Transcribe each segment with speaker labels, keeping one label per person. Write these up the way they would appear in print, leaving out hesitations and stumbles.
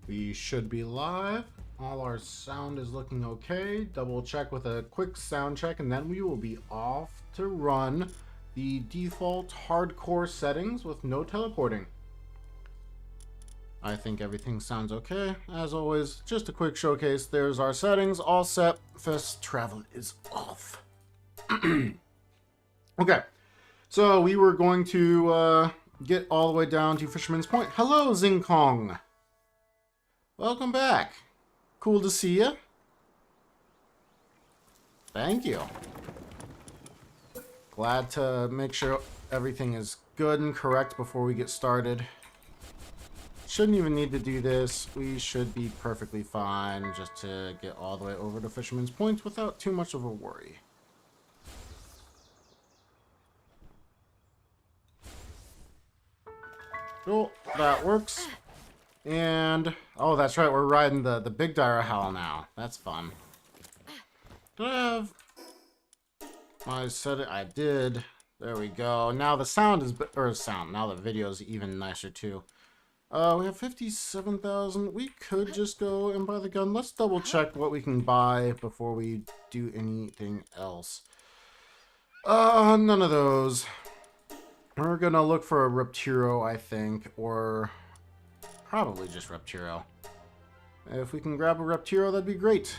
Speaker 1: We should be live. All our sound is looking okay. Double check with a quick sound check, and then we will be off to run the default hardcore settings with no teleporting. I think everything sounds okay. As always, just a quick showcase. There's our settings, all set. Fast travel is off. Okay, so we were going to get all the way down to Fisherman's Point. Hello, Zing Kong. Welcome back. Cool to see you. Thank you. Glad to make sure everything is good and correct before we get started. Shouldn't even need to do this. We should be perfectly fine just to get all the way over to Fisherman's Point without too much of a worry. Cool, that works. And, oh, that's right, we're riding the big dire howl now. That's fun. Did I have my setting? I did. There we go. Now the sound is, now the video is even nicer too. We have 57,000. We could just go and buy the gun. Let's double check what we can buy before we do anything else. None of those. We're gonna look for a Reptiro, I think, or probably just Reptiro. If we can grab a Reptiro, that'd be great.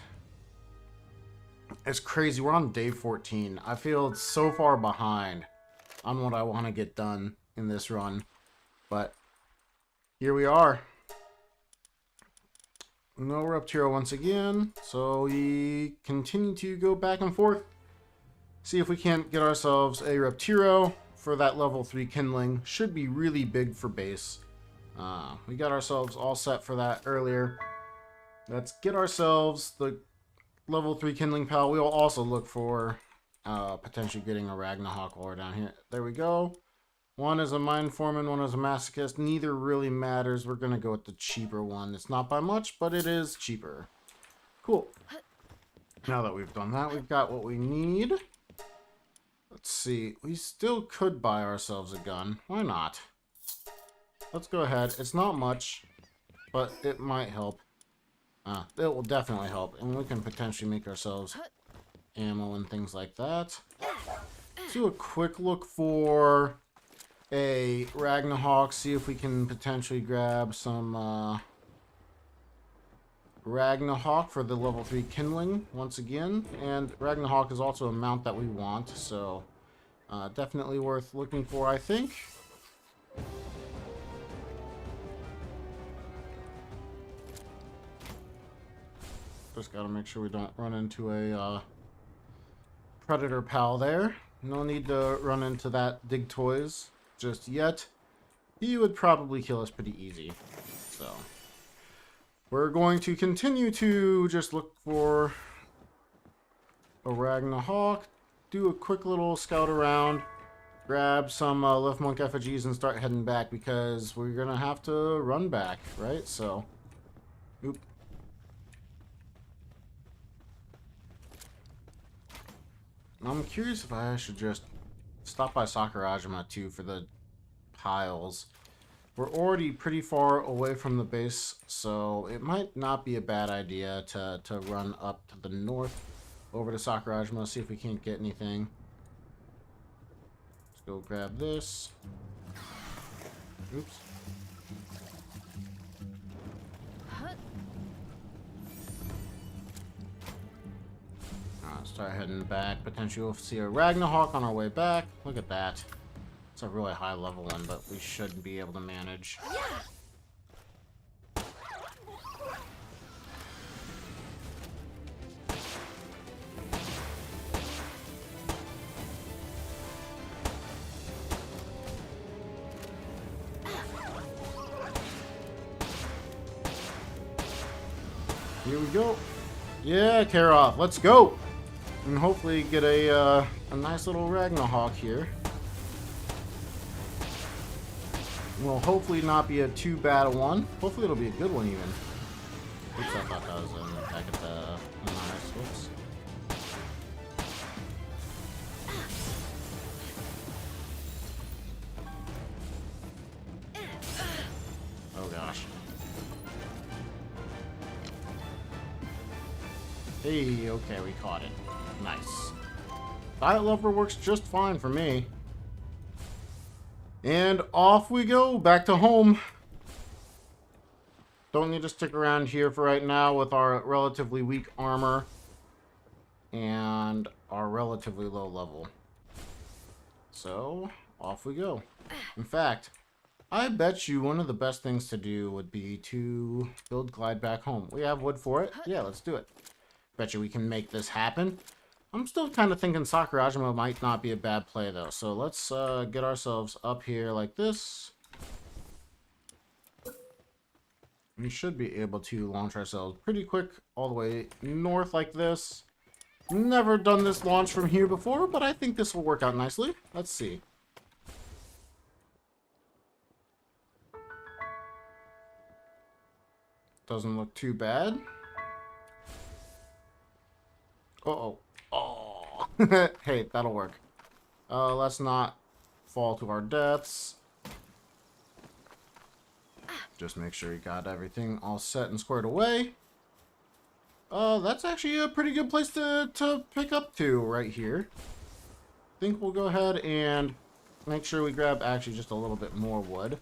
Speaker 1: It's crazy. We're on day 14. I feel it's so far behind on what I want to get done in this run. But here we are. No Reptiro once again. So we continue to go back and forth. See if we can't get ourselves a Reptiro for that level 3 kindling. Should be really big for base. We got ourselves all set for that earlier. Let's get ourselves the level 3 kindling pal. We'll also look for potentially getting a Ragna while we're down here. There we go. One is a mine foreman, one is a masochist. Neither really matters. We're gonna go with the cheaper one. It's not by much, but it is cheaper. Cool. Now that we've done that, we've got what we need. Let's see. We still could buy ourselves a gun. Why not? Let's go ahead. It's not much, but it might help. It will definitely help. And we can potentially make ourselves ammo and things like that. Let's do a quick look for a Ragna, see if we can potentially grab some Ragna for the level 3 kindling once again. And Ragna is also a mount that we want, so definitely worth looking for, I think. Just gotta make sure we don't run into a predator pal there. No need to run into that Dig Toys just yet. He would probably kill us pretty easy. So we're going to continue to just look for a Ragna, do a quick little scout around, grab some Left Monk effigies and start heading back because we're gonna have to run back, right? So, oop. I'm curious if I should just stop by Sakurajima too for the piles. We're already pretty far away from the base, so it might not be a bad idea to run up to the north over to Sakurajima, see if we can't get anything. Let's go grab this. Oops. Start heading back. Potentially we'll see a Ragna on our way back. Look at that. It's a really high level one, but we should be able to manage. Here we go. Yeah, Karoff, let's go! And hopefully get a nice little Ragna here. Will hopefully not be a too bad one. Hopefully it'll be a good one even. Oops, I thought that was back at the nice. Whoops. Oh gosh. Hey, okay, we caught it. Nice. Diet Lover works just fine for me. And off we go, back to home. Don't need to stick around here for right now with our relatively weak armor and our relatively low level. So, off we go. In fact, I bet you one of the best things to do would be to build Glide back home. We have wood for it. Yeah, let's do it. Bet you we can make this happen. I'm still kind of thinking Sakurajima might not be a bad play, though. So let's get ourselves up here like this. We should be able to launch ourselves pretty quick all the way north like this. Never done this launch from here before, but I think this will work out nicely. Let's see. Doesn't look too bad. Uh-oh. Oh. Hey, that'll work. Let's not fall to our deaths. Just make sure you got everything all set and squared away. That's actually a pretty good place to pick up to right here. I think we'll go ahead and make sure we grab actually just a little bit more wood.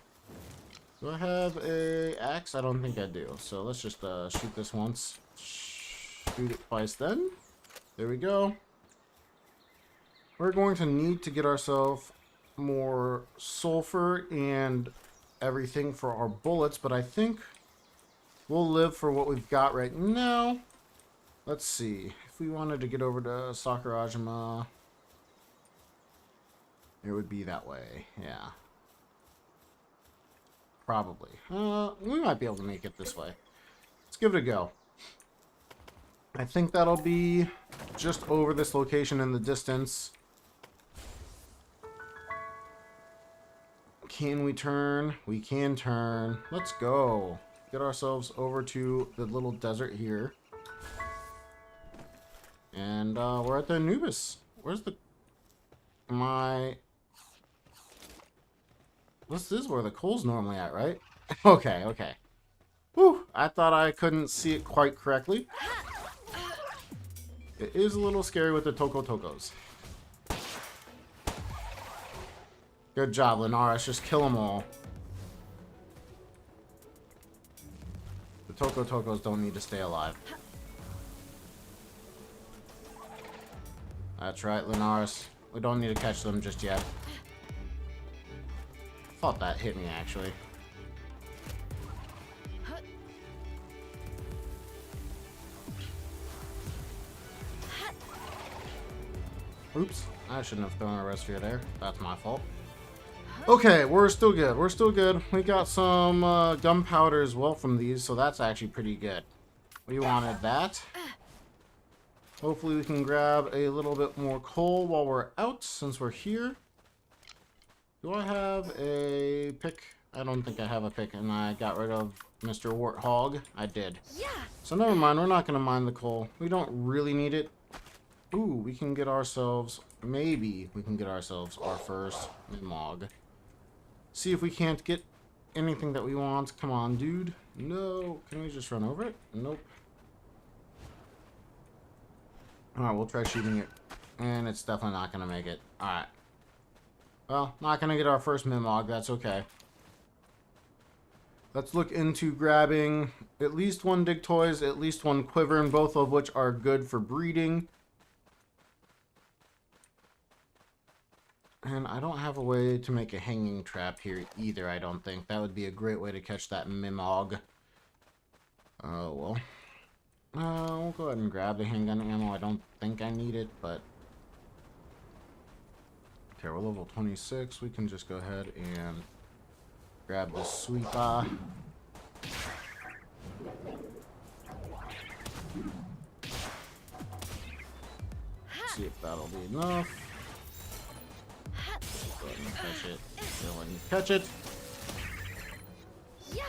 Speaker 1: Do I have a axe? I don't think I do. So let's just shoot this once. Shoot it twice then. There we go. We're going to need to get ourselves more sulfur and everything for our bullets, but I think we'll live for what we've got right now. Let's see. If we wanted to get over to Sakurajima, it would be that way. Yeah. Probably. We might be able to make it this way. Let's give it a go. I think that'll be just over this location in the distance. Can we turn? We can turn. Let's go. Get ourselves over to the little desert here. And we're at the Anubis. Where's the... This is where the coal's normally at, right? Okay, okay. Whew, I thought I couldn't see it quite correctly. It is a little scary with the Tokos. Good job, Linares. Just kill them all. The Tokos don't need to stay alive. That's right, Linares. We don't need to catch them just yet. Thought that hit me, actually. Oops. I shouldn't have thrown a red sphere there. That's my fault. Okay, we're still good. We're still good. We got some gunpowder as well from these, so that's actually pretty good. We wanted that. Hopefully we can grab a little bit more coal while we're out, since we're here. Do I have a pick? I don't think I have a pick, and I got rid of Mr. Warthog. I did. Yeah. So never mind, we're not going to mine the coal. We don't really need it. Ooh, we can get ourselves... Maybe we can get ourselves our first Mimog. See if we can't get anything that we want. Come on, dude. No. Can we just run over it? Nope. Alright, we'll try shooting it. And it's definitely not going to make it. Alright. Well, not going to get our first Mimog. That's okay. Let's look into grabbing at least one Digtoys, at least one Quivern, both of which are good for breeding. And I don't have a way to make a hanging trap here either, I don't think. That would be a great way to catch that Mimog. Oh, well. We'll go ahead and grab the handgun ammo. I don't think I need it, but... Okay, we're level 26. We can just go ahead and grab the sweeper. See if that'll be enough. Go ahead and catch it. Go ahead and catch it. Yeah.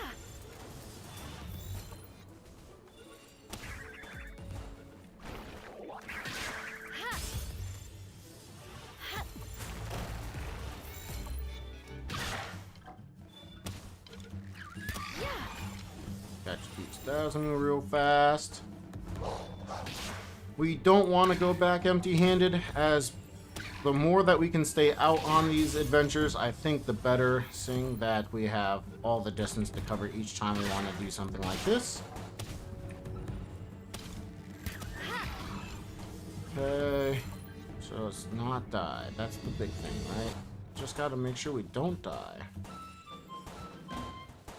Speaker 1: Catch these 1,000 real fast. We don't want to go back empty-handed, as the more that we can stay out on these adventures, I think the better, seeing that we have all the distance to cover each time we want to do something like this. Okay, so let's not die. That's the big thing, right? Just gotta make sure we don't die.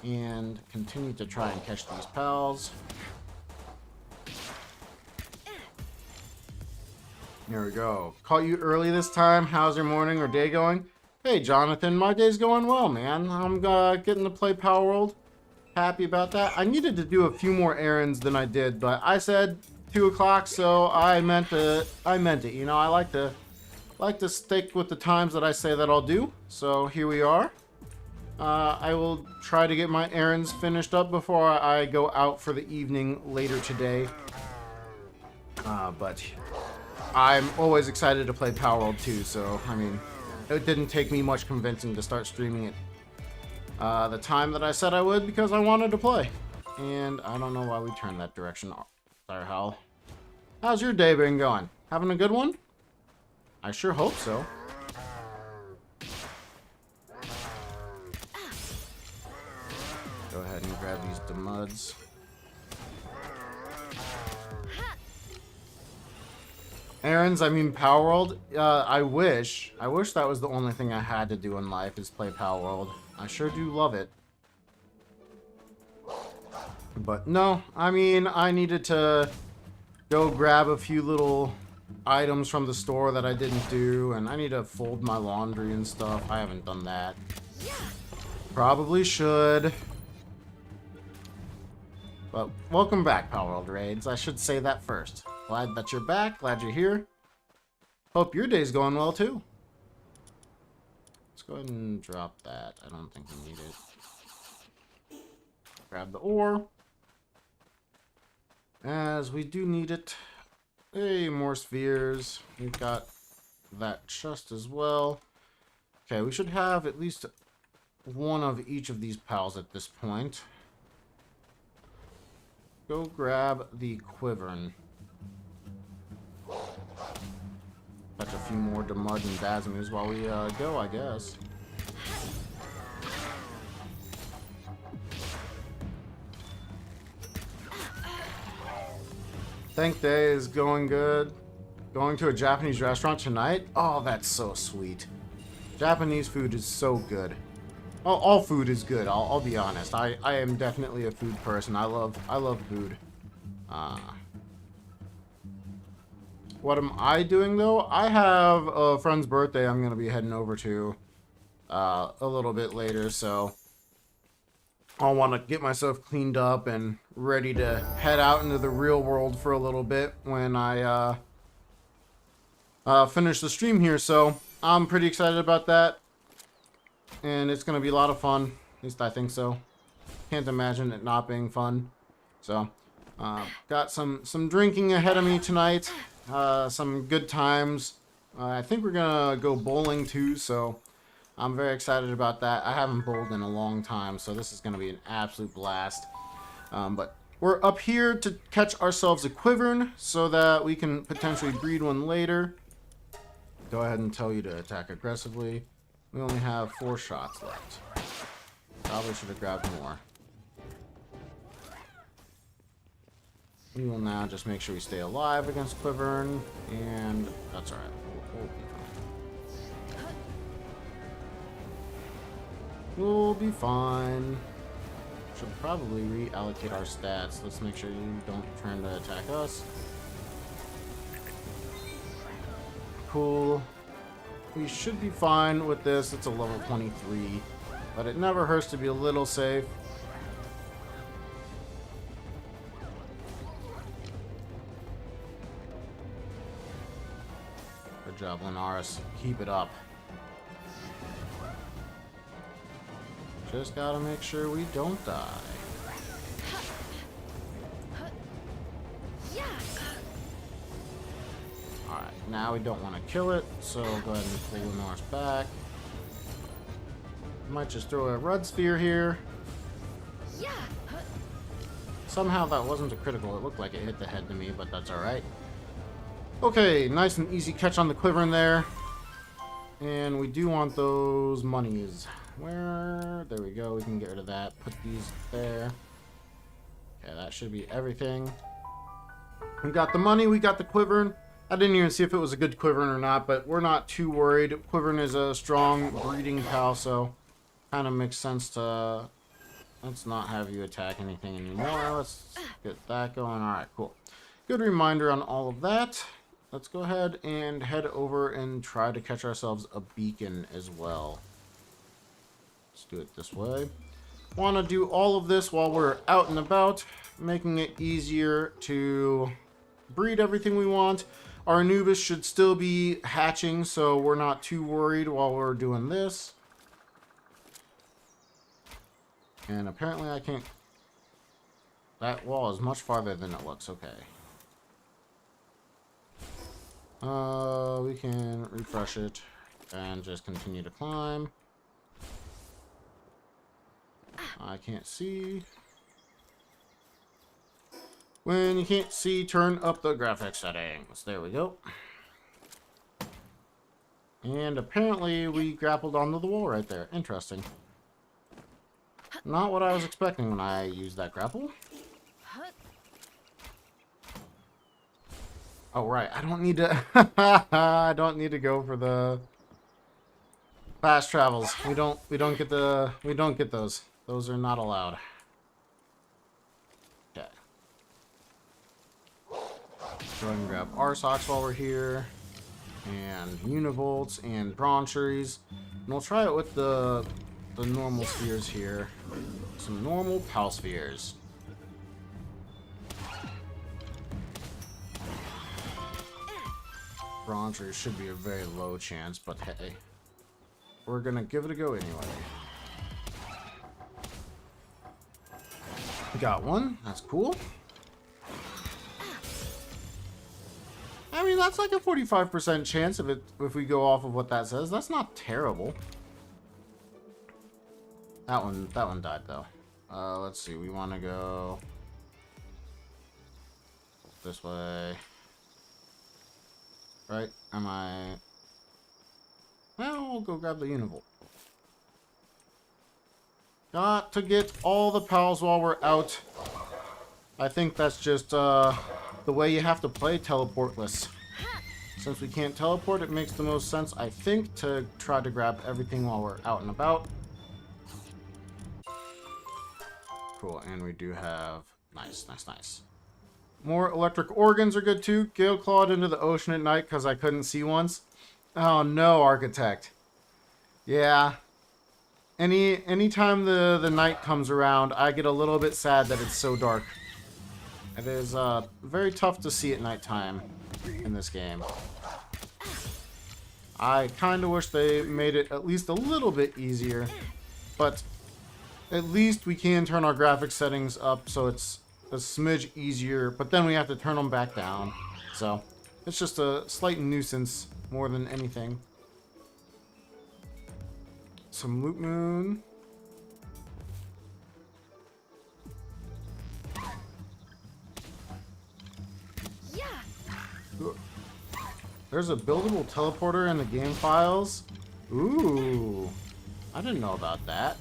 Speaker 1: And continue to try and catch these pals. Here we go. Caught you early this time. How's your morning or day going? Hey, Jonathan, my day's going well, man. I'm getting to play Palworld. Happy about that. I needed to do a few more errands than I did, but I said 2 o'clock, so I meant it. You know, I like to stick with the times that I say that I'll do. So here we are. I will try to get my errands finished up before I go out for the evening later today. But I'm always excited to play Palworld too, so, I mean, it didn't take me much convincing to start streaming it the time that I said I would, because I wanted to play. And I don't know why we turned that direction. Sorry, Hal. How's your day been going? Having a good one? I sure hope so. Go ahead and grab these demuds. Errands, I mean Palworld. I wish that was the only thing I had to do in life, is play Palworld. I sure do love it. But no, I mean, I needed to go grab a few little items from the store that I didn't do, and I need to fold my laundry and stuff. I haven't done that. Probably should. But welcome back, Palworld Raids. I should say that first. Glad that you're back. Glad you're here. Hope your day's going well, too. Let's go ahead and drop that. I don't think we need it. Grab the ore, as we do need it. Hey, more spheres. We've got that chest as well. Okay, we should have at least one of each of these pals at this point. Go grab the Quivern. Catch a few more Demud and Basmus while we go, I guess. Thank day is going good. Going to a Japanese restaurant tonight? Oh, that's so sweet. Japanese food is so good. All food is good, I'll be honest. I am definitely a food person. I love food. What am I doing, though? I have a friend's birthday I'm going to be heading over to a little bit later, so I'll want to get myself cleaned up and ready to head out into the real world for a little bit when I finish the stream here, so I'm pretty excited about that. And it's going to be a lot of fun. At least I think so. Can't imagine it not being fun. So, got some drinking ahead of me tonight. Some good times. I think we're going to go bowling too, so I'm very excited about that. I haven't bowled in a long time, so this is going to be an absolute blast. But we're up here to catch ourselves a Quivern so that we can potentially breed one later. Go ahead and tell you to attack aggressively. We only have 4 shots left. Probably should have grabbed more. We will now just make sure we stay alive against Quivern, and that's alright. We'll be fine. We'll be fine. Should probably reallocate our stats. Let's make sure you don't turn to attack us. Cool. We should be fine with this. It's a level 23, but it never hurts to be a little safe. Good job, Linaris. Keep it up. Just gotta make sure we don't die. Alright, now we don't want to kill it, so go ahead and pull Linaris back. Might just throw a Red Sphere here. Somehow that wasn't a critical. It looked like it hit the head to me, but that's alright. Okay, nice and easy catch on the Quivern there. And we do want those monies. Where? There we go. We can get rid of that. Put these there. Okay, that should be everything. We got the money. We got the Quivern. I didn't even see if it was a good Quivern or not, but we're not too worried. Quivern is a strong breeding pal, so kind of makes sense to... Let's not have you attack anything anymore. Let's get that going. Alright, cool. Good reminder on all of that. Let's go ahead and head over and try to catch ourselves a beacon as well. Let's do it this way. Want to do all of this while we're out and about, making it easier to breed everything we want. Our Anubis should still be hatching, so we're not too worried while we're doing this. And apparently I can't... That wall is much farther than it looks. Okay. We can refresh it and just continue to climb. I can't see. When you can't see, turn up the graphics settings. There we go. And apparently we grappled onto the wall right there. Interesting. Not what I was expecting when I used that grapple. Oh, right. I don't need to... I don't need to go for the fast travels. We don't get those. Those are not allowed. Okay. Go ahead and grab our socks while we're here. And univolts and broncheries. And we'll try it with the normal spheres here. Some normal pal spheres. Broncheries should be a very low chance, but hey. We're gonna give it a go anyway. Got one. That's cool. I mean, that's like a 45% chance if we go off of what that says. That's not terrible. That one died though. Let's see. We want to go this way, right? Am I? Well, we'll go grab the univolt. Got to get all the pals while we're out. I think that's just the way you have to play teleportless. Since we can't teleport, it makes the most sense, I think, to try to grab everything while we're out and about. Cool, and we do have... Nice, nice, nice. More electric organs are good too. Gale clawed into the ocean at night because I couldn't see once. Oh no, Architect. Yeah. Anytime the night comes around, I get a little bit sad that it's so dark. It is very tough to see at nighttime in this game. I kind of wish they made it at least a little bit easier, but at least we can turn our graphics settings up so it's a smidge easier, but then we have to turn them back down. So it's just a slight nuisance more than anything. Some loot moon. There's a buildable teleporter in the game files. Ooh, I didn't know about that.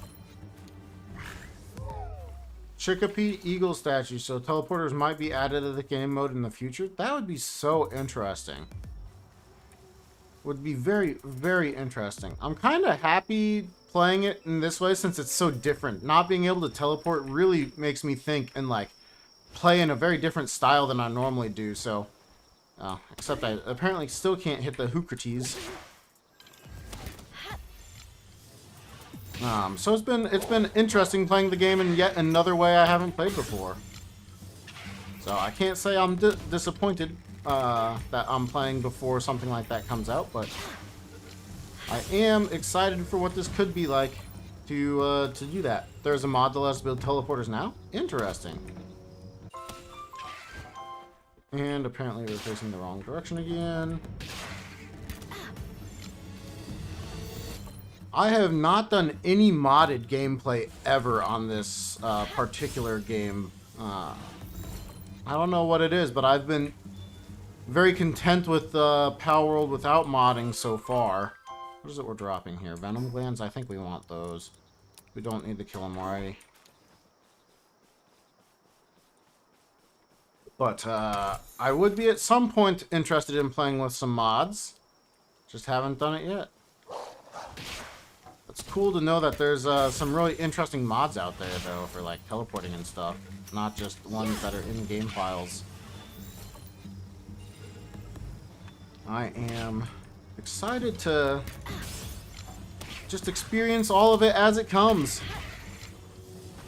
Speaker 1: Chicopee eagle statue, so teleporters might be added to the game mode in the future. That would be so interesting. Would be very, very interesting. I'm kind of happy playing it in this way since it's so different. Not being able to teleport really makes me think and like play in a very different style than I normally do. So, except I apparently still can't hit the Hookrates. So it's been interesting playing the game in yet another way I haven't played before. So I can't say I'm disappointed that I'm playing before something like that comes out, but I am excited for what this could be like to do that. There's a mod that lets us build teleporters now. Interesting. And apparently we're facing the wrong direction again. I have not done any modded gameplay ever on this particular game. I don't know what it is, but I've been very content with Palworld without modding so far. What is it we're dropping here? Venom glands? I think we want those. We don't need to kill them already. But I would be at some point interested in playing with some mods. Just haven't done it yet. It's cool to know that there's some really interesting mods out there, though, for like teleporting and stuff. Not just ones that are in-game files. I am excited to just experience all of it as it comes.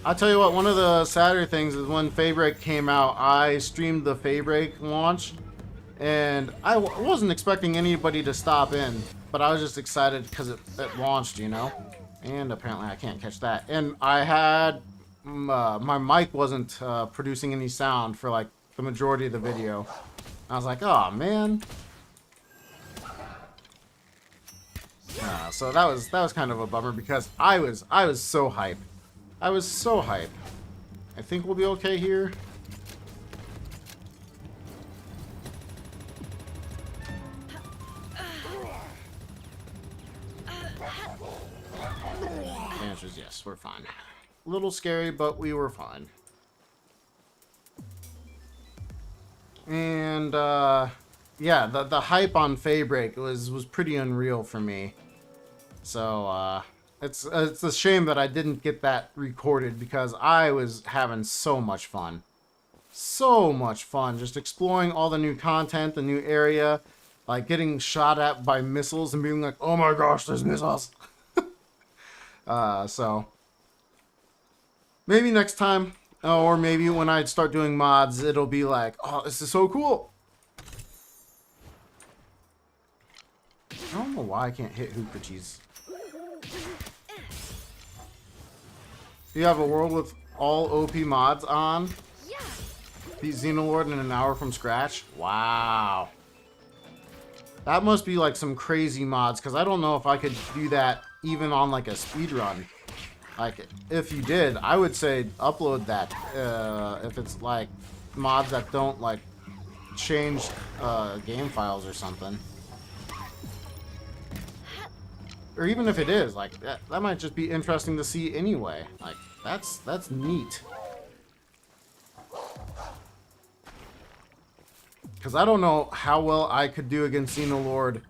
Speaker 1: I'll tell you what, one of the sadder things is when Faybreak came out, I streamed the Faybreak launch, and I wasn't expecting anybody to stop in, but I was just excited because it launched, you know? And apparently I can't catch that. And I had, my mic wasn't producing any sound for like the majority of the video. I was like, oh man. So that was kind of a bummer because I was so hyped. I was so hyped. I think we'll be okay here. The answer is yes, we're fine. A little scary, but we were fine. And yeah, the hype on Faybreak was pretty unreal for me. So it's a shame that I didn't get that recorded because I was having so much fun. So much fun just exploring all the new content, the new area, like getting shot at by missiles and being like, "Oh my gosh, there's missiles." So maybe next time, or maybe when I start doing mods, it'll be like, "Oh, this is so cool." I don't know why I can't hit Hooper Cheese. You have a world with all OP mods on? Beat Xenolord in an hour from scratch? Wow. That must be like some crazy mods, because I don't know if I could do that even on like a speedrun. Like, if you did, I would say upload that. If it's like mods that don't like change game files or something. Or even if it is, like, that might just be interesting to see anyway. Like, that's neat. Because I don't know how well I could do against Xenolord.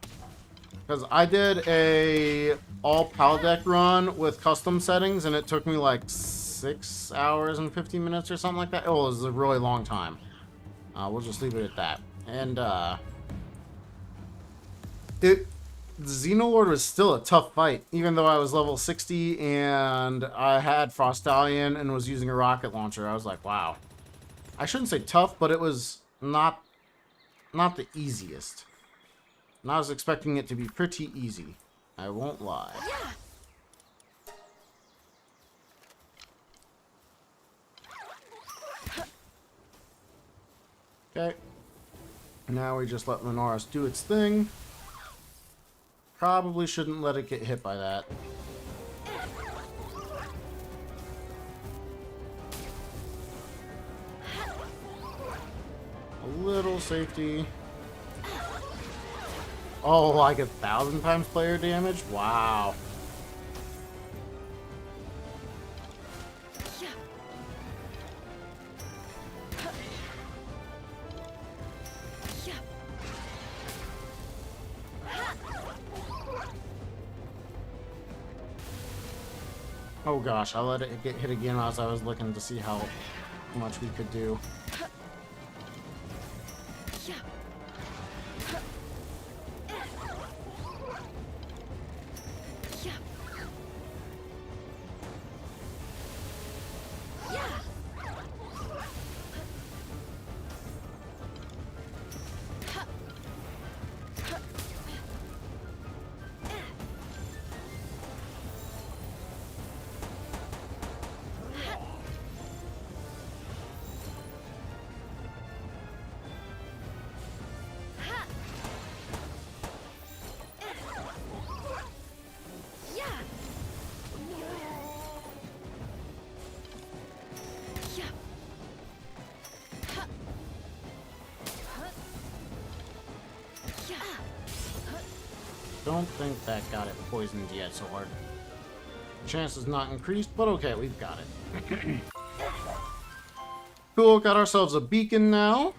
Speaker 1: Because I did a all PAL deck run with custom settings, and it took me like 6 hours and 15 minutes or something like that. Oh, it was a really long time. We'll just leave it at that. And, the Xenolord was still a tough fight, even though I was level 60 and I had Frostallion and was using a rocket launcher. I was like, wow. I shouldn't say tough, but it was not the easiest. And I was expecting it to be pretty easy. I won't lie. Okay. Now we just let Linares do its thing. Probably shouldn't let it get hit by that. A little safety. Oh, like 1,000 times player damage? Wow. Oh gosh, I let it get hit again as I was looking to see how much we could do. don't think that got it poisoned yet so hard. Chance is not increased, but okay, we've got it. Cool, got ourselves a beacon now.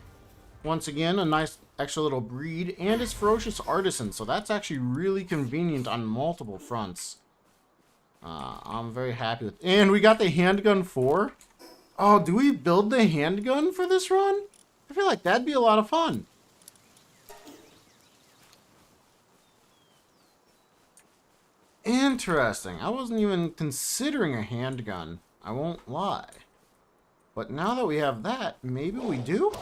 Speaker 1: Once again, a nice extra little breed, and it's Ferocious Artisan, so that's actually really convenient on multiple fronts. I'm very happy with. And we got the handgun 4. Oh, do we build the handgun for this run? I feel like that'd be a lot of fun. Interesting. I wasn't even considering a handgun. I won't lie. But now that we have that, maybe we do?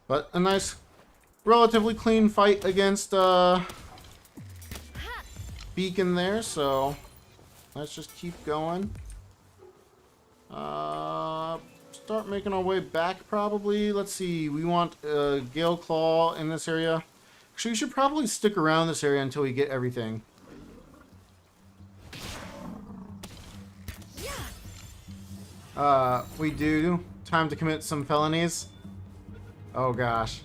Speaker 1: But a nice, relatively clean fight against Beacon there, so let's just keep going. Start making our way back, probably. Let's see, we want Gale Claw in this area. Actually, we should probably stick around this area until we get everything. We do. Time to commit some felonies. Oh gosh.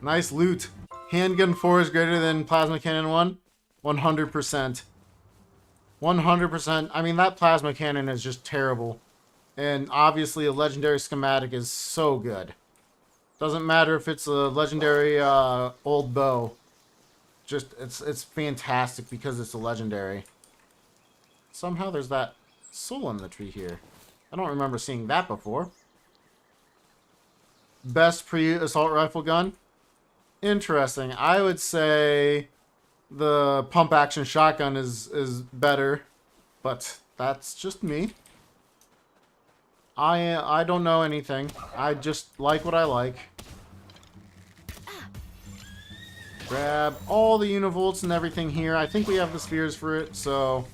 Speaker 1: Nice loot. Handgun 4 is greater than Plasma Cannon 1? 100%. 100%. I mean, that Plasma Cannon is just terrible. And obviously a legendary schematic is so good. Doesn't matter if it's a legendary old bow. Just, it's fantastic because it's a legendary. Somehow there's that soul in the tree here. I don't remember seeing that before. Best pre-assault rifle gun? Interesting. I would say the pump action shotgun is better, but that's just me. I don't know anything. I just like what I like. Grab all the univolts and everything here. I think we have the spheres for it, so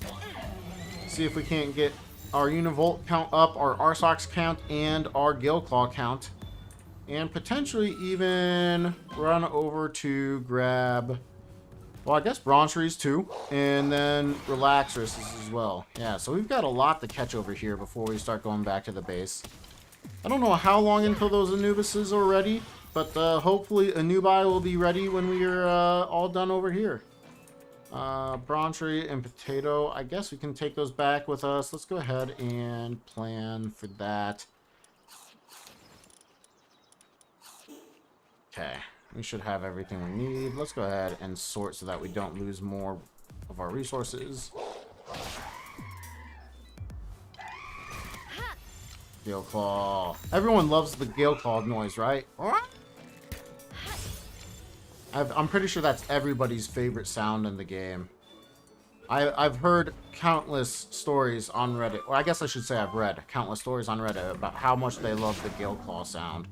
Speaker 1: see if we can't get our univolt count up, our RSOX count, and our Gale Claw count. And potentially even run over to grab, well, I guess Broncheries too, and then Relaxers as well. Yeah, so we've got a lot to catch over here before we start going back to the base. I don't know how long until those Anubises are ready, but hopefully Anubi will be ready when we are all done over here. Bronchery and Potato, I guess we can take those back with us. Let's go ahead and plan for that. Okay, we should have everything we need. Let's go ahead and sort so that we don't lose more of our resources. Gale Claw. Everyone loves the Gale Claw noise, right? I'm pretty sure that's everybody's favorite sound in the game. I've heard countless stories on Reddit, or I guess I should say I've read countless stories on Reddit about how much they love the Gale Claw sound.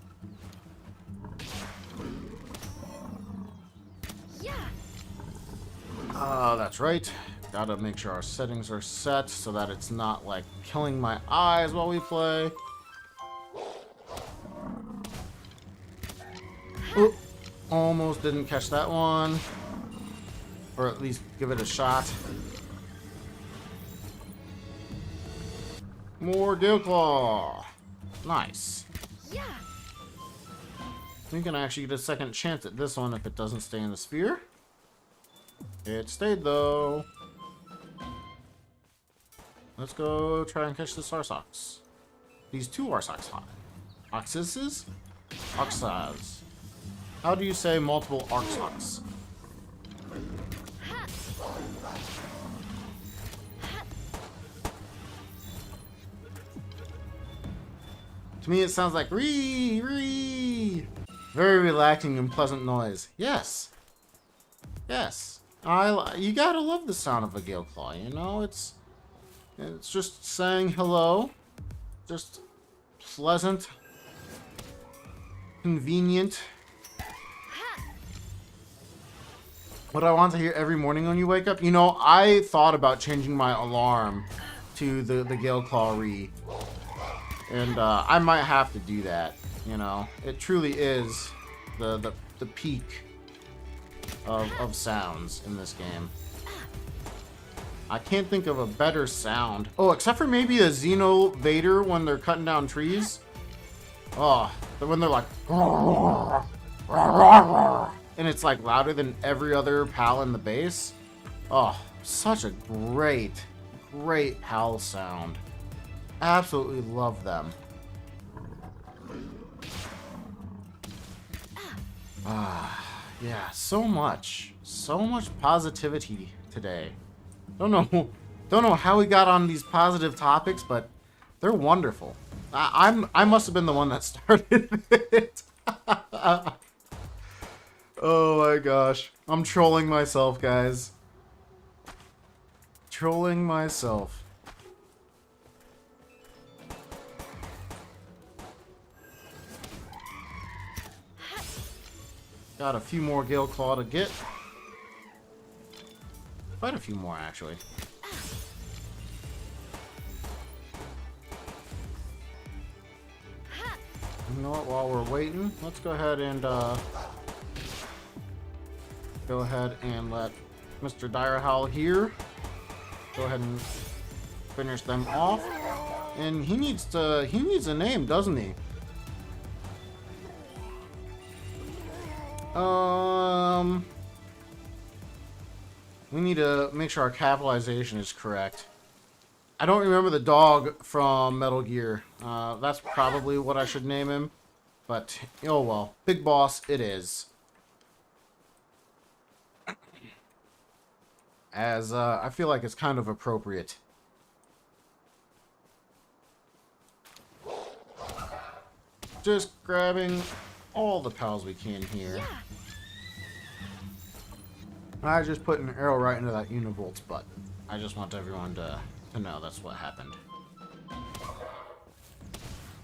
Speaker 1: That's right. Gotta make sure our settings are set so that it's not like killing my eyes while we play. Oop. Almost didn't catch that one. Or at least give it a shot. More Gale Claw. Nice. Yeah. We can actually get a second chance at this one if it doesn't stay in the sphere. It stayed though. Let's go try and catch this Arsox. These two Arsox. Oxyses? Oxaz. How do you say multiple Arsox? To me it sounds like ree ree. Very relaxing and pleasant noise. Yes. Yes. You gotta love the sound of a Gale Claw, you know? It's just saying hello. Just pleasant. Convenient. What I want to hear every morning when you wake up. You know, I thought about changing my alarm to the Gale Claw Ree. And I might have to do that, you know. It truly is the peak of sounds in this game. I can't think of a better sound. Oh, except for maybe a Xeno Vader when they're cutting down trees. Oh, when they're like... and it's like louder than every other PAL in the base. Oh, such a great, great PAL sound. Absolutely love them. Yeah, so much positivity today. Don't know how we got on these positive topics, but they're wonderful. I must have been the one that started it. Oh my gosh, I'm trolling myself, guys. Trolling myself. Got a few more Gale Claw to get. Quite a few more, actually. You know what, while we're waiting, let's go ahead and let Mr. Direhowl here go ahead and finish them off. And he needs a name, doesn't he? We need to make sure our capitalization is correct. I don't remember the dog from Metal Gear. That's probably what I should name him. But, oh well. Big Boss, it is. As, I feel like it's kind of appropriate. Just grabbing all the pals we can here. I just put an arrow right into that Univolt's butt. I just want everyone to know that's what happened.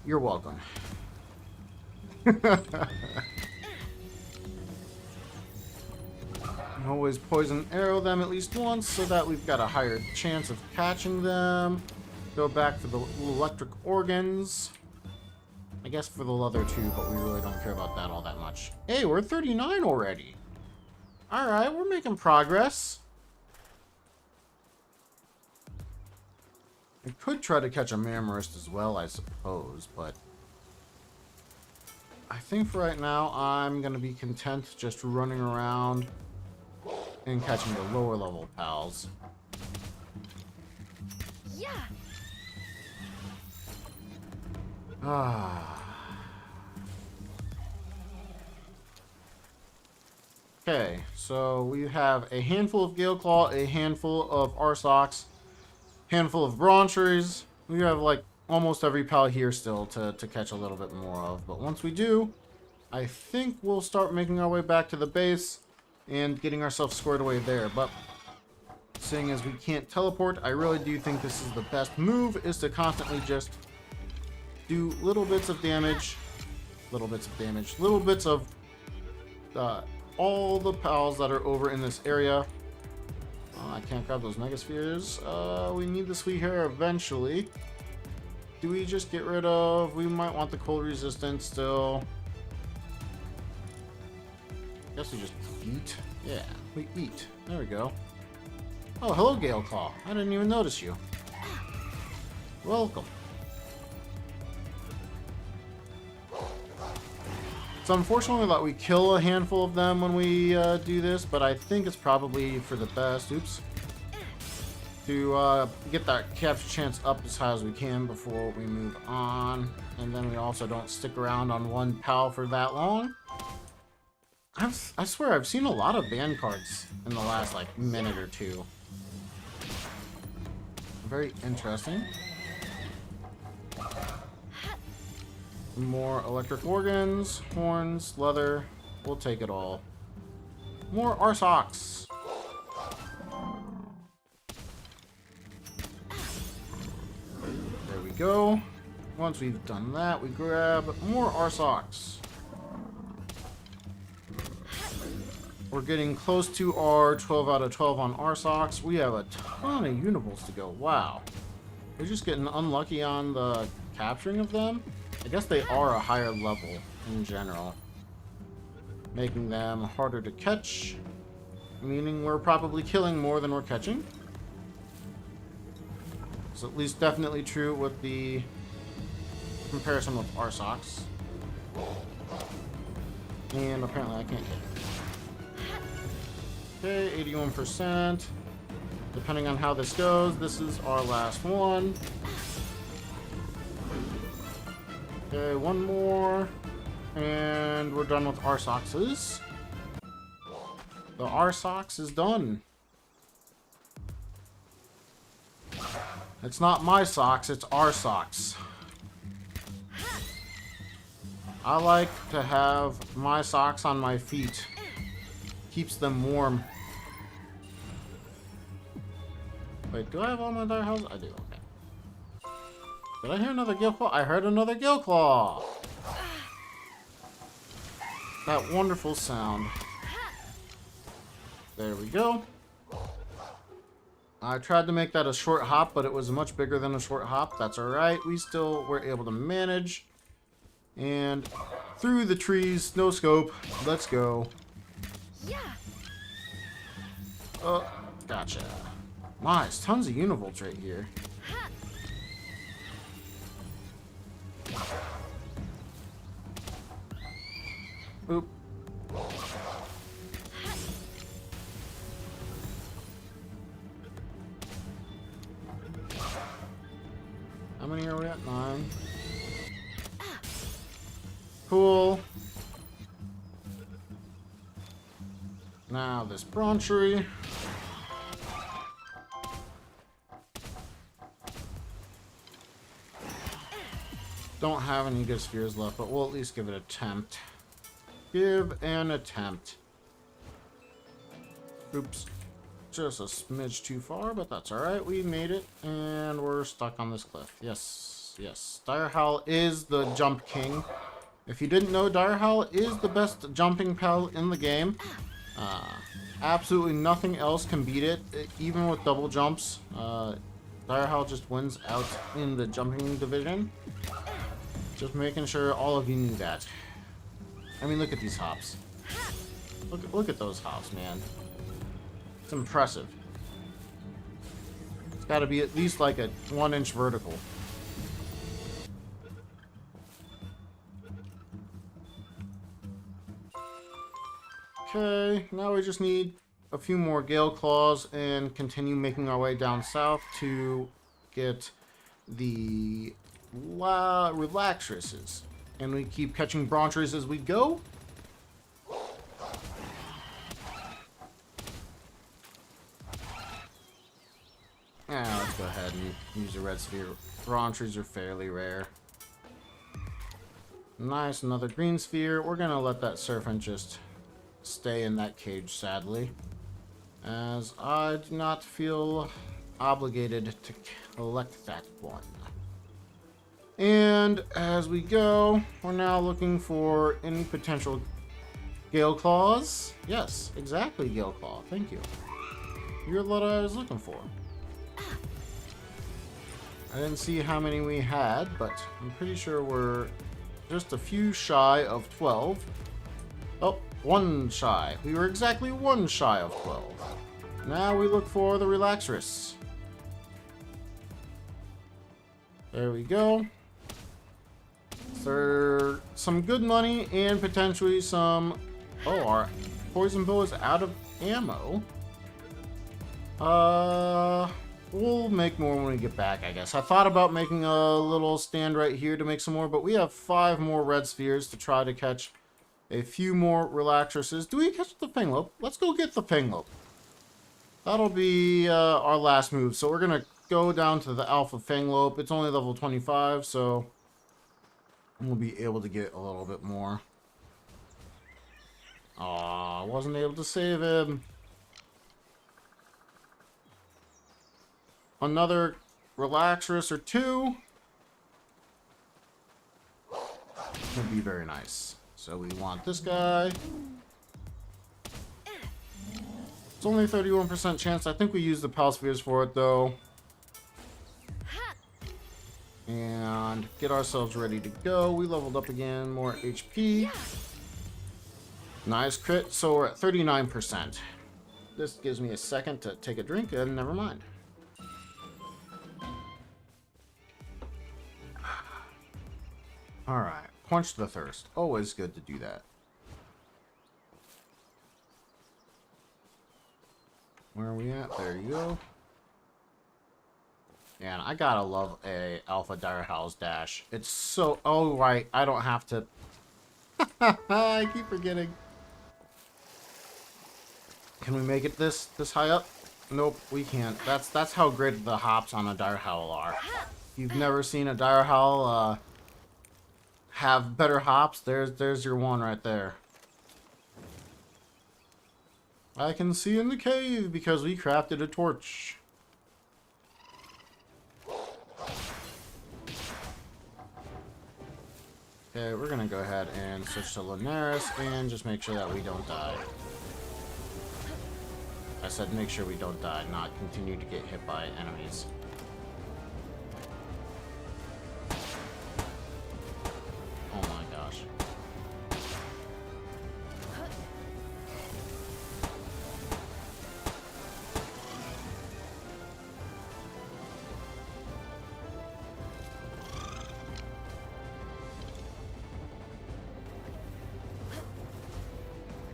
Speaker 1: You're welcome. Always poison arrow them at least once so that we've got a higher chance of catching them. Go back for the electric organs. I guess for the leather too, but we really don't care about that all that much. Hey, we're 39 already. Alright, we're making progress. I could try to catch a Mammarist as well, I suppose, but I think for right now, I'm going to be content just running around and catching the lower level pals.
Speaker 2: Yeah.
Speaker 1: Okay, so we have a handful of Gale Claw, a handful of Arsox, handful of Bronchers. We have like almost every pal here still to catch a little bit more of. But once we do, I think we'll start making our way back to the base and getting ourselves squared away there. But seeing as we can't teleport, I really do think this is the best move, is to constantly just do little bits of damage, little bits of all the pals that are over in this area. I can't grab those Megaspheres. We need the Sweet Hair eventually. Do we just get rid of... We might want the cold resistance still. Guess we just eat. Yeah, we eat. There we go. Oh, hello, Gale Claw. I didn't even notice you. Welcome. It's unfortunately that we kill a handful of them when we do this, but I think it's probably for the best. Oops. To get that capture chance up as high as we can before we move on. And then we also don't stick around on one pal for that long. I swear, I've seen a lot of ban cards in the last, like, minute or two. Very interesting. More electric organs, horns, leather. We'll take it all. More Arsox. There we go. Once we've done that, we grab more Arsox. We're getting close to our 12 out of 12 on Arsox. We have a ton of Univolts to go. Wow. We're just getting unlucky on the capturing of them. I guess they are a higher level in general, making them harder to catch, meaning we're probably killing more than we're catching. It's at least definitely true with the comparison with Arsox. And apparently I can't get it. Okay, 81%. Depending on how this goes, this is our last one. Okay, one more. And we're done with our soxes. The R-Sox is done. It's not my socks, it's our socks. I like to have my socks on my feet. Keeps them warm. Wait, do I have all my dire houses? I do, okay. Did I hear another gill claw? I heard another gill claw. That wonderful sound. There we go. I tried to make that a short hop, but it was much bigger than a short hop. That's alright. We still were able to manage. And through the trees, no scope. Let's go. Oh, gotcha. Nice. Tons of univolts right here. Oop. How many are we at? 9. Cool. Now this bronchery. Don't have any good spheres left, but we'll at least give it an attempt. Give an attempt. Oops. Just a smidge too far, but that's alright. We made it, and we're stuck on this cliff. Yes, yes. Dire Howl is the jump king. If you didn't know, Dire Howl is the best jumping pal in the game. Absolutely nothing else can beat it, even with double jumps. Dire Howl just wins out in the jumping division. Just making sure all of you knew that. I mean, look at these hops. Look at those hops, man. It's impressive. It's got to be at least like a 1-inch vertical. Okay, now we just need a few more Gale Claws and continue making our way down south to get the Relaxuses. And we keep catching Bronchers as we go. Let's go ahead and use a red sphere. Bronchers are fairly rare. Nice, another green sphere. We're gonna let that Serpent just stay in that cage, sadly, as I do not feel obligated to collect that one. And as we go, we're now looking for any potential Gale Claws. Yes, exactly, Gale Claw. Thank you. You're what I was looking for. I didn't see how many we had, but I'm pretty sure we're just a few shy of 12. Oh, 1 shy. We were exactly 1 shy of 12. Now we look for the Relaxurus. There we go. For some good money and potentially some... Oh, our poison bow is out of ammo. We'll make more when we get back, I guess. I thought about making a little stand right here to make some more, but we have 5 more red spheres to try to catch a few more Relaxuses. Do we catch the Pinglope? Let's go get the Pinglope. That'll be our last move. So we're going to go down to the Alpha Pinglope. It's only level 25, so we'll be able to get a little bit more. Aw, wasn't able to save him. Another Relaxurus or 2 would be very nice. So we want this guy. It's only a 31% chance. I think we used the Pal Spheres for it, though. And get ourselves ready to go. We leveled up again. More HP. Nice crit. So we're at 39%. This gives me a second to take a drink, and never mind. Alright. Quench the thirst. Always good to do that. Where are we at? There you go. And I gotta love a Alpha Direhowl's dash. It's so... Oh, right. I don't have to... I keep forgetting. Can we make it this high up? Nope, we can't. That's how great the hops on a Direhowl are. If you've never seen a Direhowl have better hops, there's your one right there. I can see in the cave because we crafted a torch. Okay, we're gonna go ahead and switch to Linares and just make sure that we don't die. I said make sure we don't die, not continue to get hit by enemies. Oh my gosh.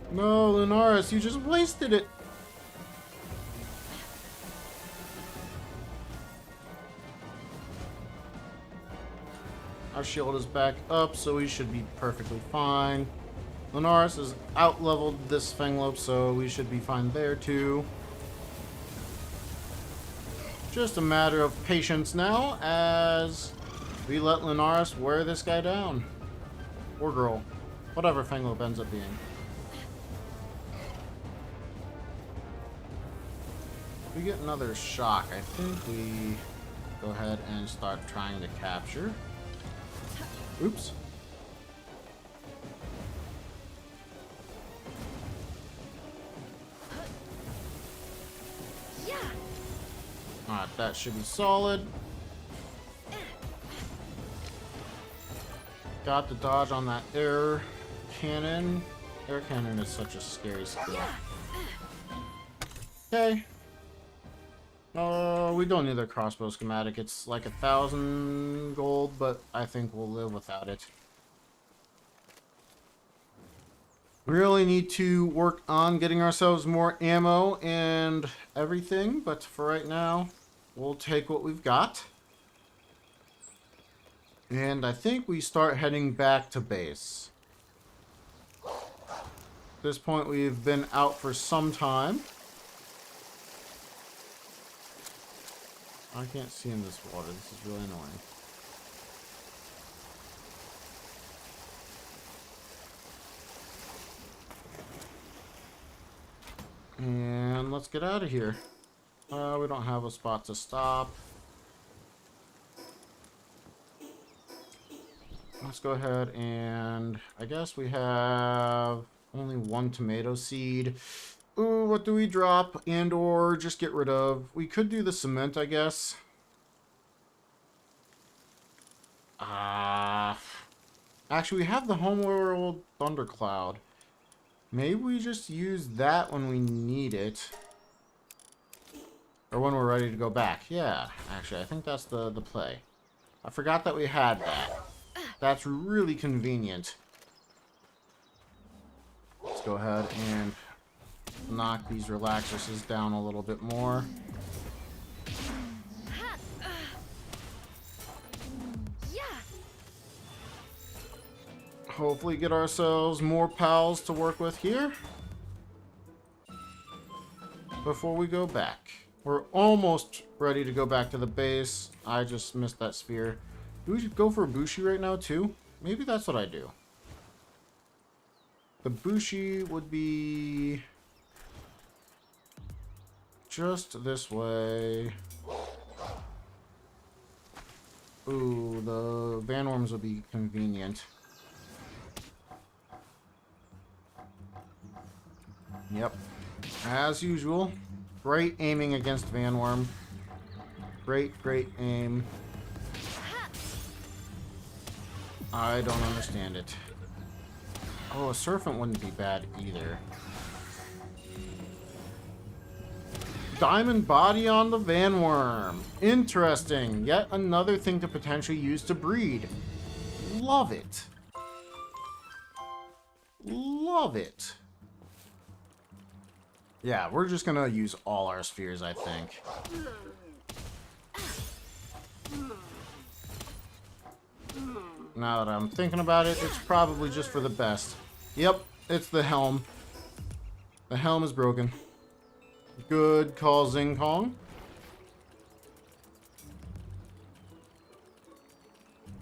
Speaker 1: No, Linares, you just wasted it. Our shield is back up, so we should be perfectly fine. Linares has out-leveled this Fanglope, so we should be fine there too. Just a matter of patience now, as we let Linares wear this guy down. Or girl. Whatever Fanglope ends up being. We get another shock. I think we go ahead and start trying to capture. Oops. Alright, that should be solid. Got the dodge on that air cannon. Air cannon is such a scary skill. Okay. We don't need the crossbow schematic. It's like 1,000 gold, but I think we'll live without it. We really need to work on getting ourselves more ammo and everything, but for right now, we'll take what we've got. And I think we start heading back to base. At this point, we've been out for some time. I can't see in this water. This is really annoying. And let's get out of here. We don't have a spot to stop. Let's go ahead and... I guess we have only one tomato seed. Ooh, what do we drop and or just get rid of? We could do the cement, I guess. Actually, we have the Homeworld Thundercloud. Maybe we just use that when we need it. Or when we're ready to go back. Yeah, actually, I think that's the play. I forgot that we had that. That's really convenient. Let's go ahead and knock these relaxers down a little bit more. Hopefully get ourselves more pals to work with here before we go back. We're almost ready to go back to the base. I just missed that sphere. Do we go for a Bushi right now too? Maybe that's what I do. The Bushi would be just this way. Ooh, the Vanworms would be convenient. Yep. As usual. Great aiming against Vanworm. Great aim. I don't understand it. Oh, a Serpent wouldn't be bad either. Diamond body on the Vanworm. Interesting. Yet another thing to potentially use to breed. Love it. Love it. Yeah, we're just gonna use all our spheres, I think. Now that I'm thinking about it, it's probably just for the best. Yep, it's the helm. The helm is broken. Good call, Zing Kong.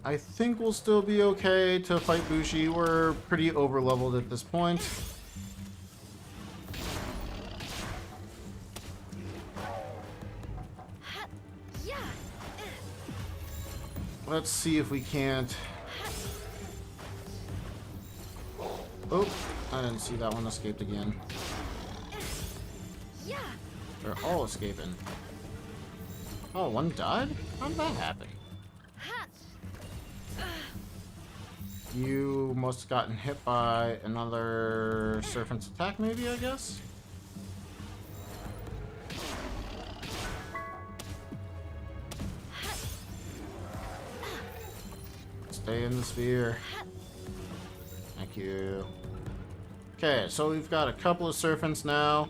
Speaker 1: I think we'll still be okay to fight Bushi. We're pretty over-leveled at this point. Let's see if we can't... Oh, I didn't see that one escaped again. They're all escaping. Oh, one died? How did that happen? You must have gotten hit by another Serpent's attack, maybe, I guess? Stay in the sphere. Thank you. Okay, so we've got a couple of Serpents now.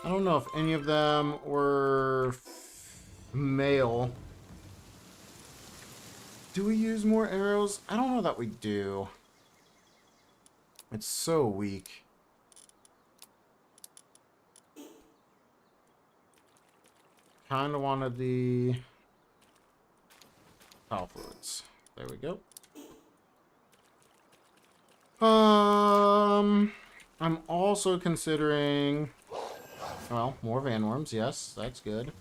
Speaker 1: I don't know if any of them were male. Do we use more arrows? I don't know that we do. It's so weak. Kinda wanted the Palworlds. There we go. I'm also considering, well, more Vanworms. Yes, that's good.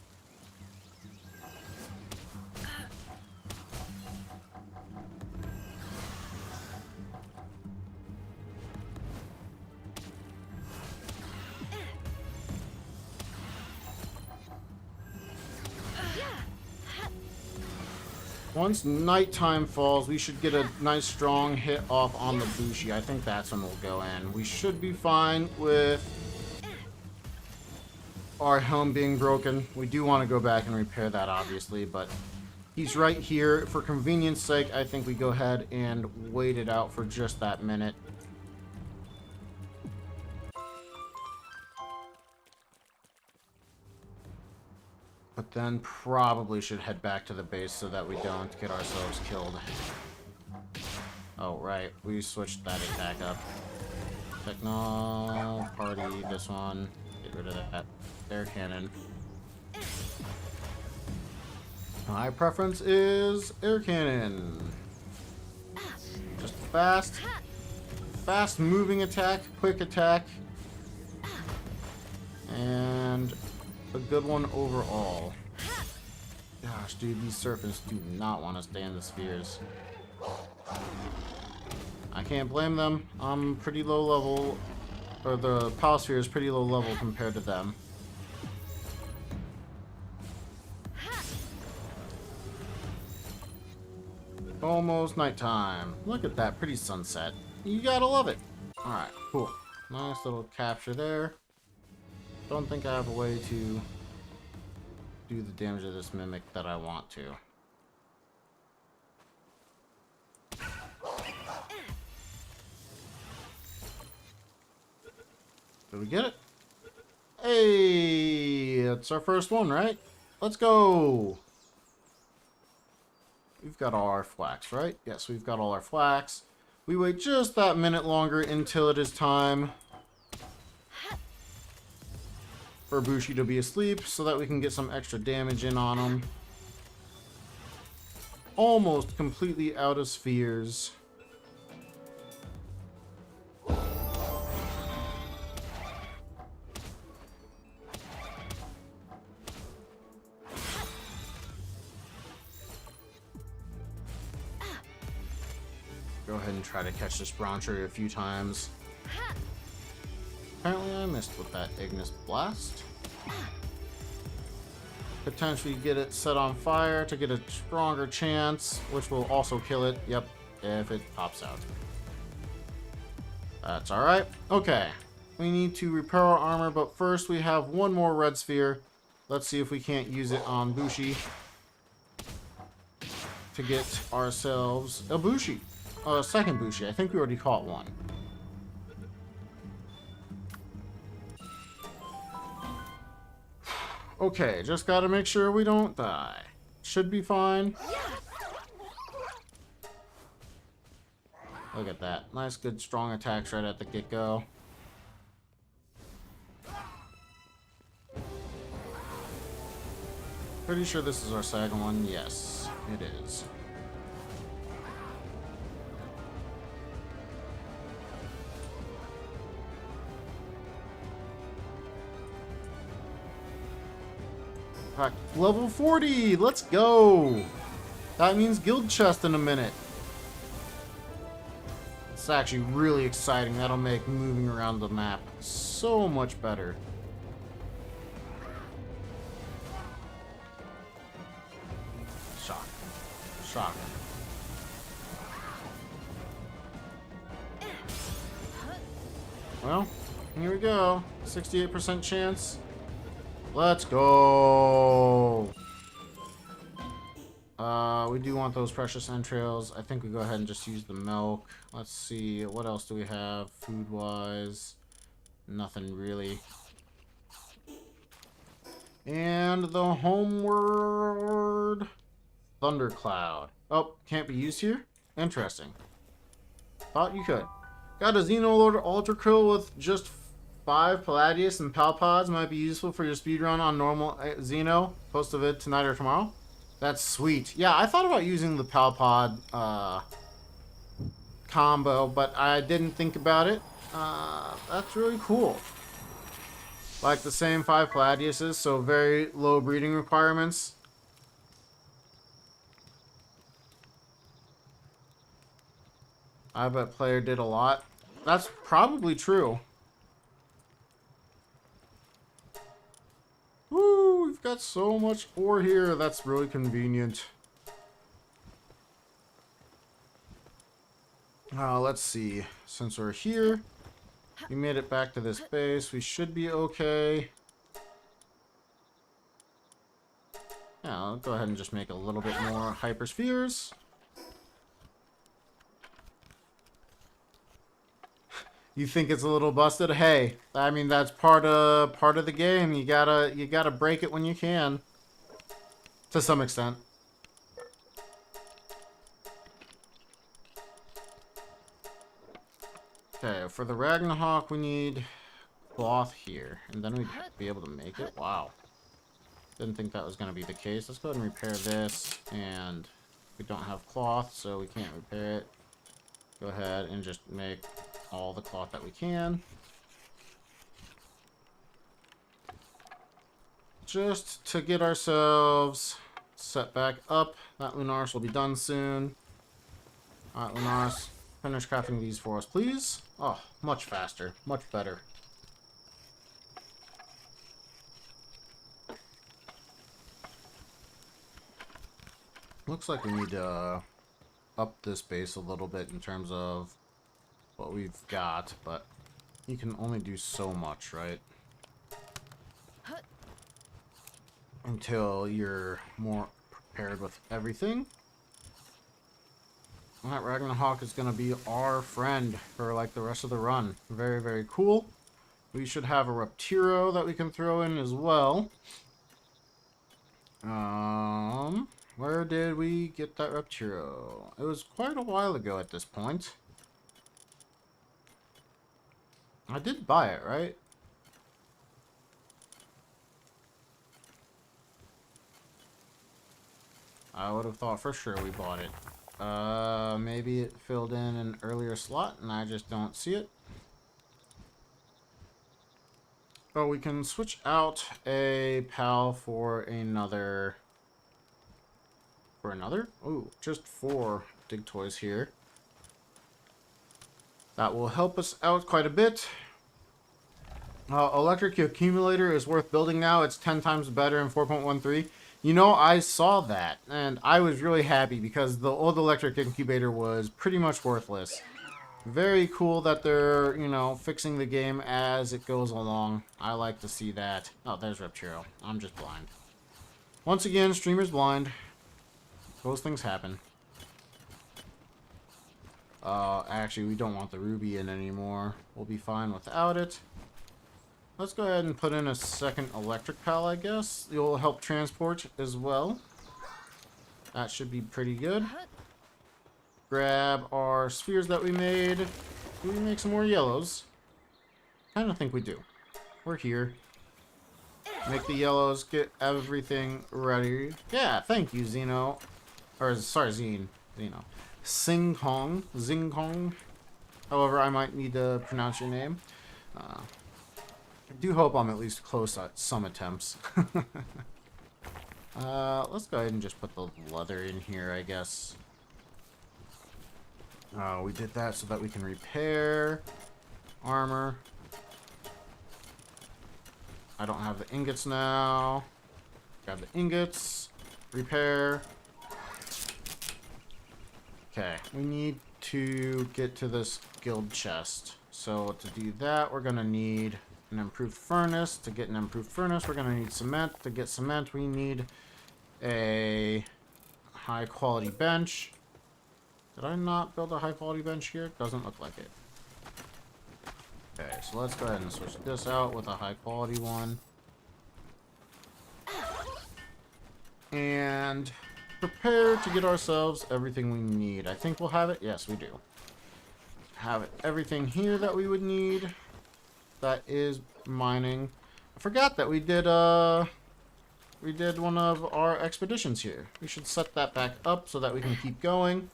Speaker 1: Once nighttime falls, we should get a nice strong hit off on the Bushi. I think that's when we'll go in. We should be fine with our helm being broken. We do want to go back and repair that, obviously, but he's right here. For convenience sake, I think we go ahead and wait it out for just that minute. But then probably should head back to the base so that we don't get ourselves killed. Oh, right. We switched that attack up. Techno, party, this one. Get rid of that. Air cannon. My preference is air cannon. Just fast moving attack, quick attack. And a good one overall. Gosh, dude, these Serpents do not want to stay in the spheres. I can't blame them. I'm pretty low level, or the Pal Sphere is pretty low level compared to them. Almost nighttime. Look at that pretty sunset. You gotta love it. Alright, cool. Nice little capture there. Don't think I have a way to do the damage of this Mimic that I want to. Did we get it? Hey, it's our first one, right? Let's go. We've got all our flax, right? Yes, we've got all our flax. We wait just that minute longer until it is time for Bushi to be asleep so that we can get some extra damage in on him. Almost completely out of spheres. Go ahead and try to catch this Broncher a few times. Apparently I missed with that Ignis Blast. Potentially get it set on fire to get a stronger chance, which will also kill it. Yep, if it pops out. That's alright. Okay, we need to repair our armor, but first we have one more red sphere. Let's see if we can't use it on Bushi to get ourselves a Bushi. A second Bushi. I think we already caught one. Okay, just gotta make sure we don't die. Should be fine. Look at that. Nice, good, strong attacks right at the get-go. Pretty sure this is our second one. Yes, it is. Alright, level 40! Let's go! That means guild chest in a minute. It's actually really exciting. That'll make moving around the map so much better. Shock. Shock. Well, here we go. 68% chance. Let's go. We do want those precious entrails. I think we go ahead and just use the milk. Let's see, what else do we have food-wise? Nothing really. And the homeward thundercloud. Oh, can't be used here? Interesting. Thought you could. Got a Xeno Ultra Krill with just 5 Palladius and Palpods. Might be useful for your speedrun on normal Xeno. Post a vid tonight or tomorrow. That's sweet. Yeah, I thought about using the Palpod combo, but I didn't think about it. That's really cool. Like the same 5 Palladiuses, so very low breeding requirements. I bet player did a lot. That's probably true. Woo, we've got so much ore here. That's really convenient. Let's see. Since we're here, we made it back to this base. We should be okay. Yeah, I'll go ahead and just make a little bit more hyperspheres. You think it's a little busted? Hey, I mean that's part of the game. You gotta break it when you can, to some extent. Okay, for the Ragna we need cloth here, and then we'd be able to make it. Wow, didn't think that was gonna be the case. Let's go ahead and repair this, and we don't have cloth, so we can't repair it. Go ahead and just make all the cloth that we can. Just to get ourselves set back up. That Lunaris will be done soon. Alright, Lunaris, finish crafting these for us, please. Oh, much faster. Much better. Looks like we need to up this base a little bit in terms of what we've got, but you can only do so much, right? Until you're more prepared with everything. That Ragna is going to be our friend for like the rest of the run. Very, very cool. We should have a Reptiro that we can throw in as well. Where did we get that Reptiro? It was quite a while ago at this point. I did buy it, right? I would have thought for sure we bought it. Maybe it filled in an earlier slot and I just don't see it. Oh, we can switch out a pal for another. For another? Ooh, just 4 dig toys here. That will help us out quite a bit. Electric accumulator is worth building now. It's 10 times better in 4.13. You know, I saw that, and I was really happy because the old electric incubator was pretty much worthless. Very cool that they're, you know, fixing the game as it goes along. I like to see that. Oh, there's Reptiro. I'm just blind. Once again, streamer's blind. Those things happen. Actually, we don't want the ruby in anymore. We'll be fine without it. let's go ahead and put in a second electric pal, I guess. It'll help transport as well. That should be pretty good. Grab our spheres that we made. Do we make some more yellows? I kind of think we do. We're here. Make the yellows, get everything ready. Yeah, thank you, Zeno. Or, sorry, Zeno. Sing Kong. Zing Kong. However, I might need to pronounce your name. I do hope I'm at least close at some attempts. Let's go ahead and just put the leather in here, I guess. We did that so that we can repair armor. I don't have the ingots now. Grab the ingots. Repair. Okay, we need to get to this guild chest. So to do that, we're going to need an improved furnace. To get an improved furnace, we're going to need cement. To get cement, we need a high quality bench. Did I not build a high quality bench here? Doesn't look like it. Okay, so let's go ahead and switch this out with a high quality one. And prepare to get ourselves everything we need. I think we'll have it. Yes, we do. Have everything here that we would need. That is mining. I forgot that we did one of our expeditions here. We should set that back up so that we can keep going.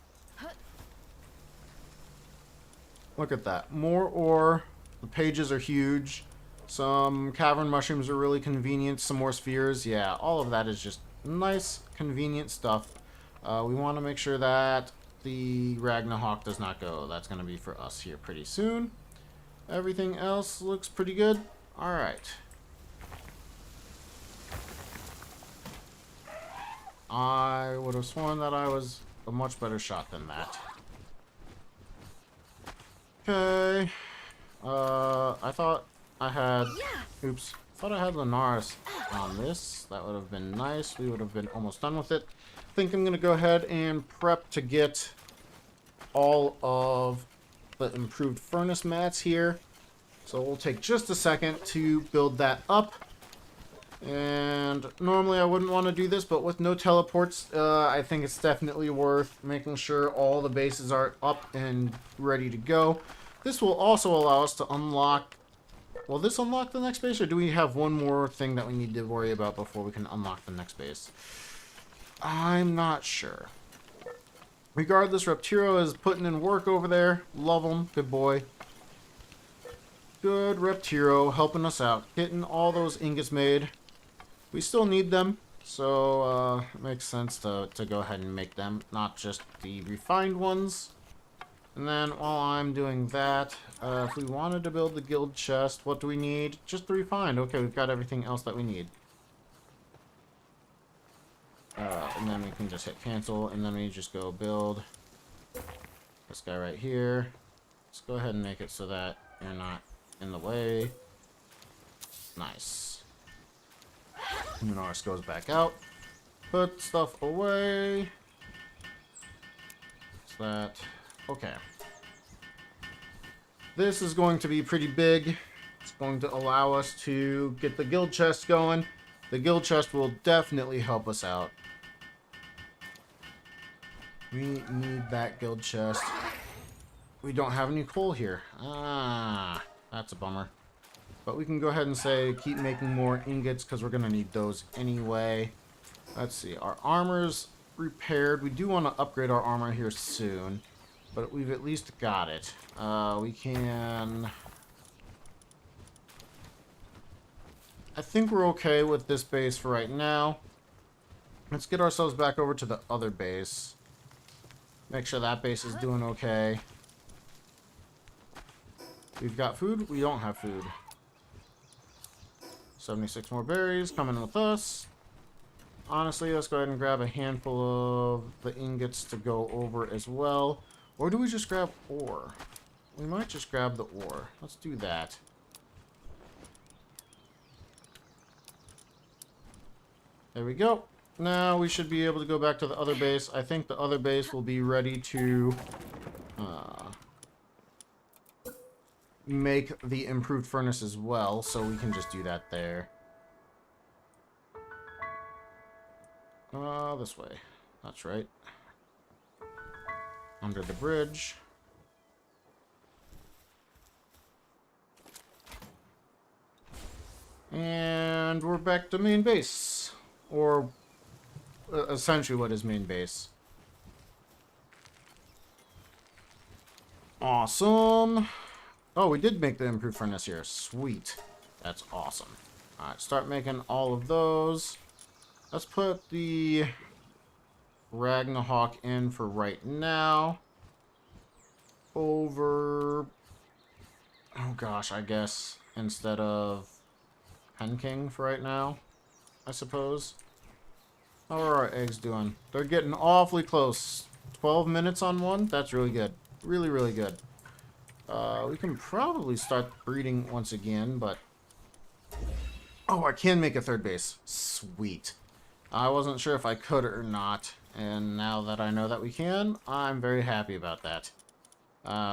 Speaker 1: Look at that. More ore. The pages are huge. Some cavern mushrooms are really convenient. Some more spheres. Yeah, all of that is just nice, convenient stuff. We want to make sure that the Ragna Hawk does not go. That's going to be for us here pretty soon. Everything else looks pretty good. Alright. I would have sworn that I was a much better shot than that. Okay. I thought I had... Oops. I thought I had Linares on this. That would have been nice. We would have been almost done with it. I think I'm going to go ahead and prep to get all of the improved furnace mats here. So we'll take just a second to build that up. And normally I wouldn't want to do this, but with no teleports, I think it's definitely worth making sure all the bases are up and ready to go. This will also allow us to unlock... Will this unlock the next base, or do we have one more thing that we need to worry about before we can unlock the next base? I'm not sure. Regardless, Reptiro is putting in work over there. Love him. Good boy. Good Reptiro, helping us out. Getting all those ingots made. We still need them, so it makes sense to go ahead and make them, not just the refined ones. And then while I'm doing that, if we wanted to build the guild chest, what do we need? Just the refined. Okay, we've got everything else that we need. And then we can just hit cancel, and then we just go build this guy right here. Let's go ahead and make it so that you're not in the way. Nice. Luminaris goes back out. Put stuff away. What's that? Okay. This is going to be pretty big. It's going to allow us to get the guild chest going. The guild chest will definitely help us out. We need that guild chest. We don't have any coal here. Ah, that's a bummer. But we can go ahead and say keep making more ingots because we're going to need those anyway. Let's see. Our armor's repaired. We do want to upgrade our armor here soon. But we've at least got it. We can... I think we're okay with this base for right now. Let's get ourselves back over to the other base. Make sure that base is doing okay. We've got food. We don't have food. 76 more berries coming with us. Honestly, let's go ahead and grab a handful of the ingots to go over as well. Or do we just grab ore? We might just grab the ore. Let's do that. There we go. Now we should be able to go back to the other base. I think the other base will be ready to make the improved furnace as well, so we can just do that there. This way. That's right. Under the bridge. And we're back to main base. Or essentially what is main base. Awesome. Oh, we did make the improved furnace here. Sweet. That's awesome. Alright, start making all of those. Let's put the Ragna in for right now. Over... Oh gosh, I guess instead of Pen King for right now, I suppose. How are our eggs doing? They're getting awfully close. 12 minutes on one? That's really good. Really, really good. We can probably start breeding once again, but... Oh, I can make a third base. Sweet. I wasn't sure if I could or not, and now that I know that we can, I'm very happy about that.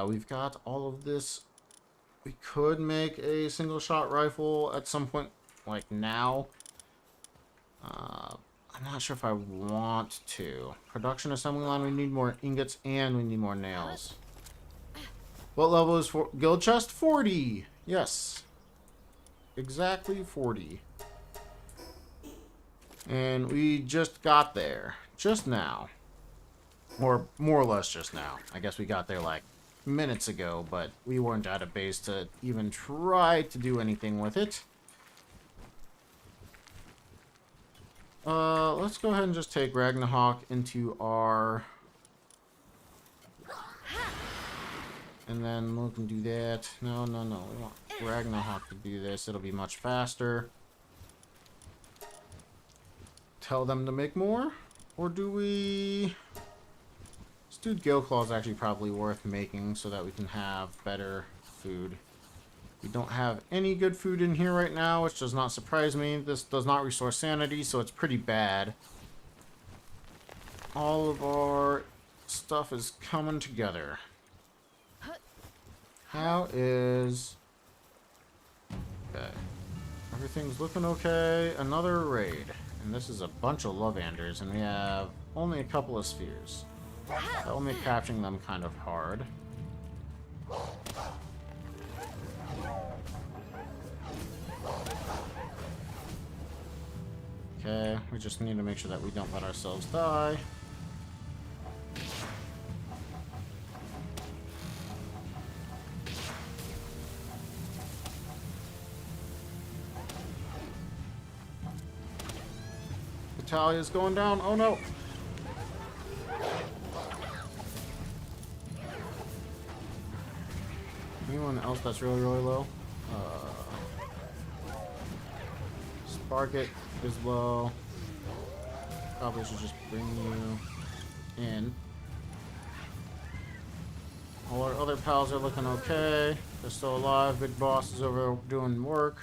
Speaker 1: We've got all of this. We could make a single-shot rifle at some point, like now. I'm not sure if I want to. Production assembly line, we need more ingots, and we need more nails. What level is for guild chest? 40! Yes. Exactly 40. And we just got there. Just now. Or more or less just now. I guess we got there like minutes ago, but we weren't at a base to even try to do anything with it. Let's go ahead and just take Ragna into our... And then we can do that. No. We want Ragna to do this. It'll be much faster. Tell them to make more? Or do we... This dude Gale Claw is actually probably worth making so that we can have better food. We don't have any good food in here right now, which does not surprise me. This does not restore sanity, so it's pretty bad. All of our stuff is coming together. How is... Okay. Everything's looking okay. Another raid. And this is a bunch of Lovanders, and we have only a couple of spheres. That will make capturing them kind of hard. Okay, we just need to make sure that we don't let ourselves die. Italia's going down. Oh no! Anyone else that's really, really low? Sparket is low. Probably should just bring you in. All our other pals are looking okay. They're still alive. Big Boss is over doing work.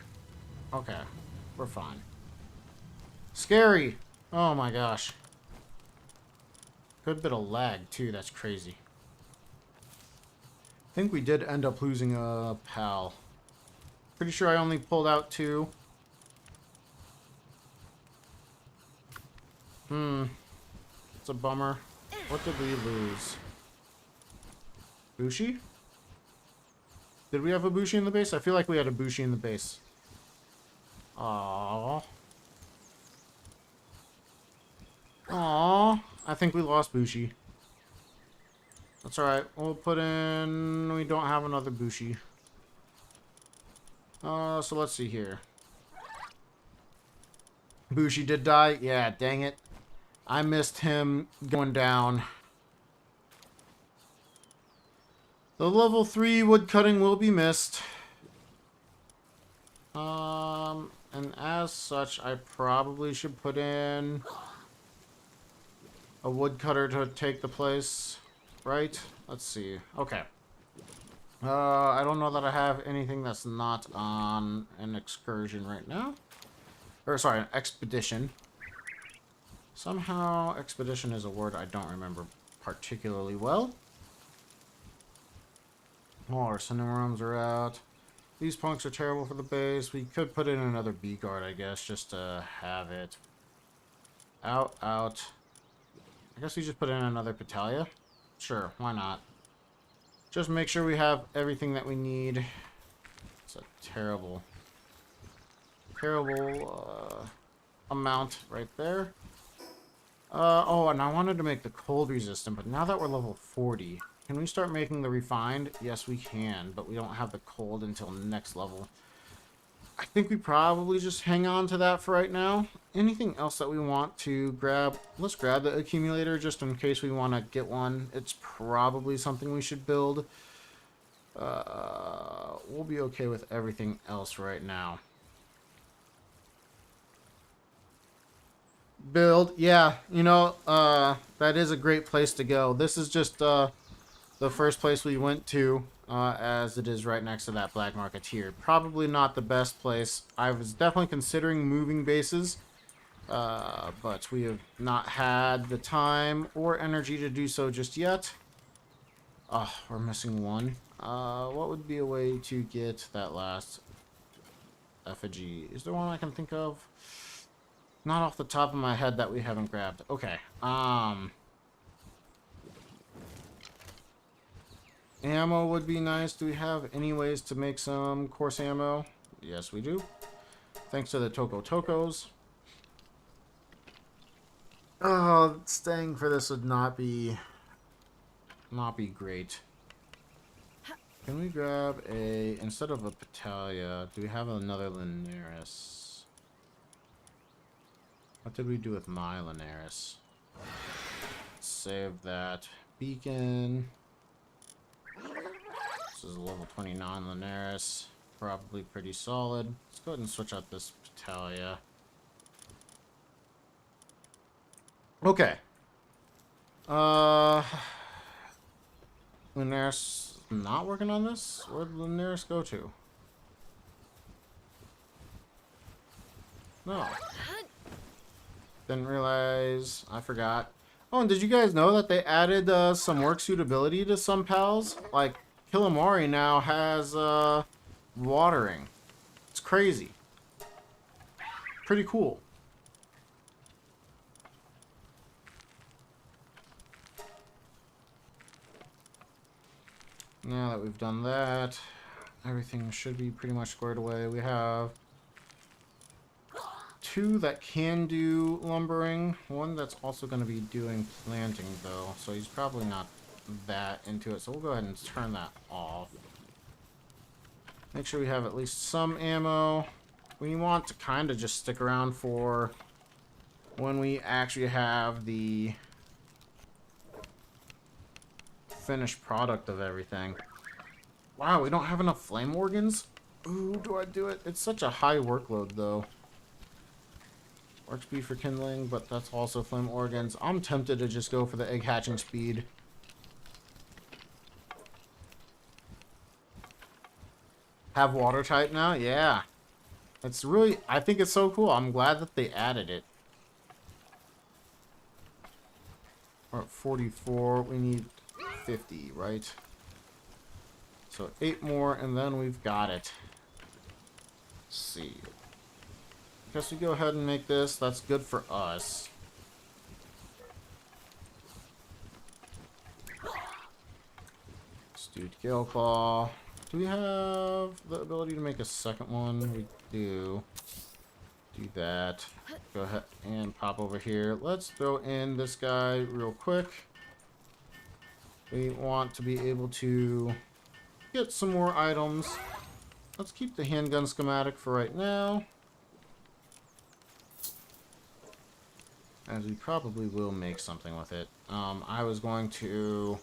Speaker 1: Okay, we're fine. Scary! Oh my gosh. Good bit of lag too, that's crazy. I think we did end up losing a pal. Pretty sure I only pulled out 2. It's a bummer. What did we lose? Bushi? Did we have a Bushi in the base? I feel like we had a Bushi in the base. Aww. Aww. I think we lost Bushi. That's alright. We'll put in... We don't have another Bushi. So let's see here. Bushi did die? Yeah, dang it. I missed him going down. The level 3 woodcutting will be missed. And as such, I probably should put in a woodcutter to take the place, right? Let's see. Okay. I don't know that I have anything that's not on an excursion right now. Or, sorry, an expedition. Somehow, expedition is a word I don't remember particularly well. All our cinnamons are out. These punks are terrible for the base. We could put in another bee guard, I guess, just to have it. Out, out. I guess we just put in another Petalia. Sure, why not? Just make sure we have everything that we need. It's a terrible amount right there. Oh, and I wanted to make the cold resistant, but now that we're level 40, can we start making the refined? Yes, we can, but we don't have the cold until next level. I think we probably just hang on to that for right now. Anything else that we want to grab? Let's grab the accumulator just in case we want to get one. It's probably something we should build. We'll be okay with everything else right now. Build, yeah, you know, that is a great place to go. This is just the first place we went to, as it is right next to that black marketeer. Probably not the best place. I was definitely considering moving bases, but we have not had the time or energy to do so just yet. Oh, we're missing one. What would be a way to get that last effigy? Is there one I can think of? Not off the top of my head that we haven't grabbed. Okay. Ammo would be nice. Do we have any ways to make some coarse ammo? Yes, we do. Thanks to the Tokos. Oh, staying for this would not be great. Can we grab a, instead of a Petalia, do we have another Linares? What did we do with my Linares? Save that. Beacon. This is a level 29 Linares. Probably pretty solid. Let's go ahead and switch out this Petalia. Okay. Linares not working on this? Where'd Linares go to? No. Didn't realize. I forgot. Oh, and did you guys know that they added some work suitability to some pals? Like, Killamari now has watering. It's crazy. Pretty cool. Now that we've done that, everything should be pretty much squared away. We have 2 that can do lumbering. One that's also going to be doing planting, though. So he's probably not that into it. So we'll go ahead and turn that off. Make sure we have at least some ammo. We want to kind of just stick around for when we actually have the finished product of everything. Wow, we don't have enough flame organs? Ooh, do I do it? It's such a high workload, though. Work speed for kindling, but that's also flame organs. I'm tempted to just go for the egg hatching speed. Have water type now? Yeah. It's really, I think it's so cool. I'm glad that they added it. We're at 44. We need 50, right? So 8 more, and then we've got it. Let's see. Guess we go ahead and make this. That's good for us. Stewed Gale Claw. Do we have the ability to make a second one? We do. Do that. Go ahead and pop over here. Let's throw in this guy real quick. We want to be able to get some more items. Let's keep the handgun schematic for right now. As we probably will make something with it. I was going to...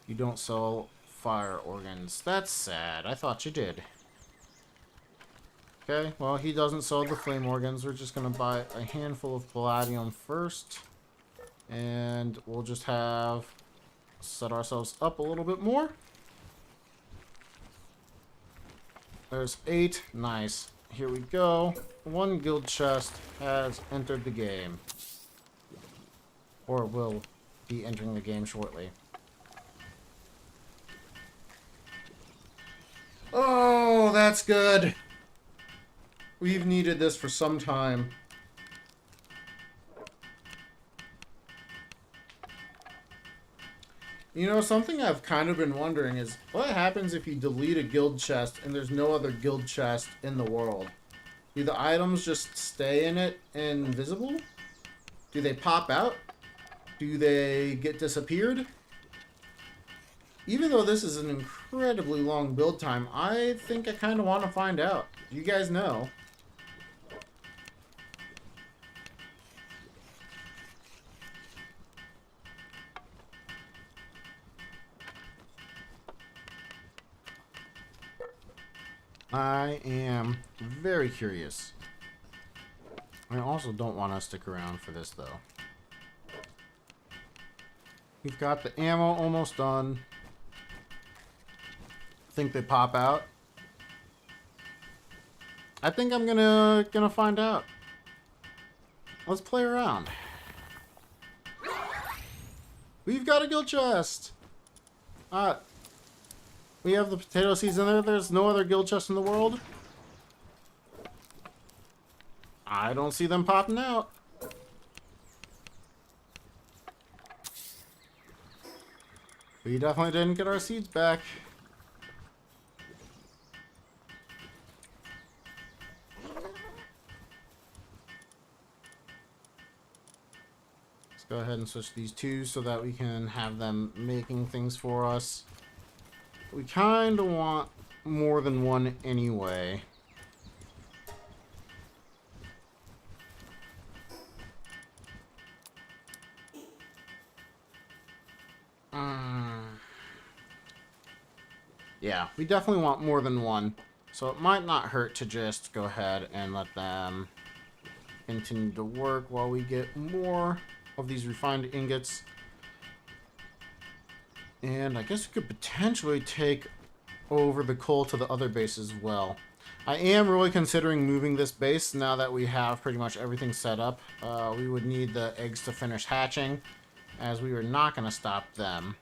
Speaker 1: You don't sell fire organs. That's sad. I thought you did. Okay, well, he doesn't sell the flame organs. We're just going to buy a handful of palladium first. And we'll just have... set ourselves up a little bit more. There's 8. Nice. Here we go. 1 guild chest has entered the game. Or will be entering the game shortly. That's good. We've needed this for some time. You know, something I've kind of been wondering is, what happens if you delete a guild chest and there's no other guild chest in the world? Do the items just stay in it invisible? Do they pop out? Do they get disappeared? Even though this is an incredibly long build time, I think I kind of want to find out. You guys know. I am very curious. I also don't want to stick around for this, though. We've got the ammo almost done. Think they pop out. I think I'm gonna find out. Let's play around. We've got a guild chest. We have the potato seeds in there. There's no other guild chest in the world. I don't see them popping out. We definitely didn't get our seeds back. Let's go ahead and switch these two so that we can have them making things for us. We kind of want more than one anyway. Yeah, we definitely want more than one. So it might not hurt to just go ahead and let them continue to work while we get more of these refined ingots. And I guess we could potentially take over the coal to the other base as well. I am really considering moving this base now that we have pretty much everything set up. We would need the eggs to finish hatching, as we were not going to stop them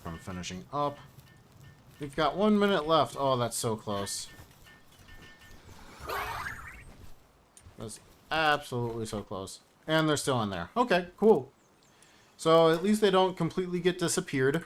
Speaker 1: from finishing up. We've got 1 minute left. Oh, that's so close. That's absolutely so close. And they're still in there. Okay, cool. So at least they don't completely get disappeared.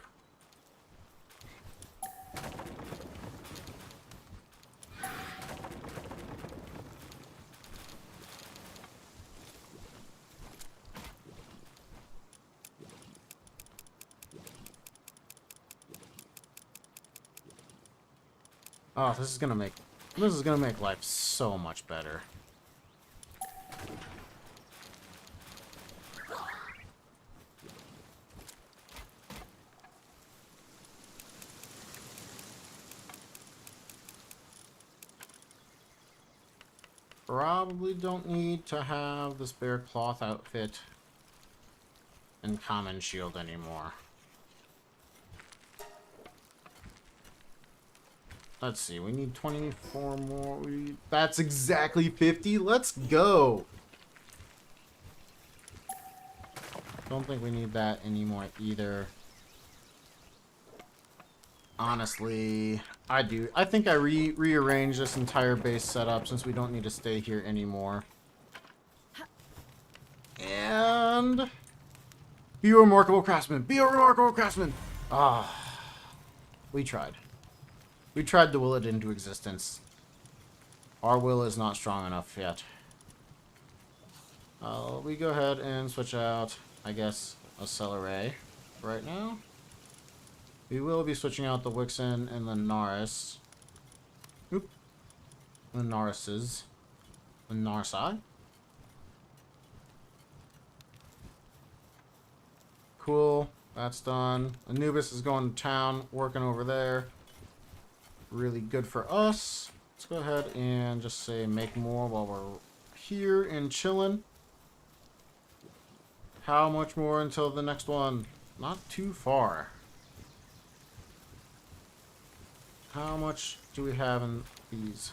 Speaker 1: Oh, this is gonna make life so much better. Probably don't need to have this bear cloth outfit and common shield anymore. Let's see, we need 24 more. That's exactly 50. Let's go. Don't think we need that anymore either. Honestly, I do. I think I rearranged this entire base setup since we don't need to stay here anymore. And be a remarkable craftsman. Be a remarkable craftsman. Ah, we tried. We tried to will it into existence. Our will is not strong enough yet. We go ahead and switch out, I guess, a Celery right now. We will be switching out the Wixen and the Naris. Oop. The Narises. The Narsi. Cool. That's done. Anubis is going to town, working over there. Really good for us. Let's go ahead and just say make more while we're here and chilling. How much more until the next one? Not too far. How much do we have in these?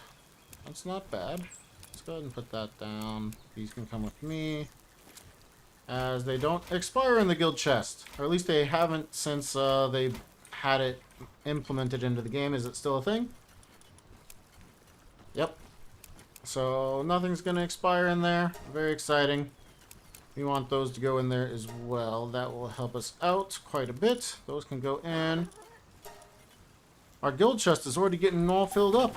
Speaker 1: That's not bad. Let's go ahead and put that down. These can come with me, as they don't expire in the guild chest. Or at least they haven't since they had it implemented into the game. Is it still a thing? Yep. So nothing's going to expire in there. Very exciting. We want those to go in there as well. That will help us out quite a bit. Those can go in. Our guild chest is already getting all filled up.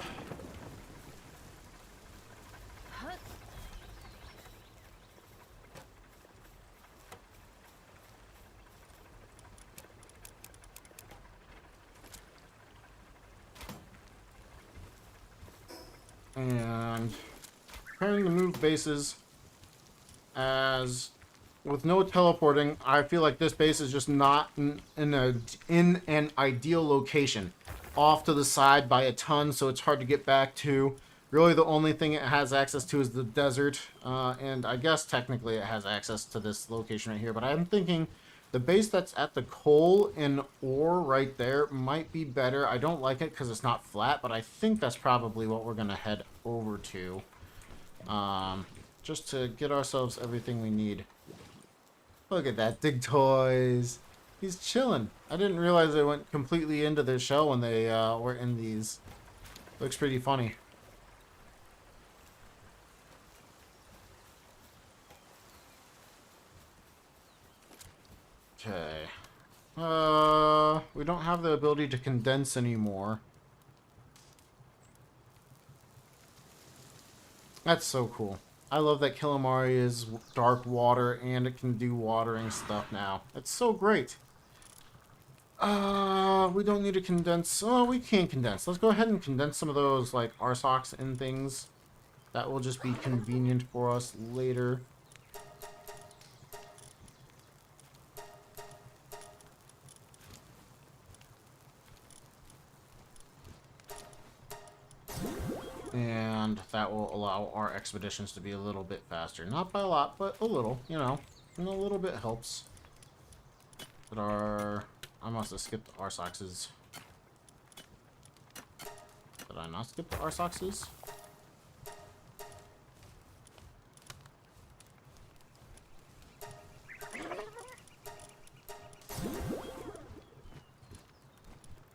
Speaker 1: And preparing to move bases. As with no teleporting, I feel like this base is just not in an ideal location. Off to the side by a ton, so it's hard to get back to. Really, the only thing it has access to is the desert. And I guess technically it has access to this location right here. But I'm thinking the base that's at the coal and ore right there might be better. I don't like it because it's not flat, but I think that's probably what we're going to head over to. Just to get ourselves everything we need. Look at that, Dig Toys. He's chilling. I didn't realize they went completely into their shell when they were in these. Looks pretty funny. Okay. We don't have the ability to condense anymore. That's so cool. I love that Killamari is dark water and it can do watering stuff now. It's so great. We don't need to condense. Oh, we can condense. Let's go ahead and condense some of those, like, RSOCs and things. That will just be convenient for us later. And that will allow our expeditions to be a little bit faster. Not by a lot, but a little, you know. And a little bit helps. But I must have skipped the RSOCs. Did I not skip the RSOCs?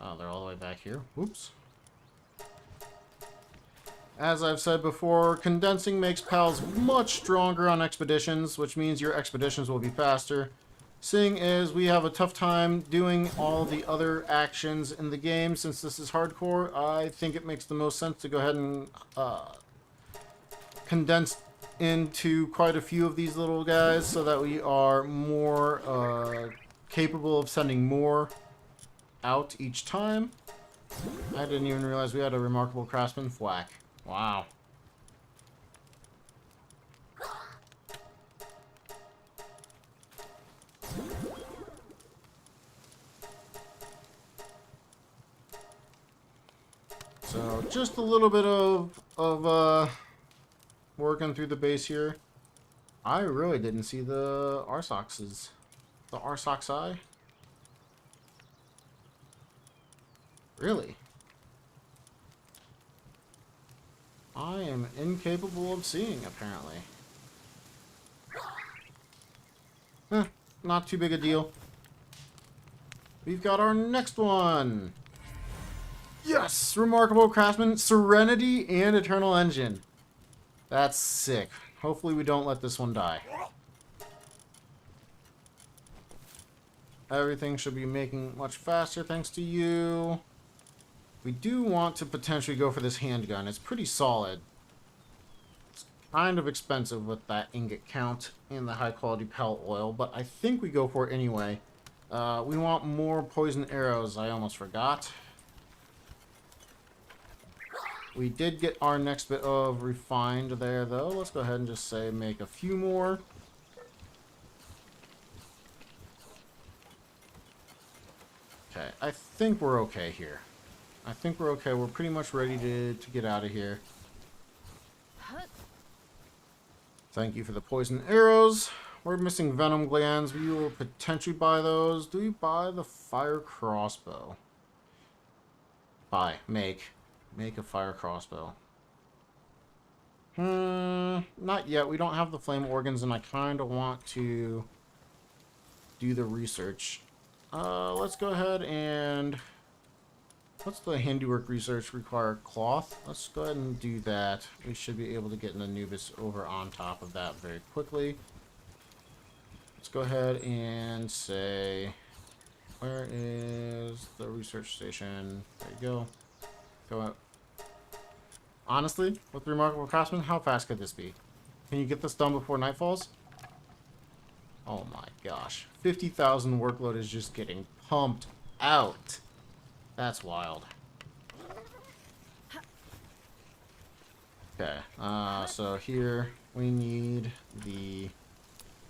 Speaker 1: Oh, they're all the way back here. Oops. As I've said before, condensing makes pals much stronger on expeditions, which means your expeditions will be faster. Seeing as we have a tough time doing all the other actions in the game, since this is hardcore, I think it makes the most sense to go ahead and condense into quite a few of these little guys so that we are more capable of sending more out each time. I didn't even realize we had a remarkable craftsman. Thwack. Wow. So just a little bit of working through the base here. I really didn't see the RSOCs. The RSOCs. Really? I am incapable of seeing, apparently. Not too big a deal. We've got our next one. Yes! Remarkable Craftsman, Serenity, and Eternal Engine. That's sick. Hopefully we don't let this one die. Everything should be making much faster thanks to you. We do want to potentially go for this handgun. It's pretty solid. It's kind of expensive with that ingot count and the high quality pal oil, but I think we go for it anyway. We want more poison arrows. I almost forgot. We did get our next bit of refined there, though. Let's go ahead and just say make a few more. Okay, I think we're okay here. I think we're okay. We're pretty much ready to get out of here. Thank you for the poison arrows. We're missing venom glands. We will potentially buy those. Do we buy the fire crossbow? Buy. Make. Make a fire crossbow. Not yet. We don't have the flame organs, and I kind of want to do the research. Let's go ahead and What's the handiwork research require? Cloth? Let's go ahead and do that. We should be able to get an Anubis over on top of that very quickly. Let's go ahead and say, where is the research station? There you go. Go out. Honestly, with Remarkable Craftsman, how fast could this be? Can you get this done before night falls? Oh my gosh. 50,000 workload is just getting pumped out. That's wild. Okay, so here we need the...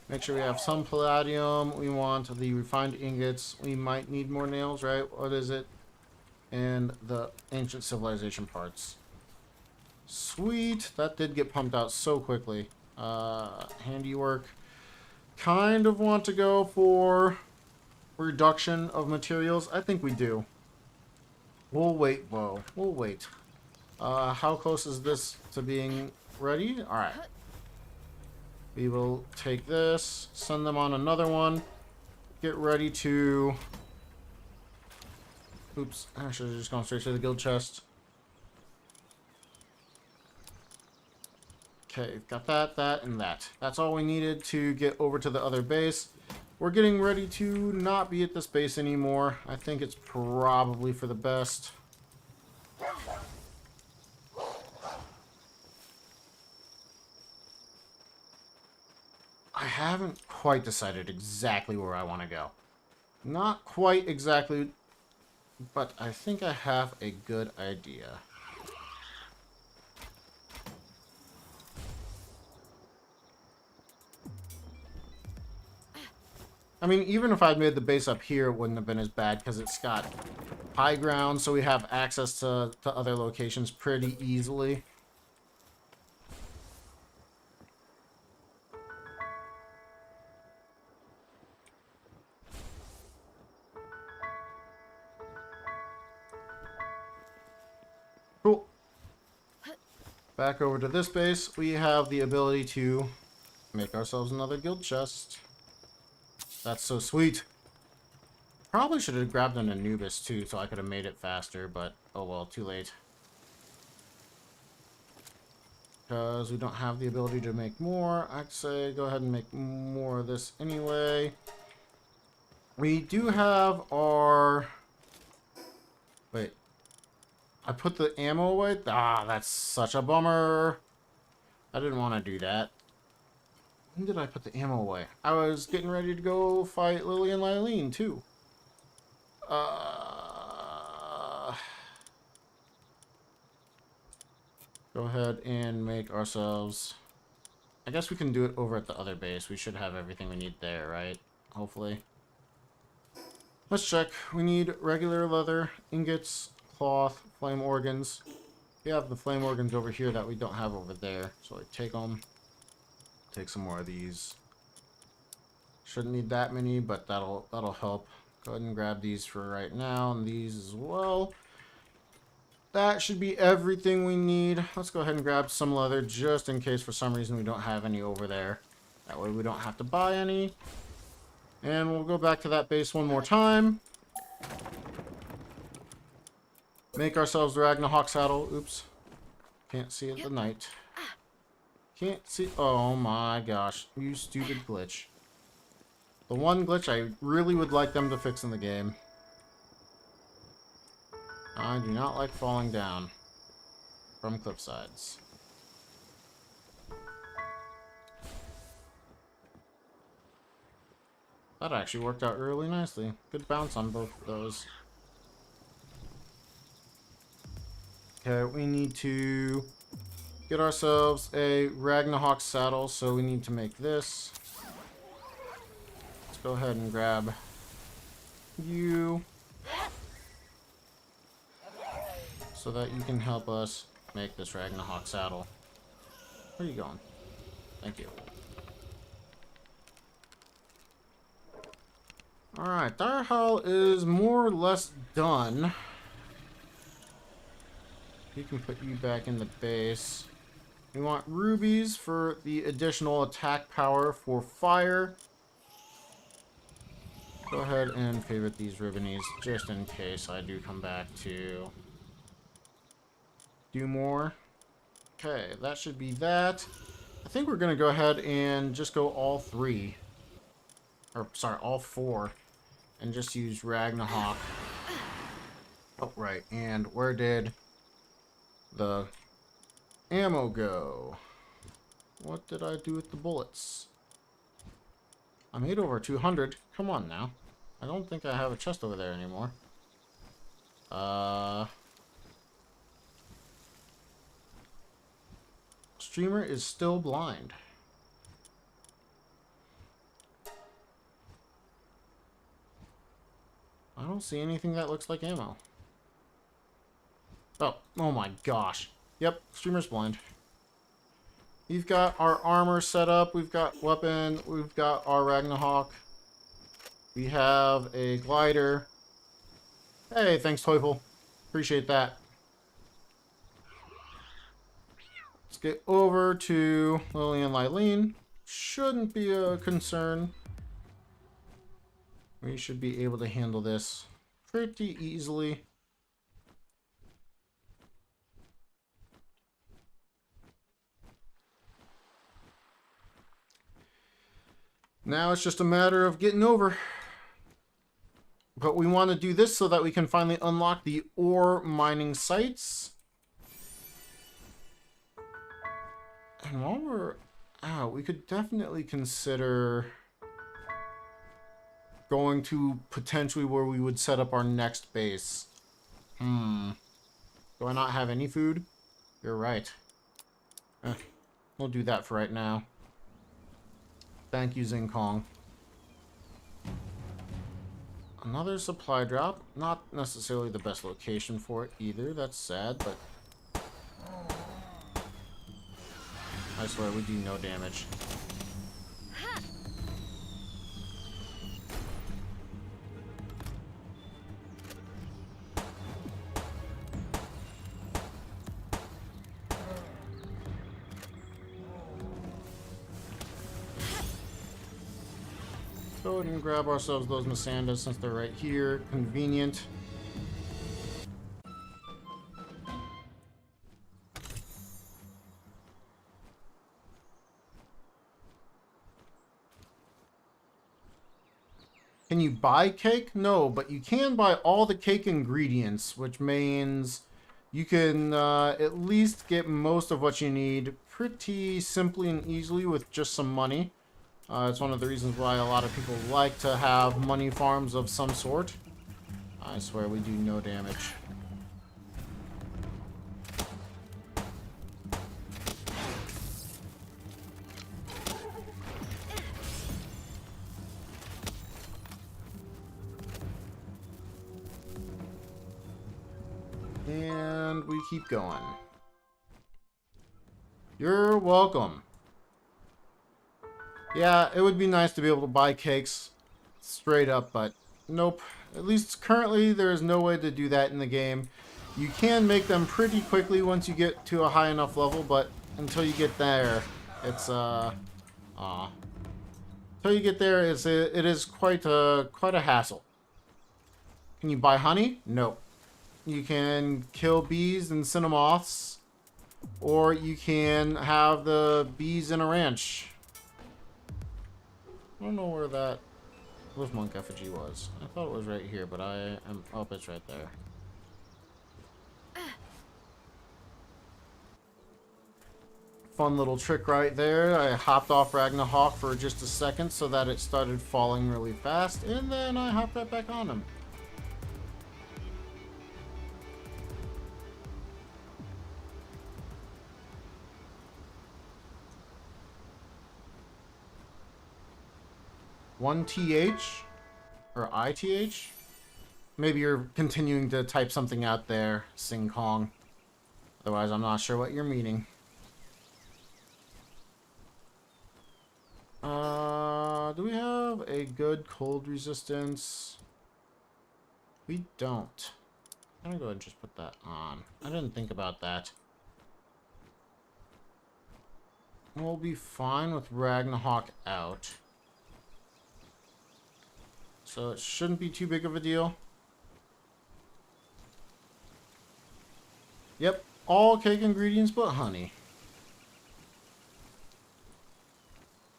Speaker 1: Make sure we have some palladium. We want the refined ingots. We might need more nails, right? What is it? And the ancient civilization parts. Sweet. That did get pumped out so quickly. Handiwork. Kind of want to go for reduction of materials. I think we do. We'll wait, though. We'll wait. How close is this to being ready? Alright. We will take this, send them on another one, get ready to... Oops, I should have just gone straight to the guild chest. Okay, got that, that, and that. That's all we needed to get over to the other base. We're getting ready to not be at this base anymore. I think it's probably for the best. I haven't quite decided exactly where I want to go. Not quite exactly, but I think I have a good idea. I mean, even if I'd made the base up here, it wouldn't have been as bad because it's got high ground, so we have access to other locations pretty easily. Cool. Back over to this base, we have the ability to make ourselves another guild chest. That's so sweet. Probably should have grabbed an Anubis too, so I could have made it faster, but oh well, too late. Because we don't have the ability to make more, I'd say go ahead and make more of this anyway. We do have our... Wait. I put the ammo away? Ah, that's such a bummer. I didn't want to do that. When did I put the ammo away? I was getting ready to go fight Lily and Lylene, too. Go ahead and make ourselves... I guess we can do it over at the other base. We should have everything we need there, right? Hopefully. Let's check. We need regular leather, ingots, cloth, flame organs. We have the flame organs over here that we don't have over there. So I take them. Take some more of these. Shouldn't need that many, but that'll help. Go ahead and grab these for right now, and these as well. That should be everything we need. Let's go ahead and grab some leather, just in case for some reason we don't have any over there. That way we don't have to buy any. And we'll go back to that base one more time. Make ourselves the Ragna hawk saddle. Oops. Can't see it at night. Can't see... Oh my gosh. You stupid glitch. The one glitch I really would like them to fix in the game. I do not like falling down from cliff sides. That actually worked out really nicely. Good bounce on both of those. Okay, we need to get ourselves a Ragna hawk saddle, so we need to make this. Let's go ahead and grab you so that you can help us make this Ragna hawk saddle. Where are you going? Thank you. Alright, Dire Hall is more or less done. We can put you back in the base. We want rubies for the additional attack power for fire. Go ahead and favorite these ribbonies just in case I do come back to do more. Okay, that should be that. I think we're going to go ahead and just go all three. Or, sorry, all four. And just use Ragna. Oh, right. And where did the ammo go? What did I do with the bullets? I made over 200. Come on now. I don't think I have a chest over there anymore. Streamer is still blind. I don't see anything that looks like ammo. Oh my gosh. Yep, streamer's blind. We've got our armor set up. We've got weapon. We've got our Ragna. We have a glider. Hey, thanks, Teufel. Appreciate that. Let's get over to Lily and Lylene. Shouldn't be a concern. We should be able to handle this pretty easily. Now it's just a matter of getting over. But we want to do this so that we can finally unlock the ore mining sites. And while we're out, we could definitely consider going to potentially where we would set up our next base. Do I not have any food? You're right. We'll do that for right now. Thank you, Zing Kong. Another supply drop. Not necessarily the best location for it either. That's sad, but I swear we do no damage. Go ahead and grab ourselves those Masandas since they're right here. Convenient. Can you buy cake? No, but you can buy all the cake ingredients, which means you can at least get most of what you need pretty simply and easily with just some money. It's one of the reasons why a lot of people like to have money farms of some sort. I swear we do no damage. And we keep going. You're welcome. Yeah, it would be nice to be able to buy cakes straight up, but nope. At least currently there is no way to do that in the game. You can make them pretty quickly once you get to a high enough level, but until you get there, it's until you get there, it is quite a hassle. Can you buy honey? Nope. You can kill bees and cinnamoths, or you can have the bees in a ranch. I don't know where that Wolf Monk effigy was. I thought it was right here, but I am... Oh, it's right there. Fun little trick right there. I hopped off Ragna for just a second so that it started falling really fast, and then I hopped right back on him. One TH or ITH? Maybe you're continuing to type something out there, Sing Kong. Otherwise, I'm not sure what you're meaning. Do we have a good cold resistance? We don't. I'm gonna go ahead and just put that on. I didn't think about that. We'll be fine with Ragna out. so it shouldn't be too big of a deal. Yep, all cake ingredients but honey.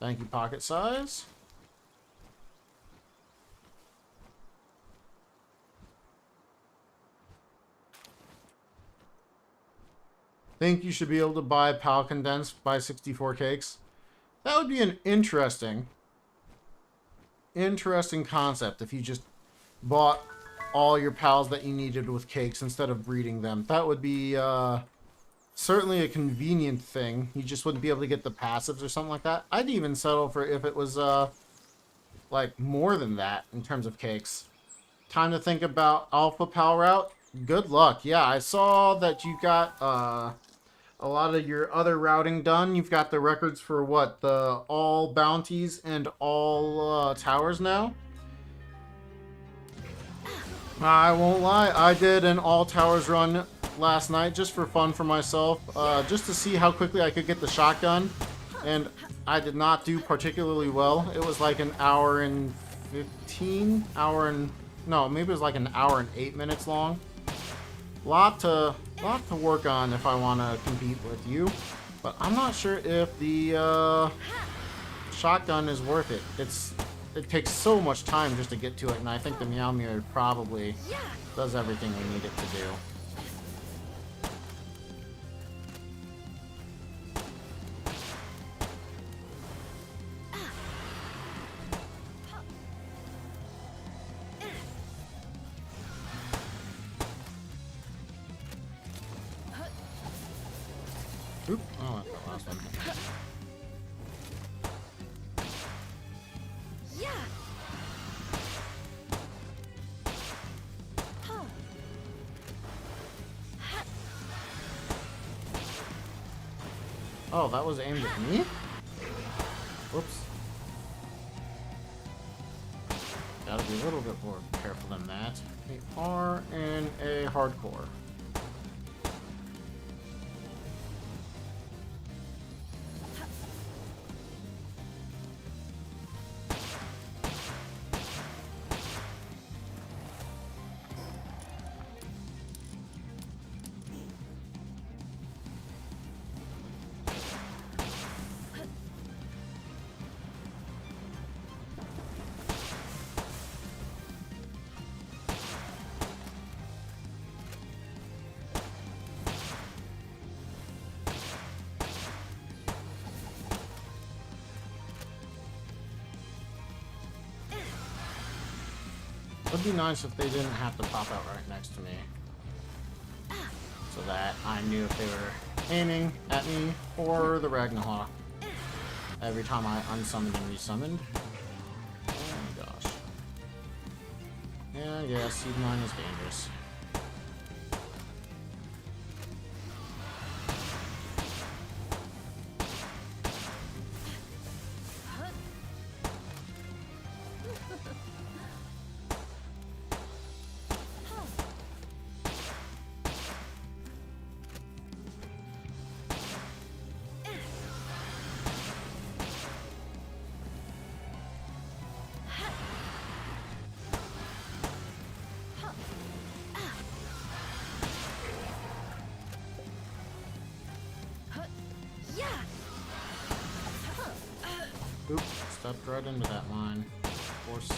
Speaker 1: Thank you, pocket size. Think you should be able to buy PAL condensed by 64 cakes. That would be an interesting concept if you just bought all your pals that you needed with cakes instead of breeding them. That would be certainly a convenient thing. You just wouldn't be able to get the passives or something like that. I'd even settle for if it was like more than that in terms of cakes. Time to think about Alpha Pal route. Good luck. Yeah, I saw that you got a lot of your other routing done. You've got the records for what? The all bounties and all towers now? I won't lie. I did an all towers run last night just for fun for myself. Just to see how quickly I could get the shotgun. And I did not do particularly well. It was like an hour and 15? No, maybe it was like an hour and 8 minutes long. Lot to work on if I want to compete with you, but I'm not sure if the shotgun is worth it. It takes so much time just to get to it, and I think the Meow Mirror probably does everything we need it to do. Oop. Oh, that's the last one. Oh, that was aimed at me? Whoops. Gotta be a little bit more careful than that. We are in a hardcore. It would be nice if they didn't have to pop out right next to me. So that I knew if they were aiming at me or the Ragna every time I unsummoned and resummoned. Oh my gosh. Yeah, I guess Seed Mine is dangerous. Oop, stepped right into that mine. Of course.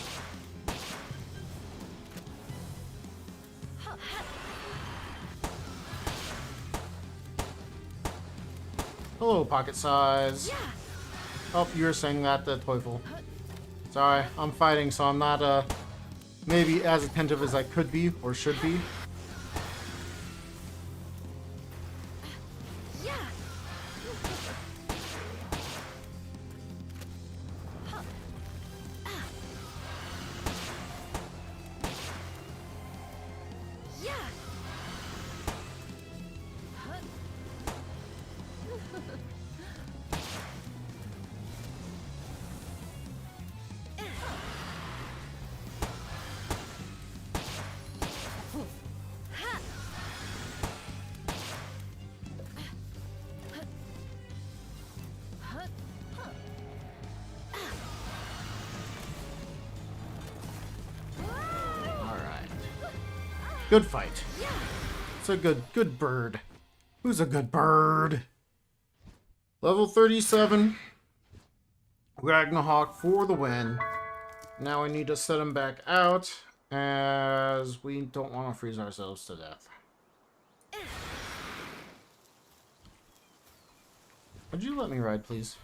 Speaker 1: Hello, pocket size. Oh, you were saying that, the Teufel. Sorry, I'm fighting, so I'm not, maybe as attentive as I could be, or should be. Good fight. It's a good bird. Who's a good bird? Level 37. Ragna for the win. Now I need to set him back out, as we don't want to freeze ourselves to death. Would you let me ride, please?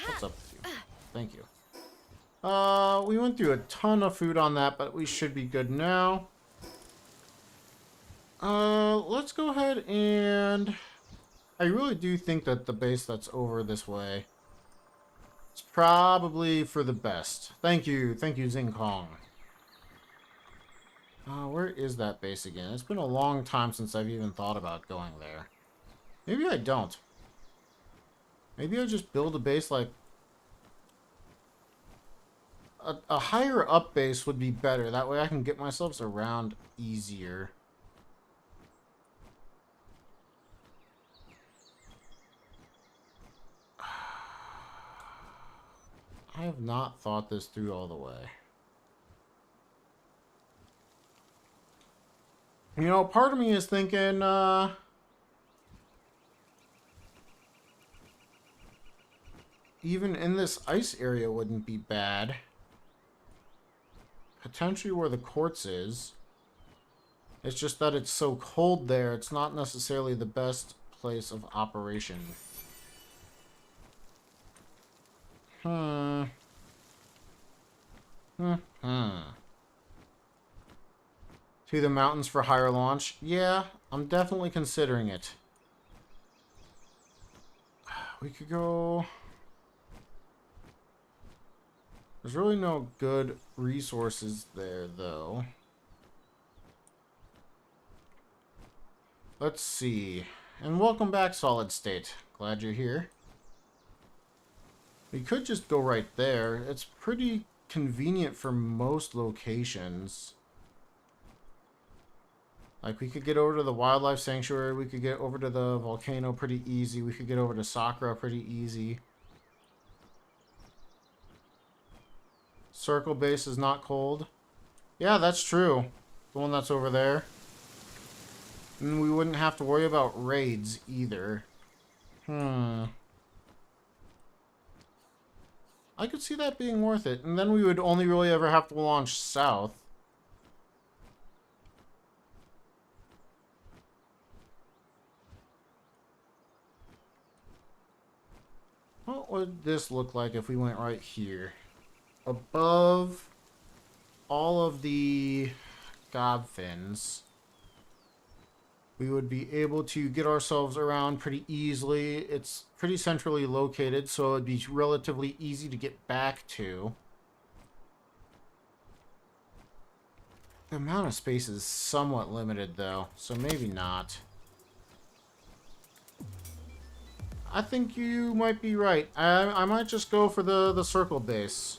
Speaker 1: What's up with you? Thank you. We went through a ton of food on that, but we should be good now. Let's go ahead and... I really do think that the base that's over this way is probably for the best. Thank you, Zing Kong. Where is that base again? It's been a long time since I've even thought about going there. Maybe I don't. Maybe I just build a base like... A higher up base would be better. That way I can get myself around easier. I have not thought this through all the way. You know, part of me is thinking, even in this ice area wouldn't be bad. Potentially where the quartz is. It's just that it's so cold there, it's not necessarily the best place of operation. To the mountains for higher launch? Yeah, I'm definitely considering it. We could go... There's really no good resources there, though. Let's see. And welcome back, Solid State. Glad you're here. We could just go right there. It's pretty convenient for most locations. Like, we could get over to the Wildlife Sanctuary. We could get over to the volcano pretty easy. We could get over to Sakura pretty easy. Circle base is not cold. Yeah, that's true. The one that's over there. And we wouldn't have to worry about raids either. I could see that being worth it. And then we would only really ever have to launch south. What would this look like if we went right here? Above all of the gobfins, we would be able to get ourselves around pretty easily. It's pretty centrally located, so it'd be relatively easy to get back to. The amount of space is somewhat limited, though, so maybe not. I think you might be right. I might just go for the circle base.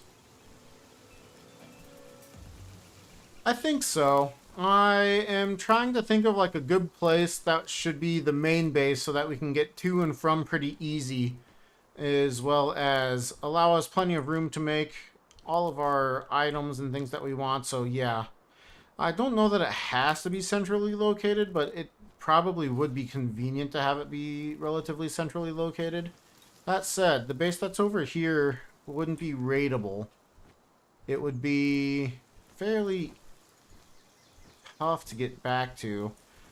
Speaker 1: I think so. I am trying to think of like a good place that should be the main base so that we can get to and from pretty easy, as well as allow us plenty of room to make all of our items and things that we want. So yeah, I don't know that it has to be centrally located, but it probably would be convenient to have it be relatively centrally located. That said, the base that's over here wouldn't be raidable. It would be fairly tough to get back to.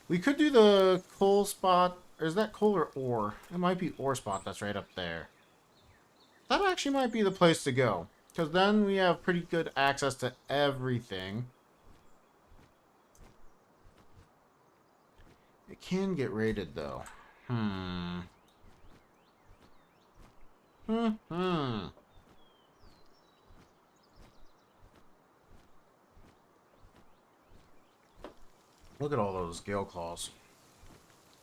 Speaker 1: We could do the coal spot. Or is that coal or ore? It might be ore spot that's right up there. That actually might be the place to go, because then we have pretty good access to everything. It can get raided though. Look at all those Gale Claws.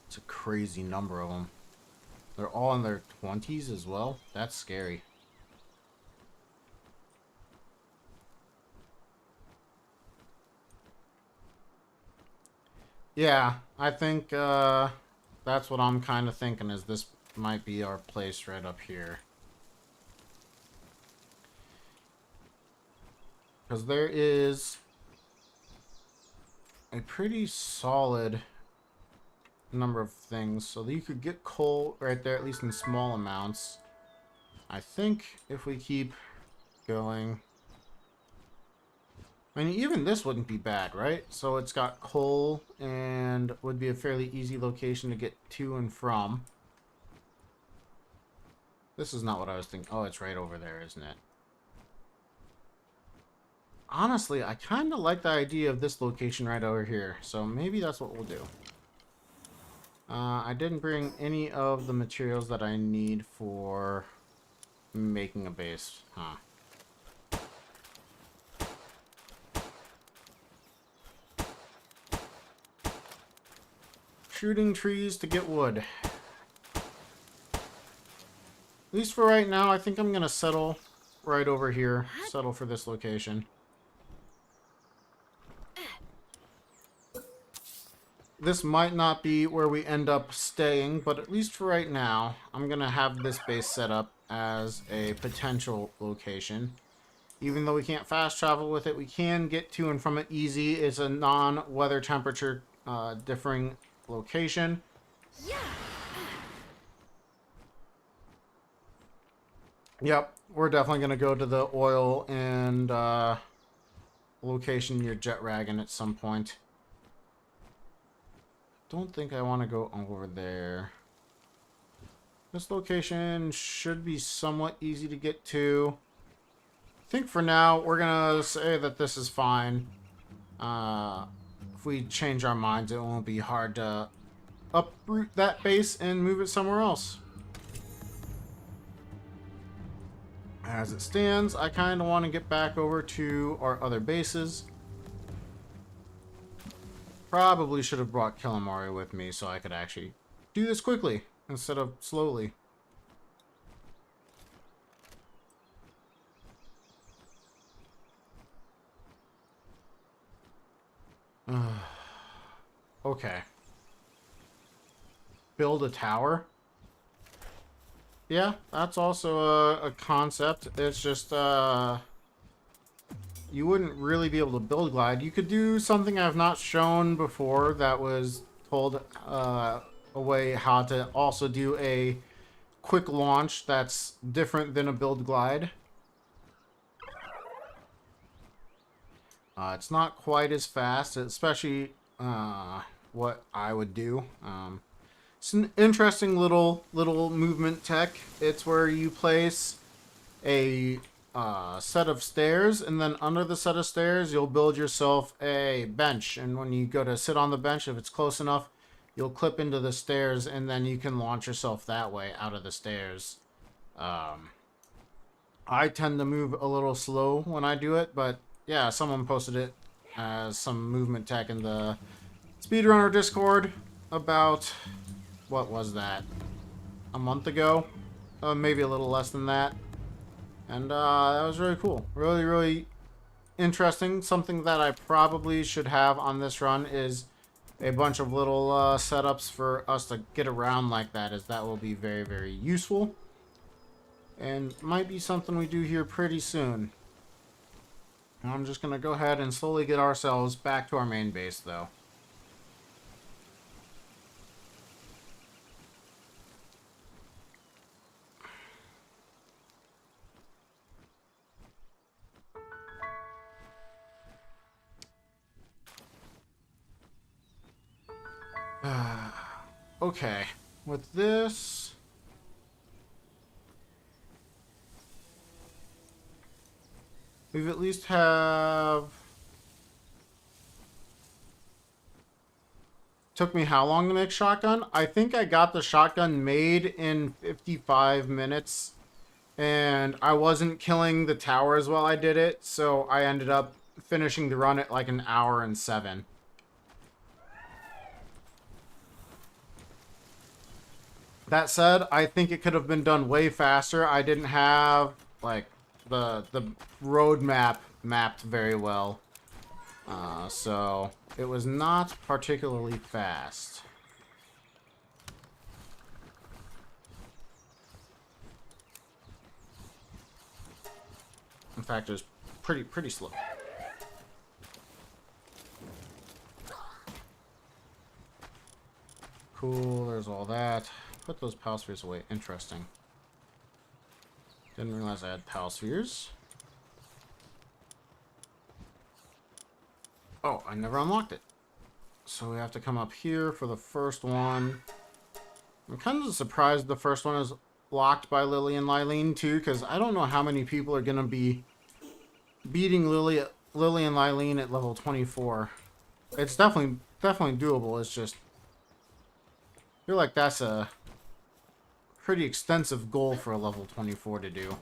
Speaker 1: It's a crazy number of them. They're all in their 20s as well. That's scary. Yeah, I think that's what I'm kind of thinking, is this might be our place right up here. Because there is a pretty solid number of things. So that you could get coal right there, at least in small amounts. I think if we keep going... I mean, even this wouldn't be bad, right? So it's got coal and would be a fairly easy location to get to and from. This is not what I was thinking. Oh, it's right over there, isn't it? Honestly, I kind of like the idea of this location right over here. So maybe that's what we'll do. I didn't bring any of the materials that I need for making a base. Huh. Shooting trees to get wood. At least for right now, I think I'm going to settle right over here. Settle for this location. This might not be where we end up staying, but at least for right now, I'm going to have this base set up as a potential location. Even though we can't fast travel with it, we can get to and from it easy. It's a non-weather temperature differing location. Yep, we're definitely going to go to the oil and location near Jet Ragna at some point. Don't think I want to go over there. This location should be somewhat easy to get to. I think for now, we're going to say that this is fine. If we change our minds, it won't be hard to uproot that base and move it somewhere else. As it stands, I kind of want to get back over to our other bases. Probably should have brought Calamari with me so I could actually do this quickly instead of slowly. Okay. Build a tower. Yeah, that's also a concept. It's just, you wouldn't really be able to build glide. You could do something I've not shown before that was told a way how to also do a quick launch that's different than a build glide. It's not quite as fast, especially what I would do. It's an interesting little movement tech. It's where you place a set of stairs, and then under the set of stairs, you'll build yourself a bench. And when you go to sit on the bench, if it's close enough, you'll clip into the stairs, and then you can launch yourself that way out of the stairs. I tend to move a little slow when I do it, but yeah, someone posted it as some movement tech in the Speedrunner Discord about, what was that, a month ago? Maybe a little less than that. And that was really cool. Really interesting. Something that I probably should have on this run is a bunch of little setups for us to get around like that, as that will be very useful. And might be something we do here pretty soon. I'm just going to go ahead and slowly get ourselves back to our main base, though. Okay, with this... we've at least have... Took me how long to make shotgun? I think I got the shotgun made in 55 minutes. And I wasn't killing the towers while I did it, so I ended up finishing the run at like an hour and 7. That said, I think it could have been done way faster. I didn't have, like, the roadmap mapped very well. So it was not particularly fast. In fact, it was pretty slow. cool. There's all that. Put those pal spheres away. Interesting. Didn't realize I had pal spheres. Oh, I never unlocked it. So we have to come up here for the first one. I'm kind of surprised the first one is locked by Lily and Lylene too, because I don't know how many people are going to be beating Lily and Lylene at level 24. It's definitely doable. It's just, I feel like that's a pretty extensive goal for a level 24 to do.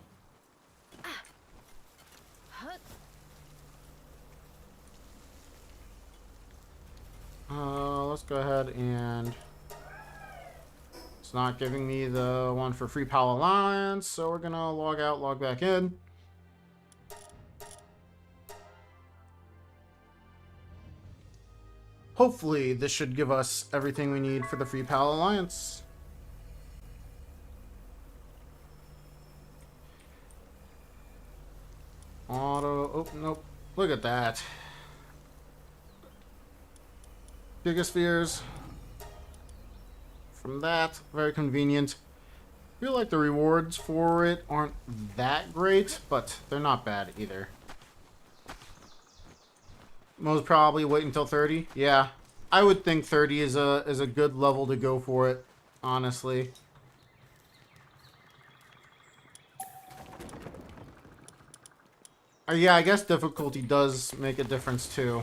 Speaker 1: Let's go ahead and... It's not giving me the one for Free Pal Alliance, so we're gonna log out, log back in. Hopefully, this should give us everything we need for the Free Pal Alliance. Auto... Oh, nope. Look at that. Gigaspheres. From that, very convenient. I feel like the rewards for it aren't that great, but they're not bad either. Most probably wait until 30. Yeah, I would think 30 is a good level to go for it, honestly. Yeah, I guess difficulty does make a difference too.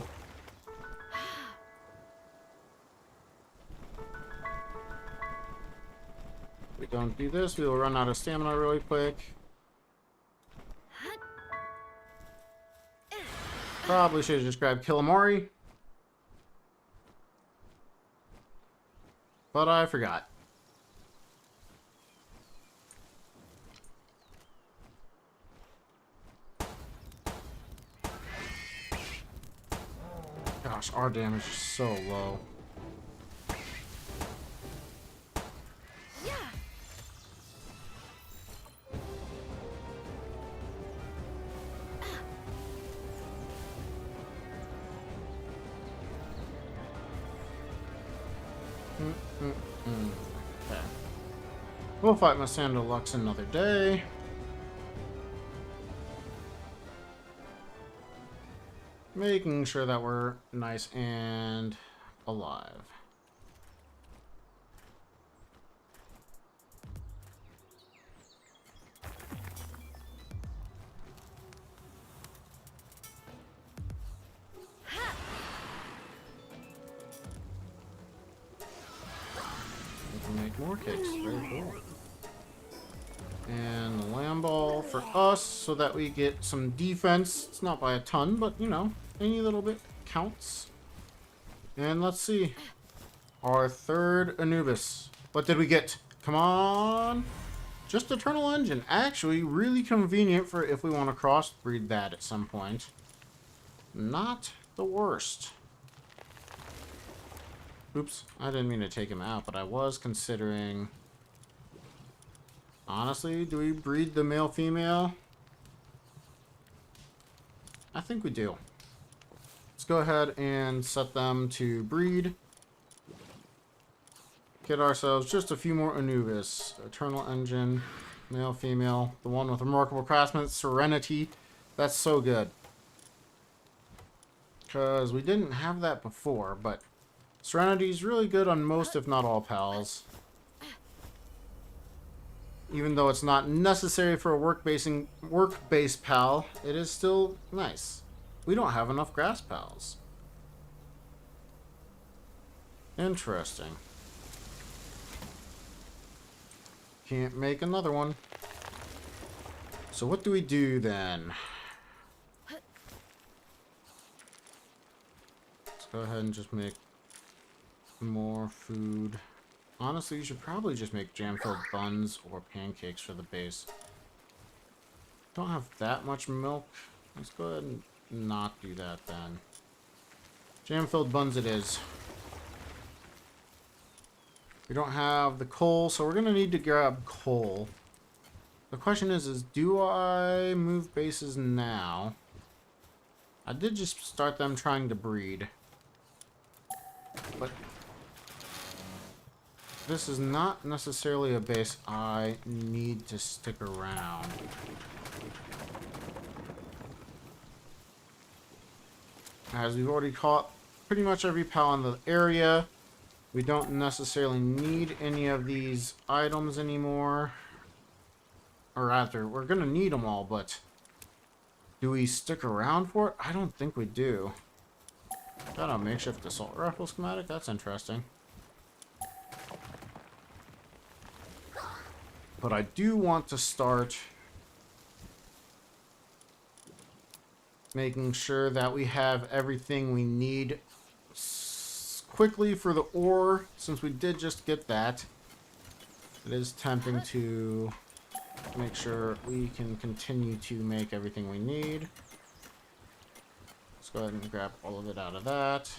Speaker 1: We don't do this, we will run out of stamina really quick. Probably should have just grabbed Killamori. But I forgot. Gosh, our damage is so low. Okay. We'll fight my Sandalux another day. Making sure that we're nice and alive. Make more cakes. Very cool. And the lamb ball for us so that we get some defense. It's not by a ton, but you know, any little bit counts. And let's see. Our third Anubis. What did we get? Come on. Just Eternal Engine. Actually, really convenient for if we want to crossbreed that at some point. Not the worst. Oops, I didn't mean to take him out, but I was considering... Honestly, do we breed the male-female? I think we do. Let's go ahead and set them to breed. Get ourselves just a few more Anubis. Eternal Engine, male-female. The one with Remarkable Craftsman, Serenity. That's so good. Because we didn't have that before, but... Serenity is really good on most, if not all, pals. Even though it's not necessary for a work-based pal, it is still nice. We don't have enough grass pals. Interesting. Can't make another one. So what do we do then? Let's go ahead and just make more food. Honestly, you should probably just make jam-filled buns or pancakes for the base. Don't have that much milk. Let's go ahead and not do that then. Jam-filled buns it is. We don't have the coal, so we're gonna need to grab coal. The question is do I move bases now? I did just start them trying to breed. But this is not necessarily a base I need to stick around. As we've already caught pretty much every pal in the area. We don't necessarily need any of these items anymore. Or rather, we're going to need them all, but do we stick around for it? I don't think we do. Got a makeshift assault rifle schematic? That's interesting. But I do want to start making sure that we have everything we need quickly for the ore, since we did just get that. It is tempting to make sure we can continue to make everything we need. Let's go ahead and grab all of it out of that.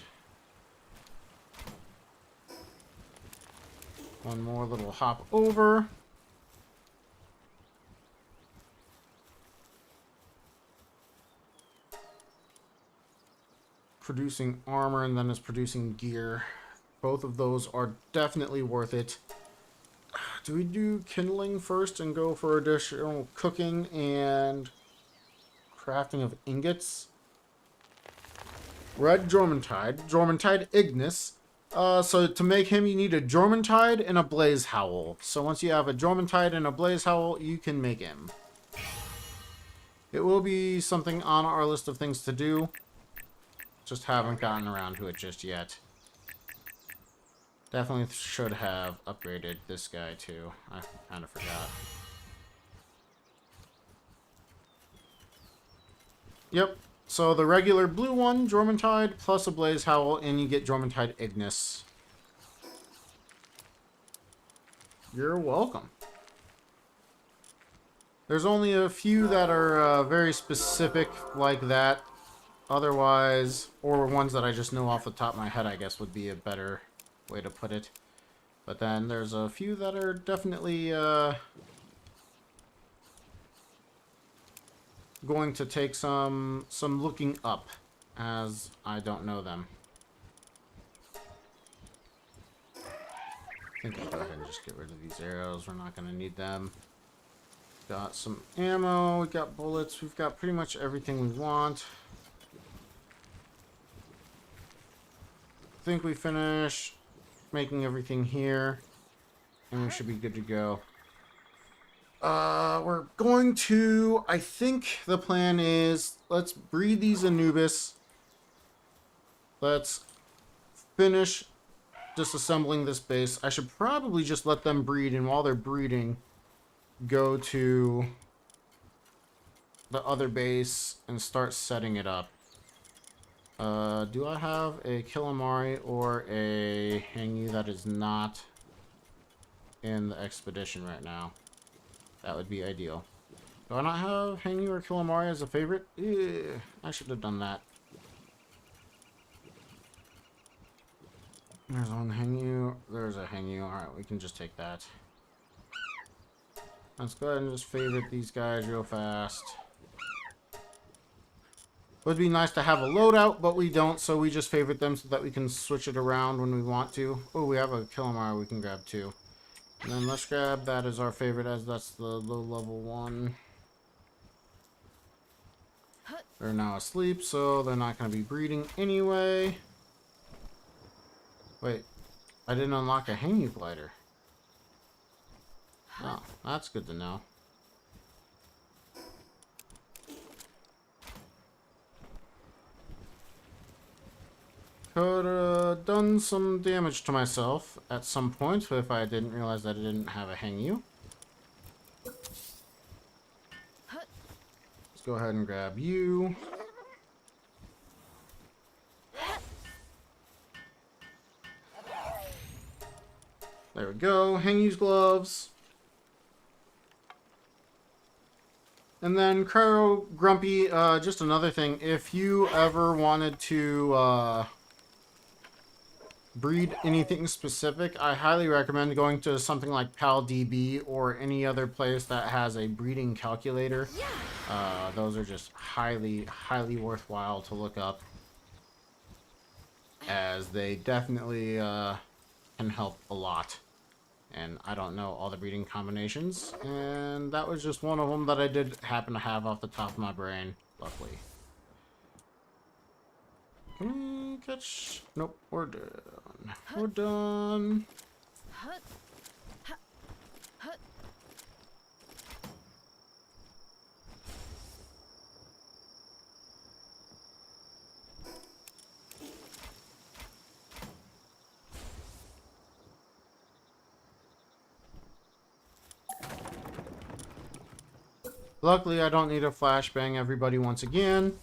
Speaker 1: One more little hop over. Producing armor and then is producing gear. Both of those are definitely worth it. Do we do kindling first and go for additional cooking and crafting of ingots? Red Jormuntide Ignis. So to make him, you need a Jormuntide and a Blaze Howl. So once you have a Jormuntide and a Blaze Howl, you can make him. It will be something on our list of things to do. Just haven't gotten around to it just yet. Definitely should have upgraded this guy too. I kind of forgot. Yep. So the regular blue one, Jormuntide, plus a Blaze Howl, and you get Jormuntide Ignis. You're welcome. There's only a few that are very specific like that. Otherwise, or ones that I just know off the top of my head, I guess would be a better way to put it. But then there's a few that are definitely going to take some looking up, as I don't know them. I think I'll go ahead and just get rid of these arrows. We're not going to need them. Got some ammo, we got bullets, we've got pretty much everything we want. I think we finished making everything here, and we should be good to go. We're going to, I think the plan is, let's breed these Anubis. Let's finish disassembling this base. I should probably just let them breed, and while they're breeding, go to the other base and start setting it up. Do I have a Killamari or a Hangyu that is not in the expedition right now? That would be ideal. Do I not have Hangyu or Killamari as a favorite? I should have done that. There's one Hangyu. There's a Hangyu. Alright, we can just take that. Let's go ahead and just favorite these guys real fast. Would be nice to have a loadout, but we don't, so we just favorite them so that we can switch it around when we want to. Oh, we have a Killamari we can grab too. And then let's grab that as our favorite, as that's the low level one. They're now asleep, so they're not going to be breeding anyway. Wait, I didn't unlock a Hangyu glider. Oh, that's good to know. Could have done some damage to myself at some point if I didn't realize that I didn't have a Hangyu. Let's go ahead and grab you. There we go. Hangyu's gloves. And then Cryo Grumpy, just another thing. If you ever wanted to breed anything specific, I highly recommend going to something like PalDB or any other place that has a breeding calculator. Those are just highly worthwhile to look up, as they definitely can help a lot. And I don't know all the breeding combinations. And that was just one of them that I did happen to have off the top of my brain, luckily. Can we catch... Nope, we're done. We're done. Luckily, I don't need to flashbang everybody once again.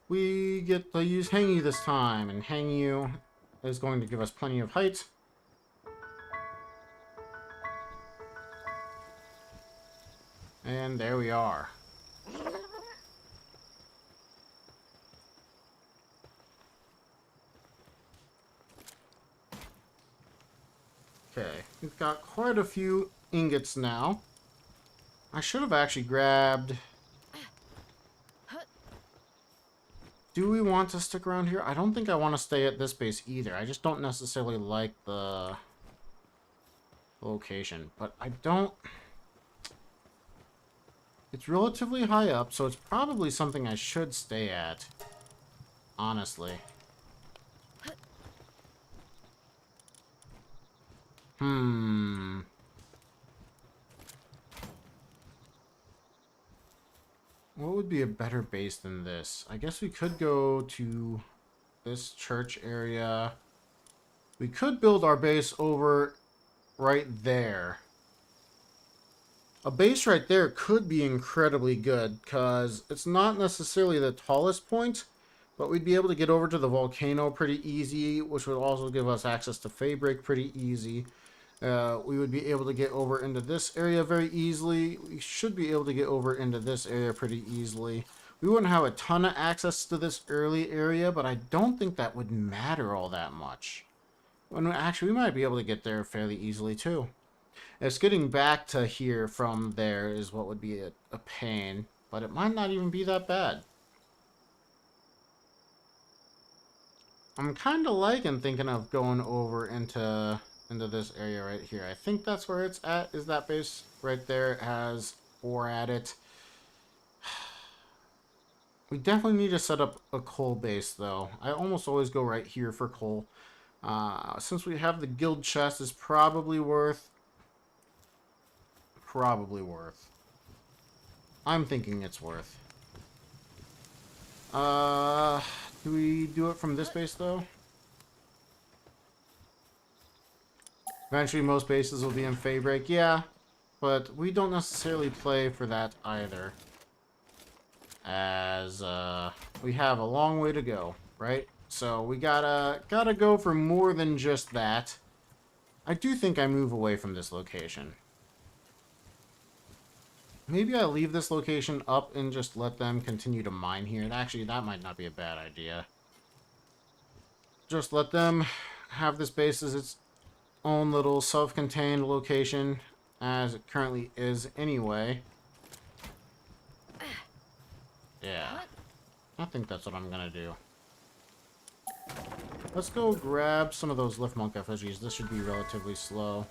Speaker 1: We get to use Hang You this time, and Hang You is going to give us plenty of height. And there we are. Okay, we've got quite a few ingots now. I should have actually grabbed... Do we want to stick around here? I don't think I want to stay at this base either. I just don't necessarily like the location. But I don't... It's relatively high up, so it's probably something I should stay at. Honestly. What would be a better base than this? I guess we could go to this church area. We could build our base over right there. A base right there could be incredibly good, because it's not necessarily the tallest point, but we'd be able to get over to the volcano pretty easy, which would also give us access to Fabric pretty easy. We would be able to get over into this area very easily. We should be able to get over into this area pretty easily. We wouldn't have a ton of access to this early area, but I don't think that would matter all that much. When actually, we might be able to get there fairly easily too. It's getting back to here from there is what would be a pain, but it might not even be that bad. I'm kind of liking thinking of going over into this area right here. I think that's where it's at, is that base right there. It has ore at it. We definitely need to set up a coal base, though. I almost always go right here for coal. Since we have the guild chest, is probably worth. I'm thinking it's worth. Do we do it from this base, though? Eventually, most bases will be in Fabric, yeah. But we don't necessarily play for that either. As, we have a long way to go, right? So we gotta go for more than just that. I do think I move away from this location. Maybe I leave this location up and just let them continue to mine here. Actually, that might not be a bad idea. Just let them have this base as its own little self-contained location, as it currently is anyway. Yeah. I think that's what I'm gonna do. Let's go grab some of those lift monk effigies. This should be relatively slow.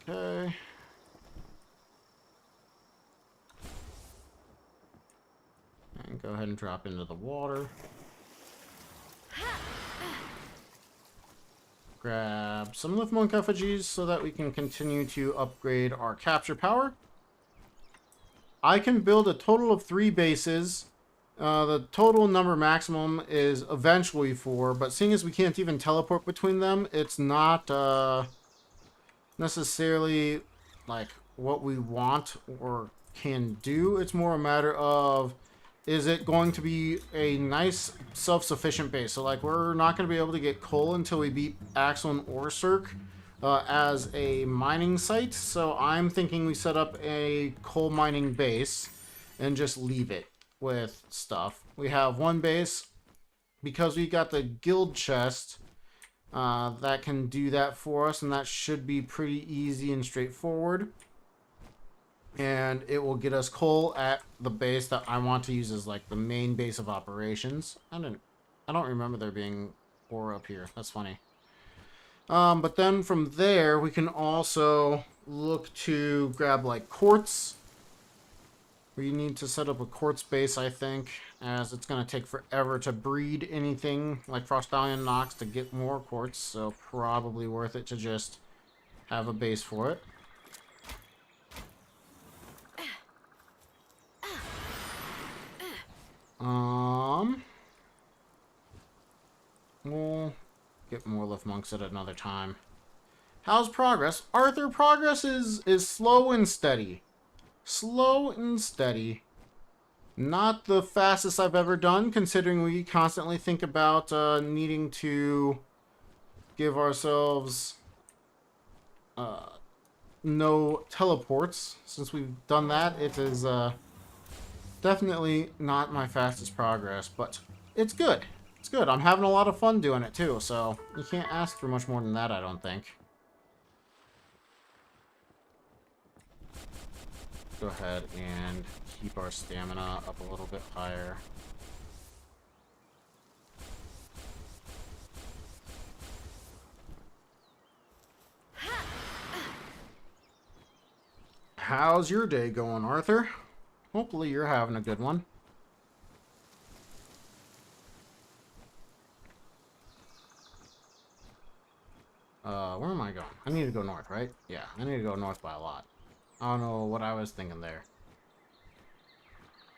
Speaker 1: Okay. And go ahead and drop into the water. Grab some lift monk effigies so that we can continue to upgrade our capture power. I can build a total of 3 bases. The total number maximum is eventually 4, but seeing as we can't even teleport between them, it's not necessarily like what we want or can do. It's more a matter of, is it going to be a nice self-sufficient base? So like, we're not going to be able to get coal until we beat Axel and Orsurk as a mining site. So I'm thinking we set up a coal mining base and just leave it with stuff. We have 1 base because we got the guild chest that can do that for us, and that should be pretty easy and straightforward. And it will get us coal at the base that I want to use as like the main base of operations. I don't remember there being ore up here. That's funny. But then from there, we can also look to grab like quartz. We need to set up a quartz base, I think, as it's going to take forever to breed anything like Frostallion Nox to get more quartz, so probably worth it to just have a base for it. We'll get more lift monks at another time. How's progress? Arthur, progress is slow and steady. Slow and steady. Not the fastest I've ever done, considering we constantly think about needing to give ourselves no teleports. Since we've done that, it is definitely not my fastest progress, but it's good. It's good. I'm having a lot of fun doing it too, so you can't ask for much more than that, I don't think. Go ahead and keep our stamina up a little bit higher. How's your day going, Arthur? Hopefully you're having a good one. Where am I going? I need to go north, right? Yeah, I need to go north by a lot. I don't know what I was thinking there.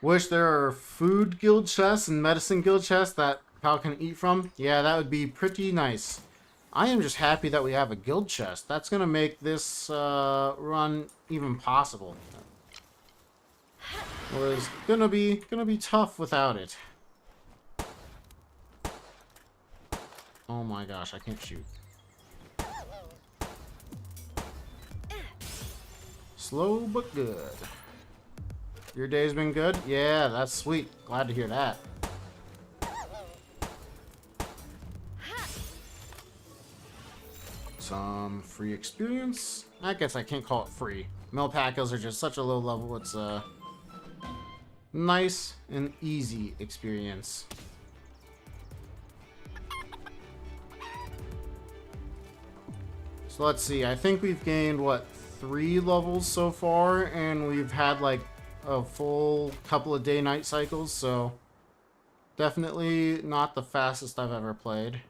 Speaker 1: Wish there are food guild chests and medicine guild chests that Pal can eat from. Yeah, that would be pretty nice. I am just happy that we have a guild chest. That's gonna make this run even possible. Was gonna be tough without it. Oh my gosh, I can't shoot. Slow but good. Your day's been good? Yeah, that's sweet. Glad to hear that. Some free experience. I guess I can't call it free. Melpacos are just such a low level. It's a nice and easy experience. So let's see. I think we've gained, what, 3 levels so far, and we've had like a full couple of day-night cycles, so definitely not the fastest I've ever played.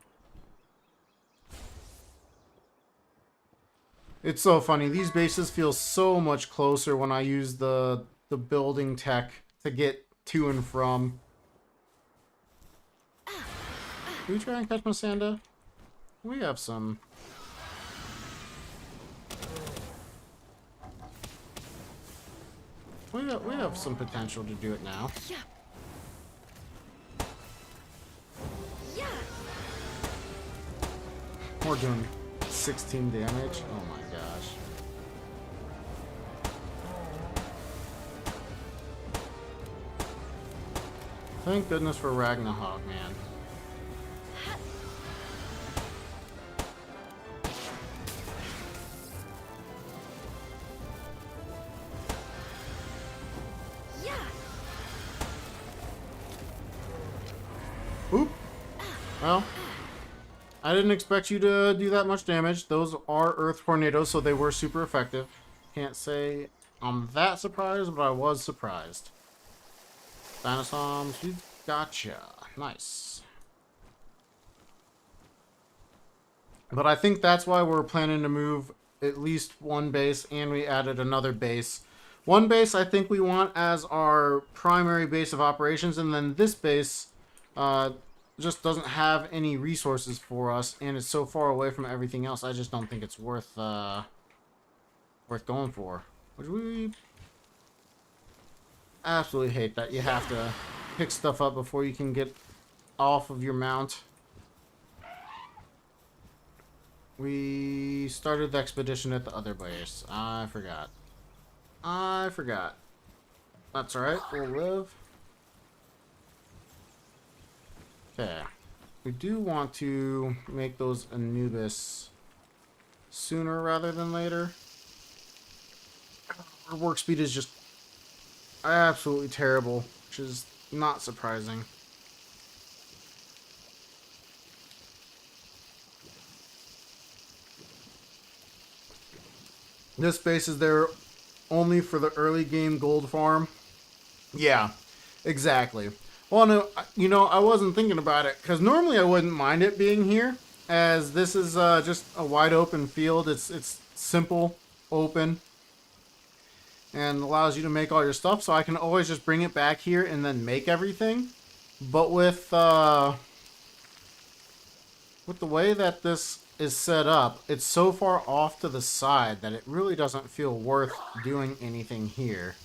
Speaker 1: It's so funny. These bases feel so much closer when I use the building tech to get to and from. Can we try and catch my Sanda? We have some. We have some potential to do it now. We're doing 16 damage. Oh my gosh. Thank goodness for Ragna, man. Oop. Well, I didn't expect you to do that much damage. Those are earth tornadoes, so they were super effective. Can't say I'm that surprised, but I was surprised. Dinosaurs, we've gotcha. Nice. But I think that's why we're planning to move at least one base, and we added another base. One base I think we want as our primary base of operations, and then this base just doesn't have any resources for us, and it's so far away from everything else. I just don't think it's worth going for. Which we absolutely hate that you have to pick stuff up before you can get off of your mount. We started the expedition at the other base. I forgot. That's alright. We'll live. Okay. We do want to make those Anubis sooner rather than later. Our work speed is just absolutely terrible, which is not surprising. This base is there only for the early game gold farm. Yeah, exactly. Well, no, I wasn't thinking about it because normally I wouldn't mind it being here, as this is just a wide open field. It's simple, open, and allows you to make all your stuff. So I can always just bring it back here and then make everything. But with the way that this is set up, it's so far off to the side that it really doesn't feel worth doing anything here.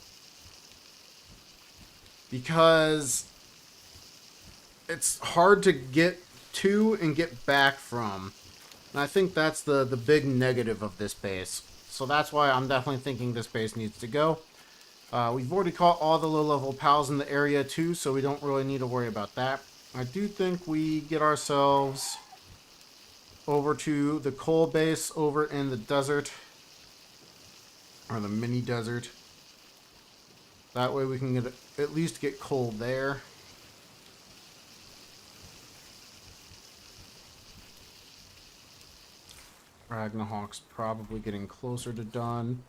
Speaker 1: Because it's hard to get to and get back from. And I think that's the big negative of this base. So that's why I'm definitely thinking this base needs to go. We've already caught all the low-level pals in the area too, so we don't really need to worry about that. I do think we get ourselves over to the coal base over in the desert. Or the mini desert. That way we can at least get coal there. Ragnahawk's probably getting closer to done.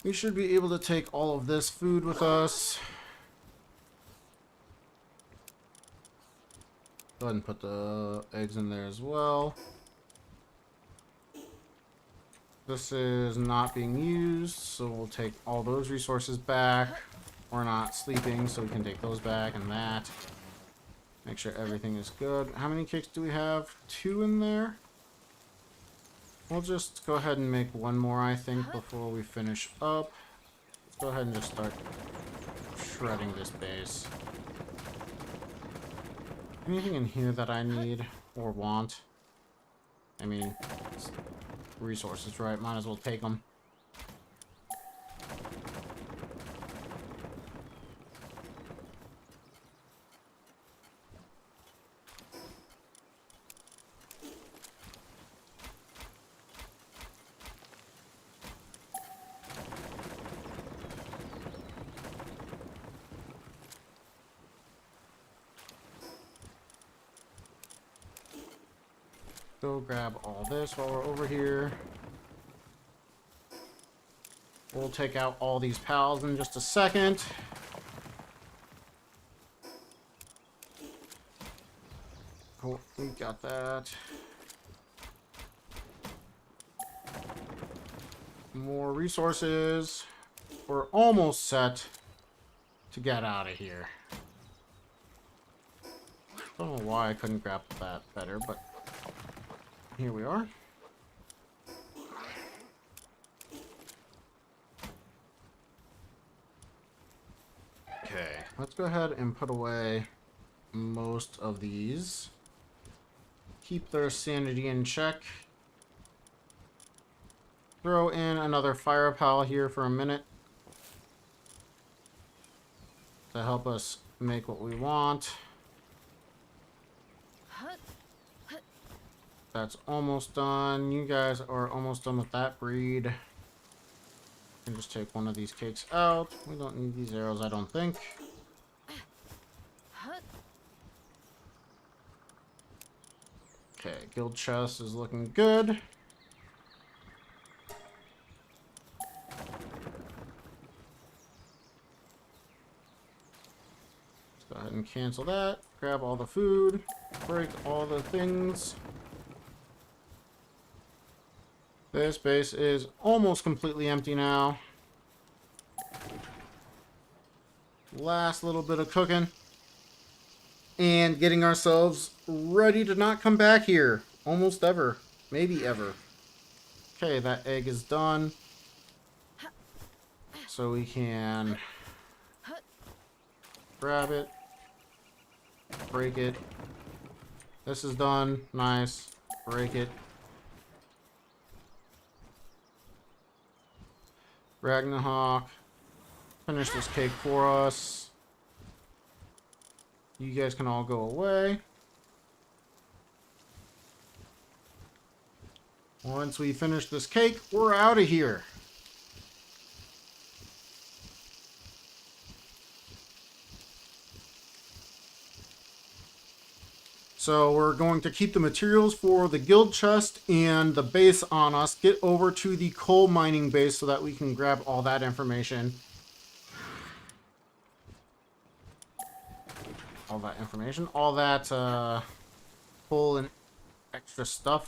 Speaker 1: We should be able to take all of this food with us. Go ahead and put the eggs in there as well. This is not being used, so we'll take all those resources back. We're not sleeping, so we can take those back and that. Make sure everything is good. How many cakes do we have? 2 in there? We'll just go ahead and make one more, I think, before we finish up. Let's go ahead and just start shredding this base. Anything in here that I need or want? I mean, resources, right? Might as well take them. Go grab all this while we're over here. We'll take out all these pals in just a second. Cool, we got that. More resources. We're almost set to get out of here. Don't know why I couldn't grab that better, but here we are. Okay, let's go ahead and put away most of these. Keep their sanity in check. Throw in another fire pal here for a minute to help us make what we want. That's almost done. You guys are almost done with that breed. Can just take one of these cakes out. We don't need these arrows, I don't think. Okay, guild chest is looking good. Let's go ahead and cancel that. Grab all the food. Break all the things. This base is almost completely empty now. Last little bit of cooking. And getting ourselves ready to not come back here. Almost ever. Maybe ever. Okay, that egg is done. So we can grab it. Break it. This is done. Nice. Break it. Ragna, finish this cake for us. You guys can all go away. Once we finish this cake, we're out of here. So we're going to keep the materials for the guild chest and the base on us. Get over to the coal mining base so that we can grab all that information. All that coal and extra stuff.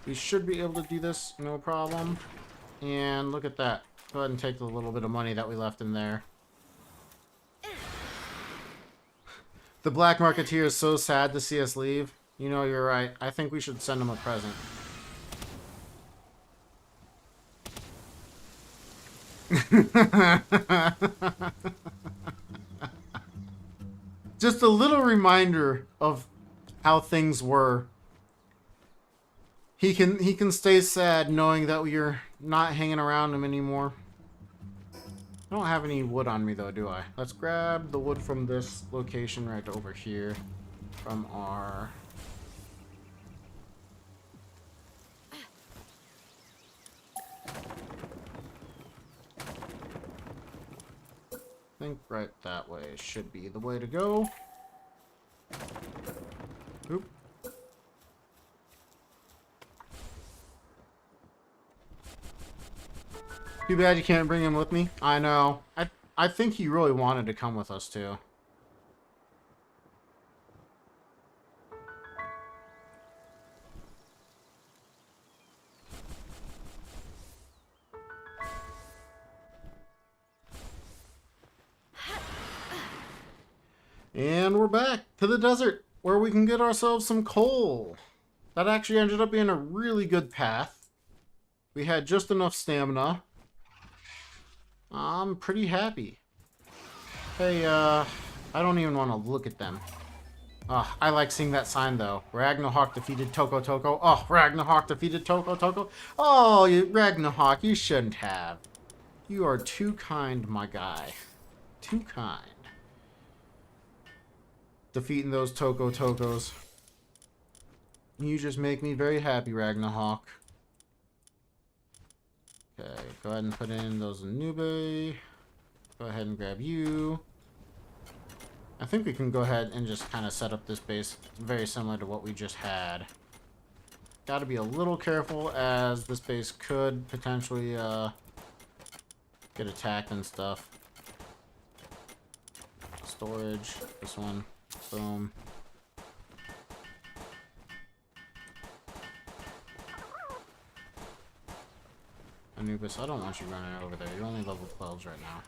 Speaker 1: We should be able to do this, no problem. And look at that. Go ahead and take the little bit of money that we left in there. The Black Marketeer is so sad to see us leave. You know, you're right. I think we should send him a present. Just a little reminder of how things were. He can stay sad knowing that we're not hanging around him anymore. I don't have any wood on me though, do I? Let's grab the wood from this location right over here. From our... I think right that way should be the way to go. Oop. Too bad you can't bring him with me. I know. I think he really wanted to come with us too. And we're back to the desert where we can get ourselves some coal. That actually ended up being a really good path. We had just enough stamina. I'm pretty happy. Hey, I don't even want to look at them. I like seeing that sign though. Ragna defeated Toko Toko. Oh, Ragna defeated Toko Toko. Oh, Ragna, you shouldn't have. You are too kind, my guy. Too kind. Defeating those Toko Tokos. You just make me very happy, Ragna. Okay, go ahead and put in those Nube. Go ahead and grab you. I think we can go ahead and just kind of set up this base very similar to what we just had. Got to be a little careful as this base could potentially get attacked and stuff. Storage, this one, boom. Anubis, I don't want you running over there. You're only level 12s right now.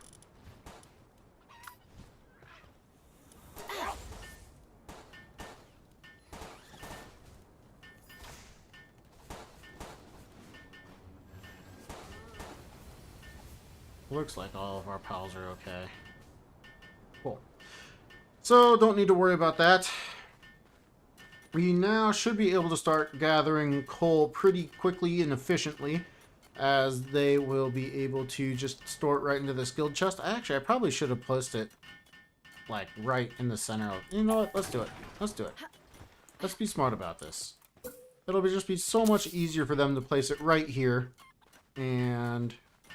Speaker 1: Looks like all of our pals are okay. Cool. So, don't need to worry about that. We now should be able to start gathering coal pretty quickly and efficiently, as they will be able to just store it right into this guild chest. Actually, I probably should have placed it, like, right in the center of... You know what? Let's do it. Let's do it. Let's be smart about this. It'll just be so much easier for them to place it right here. And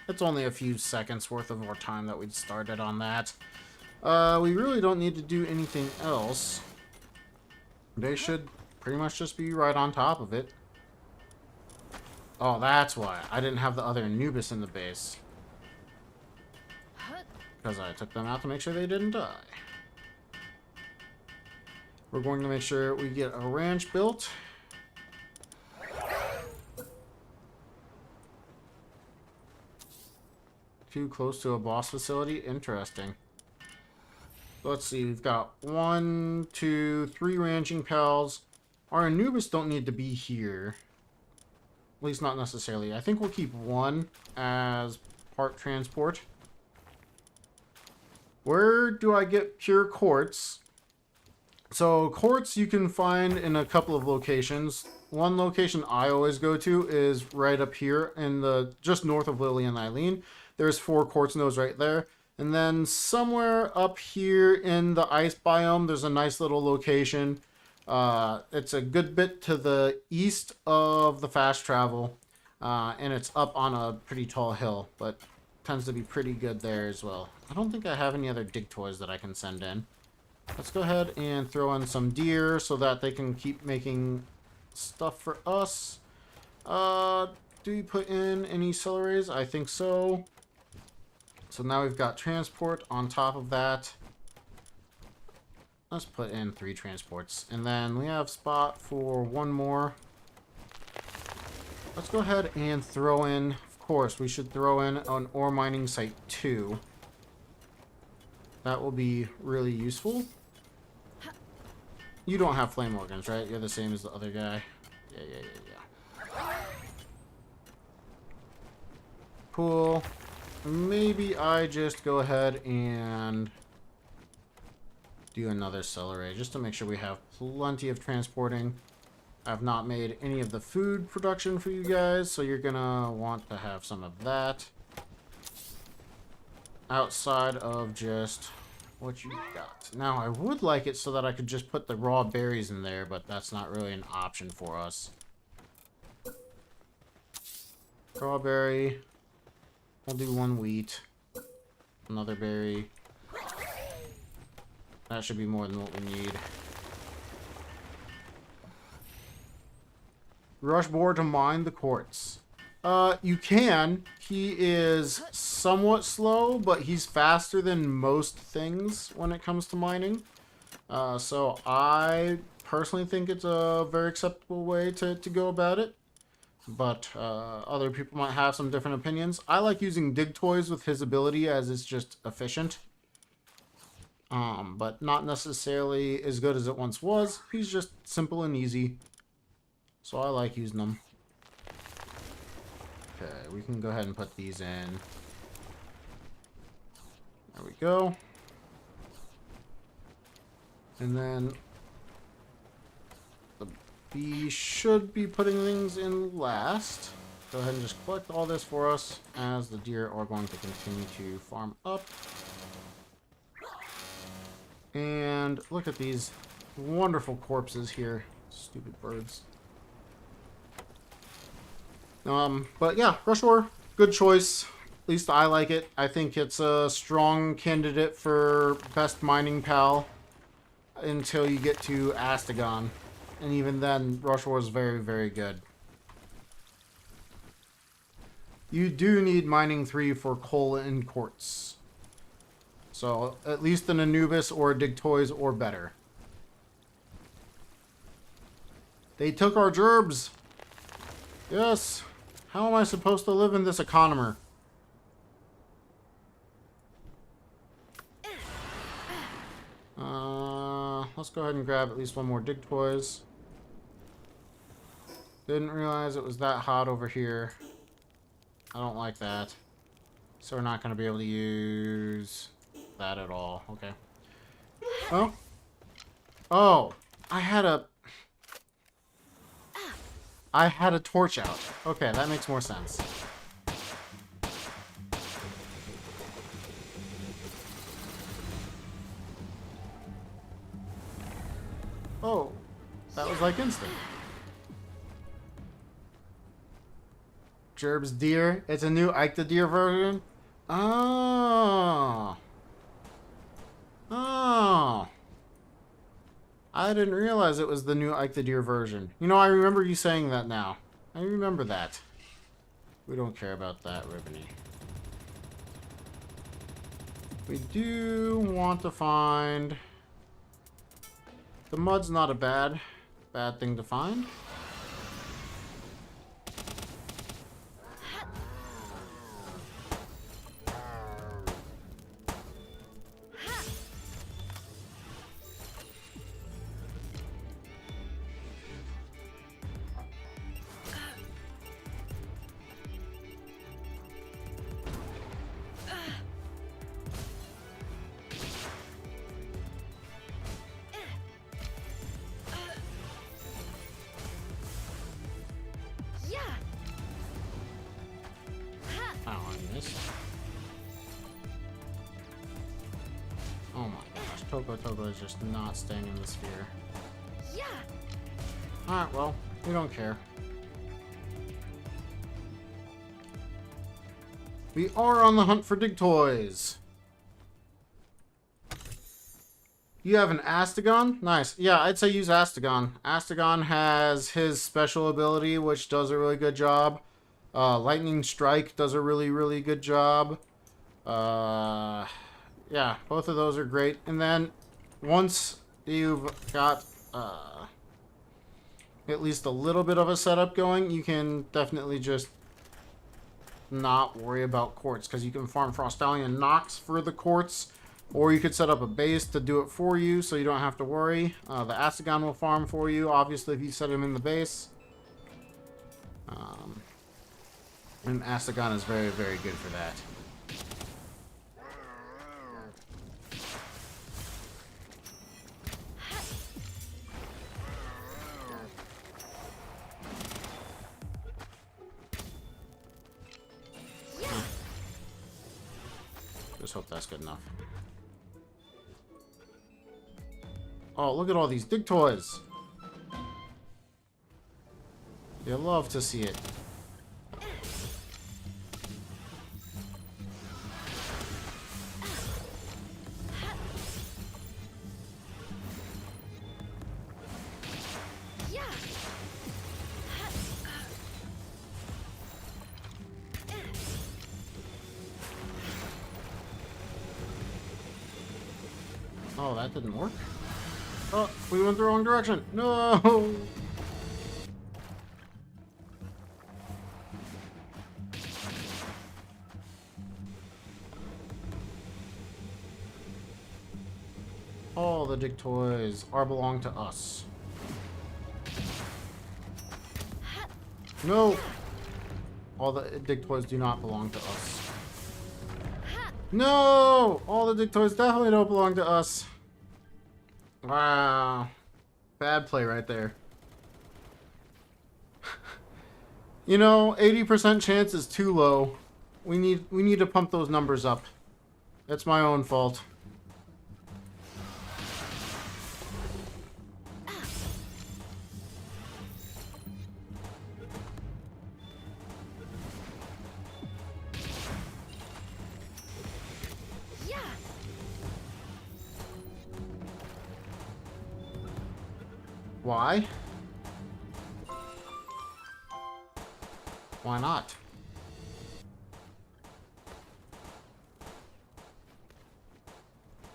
Speaker 1: it's only a few seconds worth of our time that we'd started on that. We really don't need to do anything else. They should pretty much just be right on top of it. Oh, that's why. I didn't have the other Anubis in the base. Because I took them out to make sure they didn't die. We're going to make sure we get a ranch built. Too close to a boss facility? Interesting. Let's see, we've got 1, 2, 3 ranching pals. Our Anubis don't need to be here. At least not necessarily. I think we'll keep 1 as part transport. Where do I get pure quartz? So quartz you can find in a couple of locations. One location I always go to is right up here in the just north of Lily and Eileen. There's 4 quartz nodes right there. And then somewhere up here in the ice biome, there's a nice little location. It's a good bit to the east of the fast travel. And it's up on a pretty tall hill, but tends to be pretty good there as well. I don't think I have any other dig toys that I can send in. Let's go ahead and throw in some deer so that they can keep making stuff for us. Do you put in any celeries? I think so. So now we've got transport on top of that. Let's put in 3 transports. And then we have spot for 1 more. Let's go ahead and throw in, of course, we should throw in an ore mining site 2. That will be really useful. You don't have flame organs, right? You're the same as the other guy. Yeah. Cool. Maybe I just go ahead and do another celery just to make sure we have plenty of transporting. I've not made any of the food production for you guys, so you're gonna want to have some of that. Outside of just what you got. Now, I would like it so that I could just put the raw berries in there, but that's not really an option for us. Raw berry. We'll do 1 wheat. Another berry. That should be more than what we need. Rush board to mine the quartz. You can. He is somewhat slow, but he's faster than most things when it comes to mining. So I personally think it's a very acceptable way to go about it. But other people might have some different opinions. I like using dig toys with his ability as it's just efficient. But not necessarily as good as it once was. He's just simple and easy. So I like using them. Okay, we can go ahead and put these in. There we go. And then the bee should be putting things in last. Go ahead and just collect all this for us as the deer are going to continue to farm up. And look at these wonderful corpses here. Stupid birds. But yeah, rush ore, good choice. At least I like it. I think it's a strong candidate for best mining pal until you get to Astagon. And even then, rush ore is very, very good. You do need mining 3 for coal and quartz. So, at least an Anubis or a Dig Toys or better. They took our gerbs! Yes! How am I supposed to live in this economy? Let's go ahead and grab at least 1 more Dig Toys. Didn't realize it was that hot over here. I don't like that. So we're not going to be able to use that at all. Okay. Oh. Oh. I had a torch out. Okay, that makes more sense. Oh. That was like instant. Gerb's Deer. It's a new Ike the Deer version. Oh. Oh. I didn't realize it was the new Ike the Deer version. You know, I remember you saying that now. I remember that. We don't care about that, Ribbony. We do want to find... The mud's not a bad thing to find. Oh my gosh, Togo is just not staying in the sphere. Yeah. Alright, well, we don't care. We are on the hunt for Dig Toys. You have an Astagon? Nice. Yeah, I'd say use Astagon. Astagon has his special ability, which does a really good job. Lightning Strike does a really, really good job. Yeah, both of those are great. And then once you've got at least a little bit of a setup going, you can definitely just not worry about quartz, because you can farm Frostallion Nox for the quartz, or you could set up a base to do it for you so you don't have to worry. The Astagon will farm for you, obviously, if you set him in the base. And Astagon is very, very good for that. Just hope that's good enough. Oh, look at all these dig toys. You love to see it. Oh, that didn't work. Oh, we went the wrong direction. No! All the dig toys belong to us. No! All the dig toys do not belong to us. No! All the dig toys definitely don't belong to us. Wow. Bad play right there. You know, 80% chance is too low. We need to pump those numbers up. That's my own fault. Why? Why not?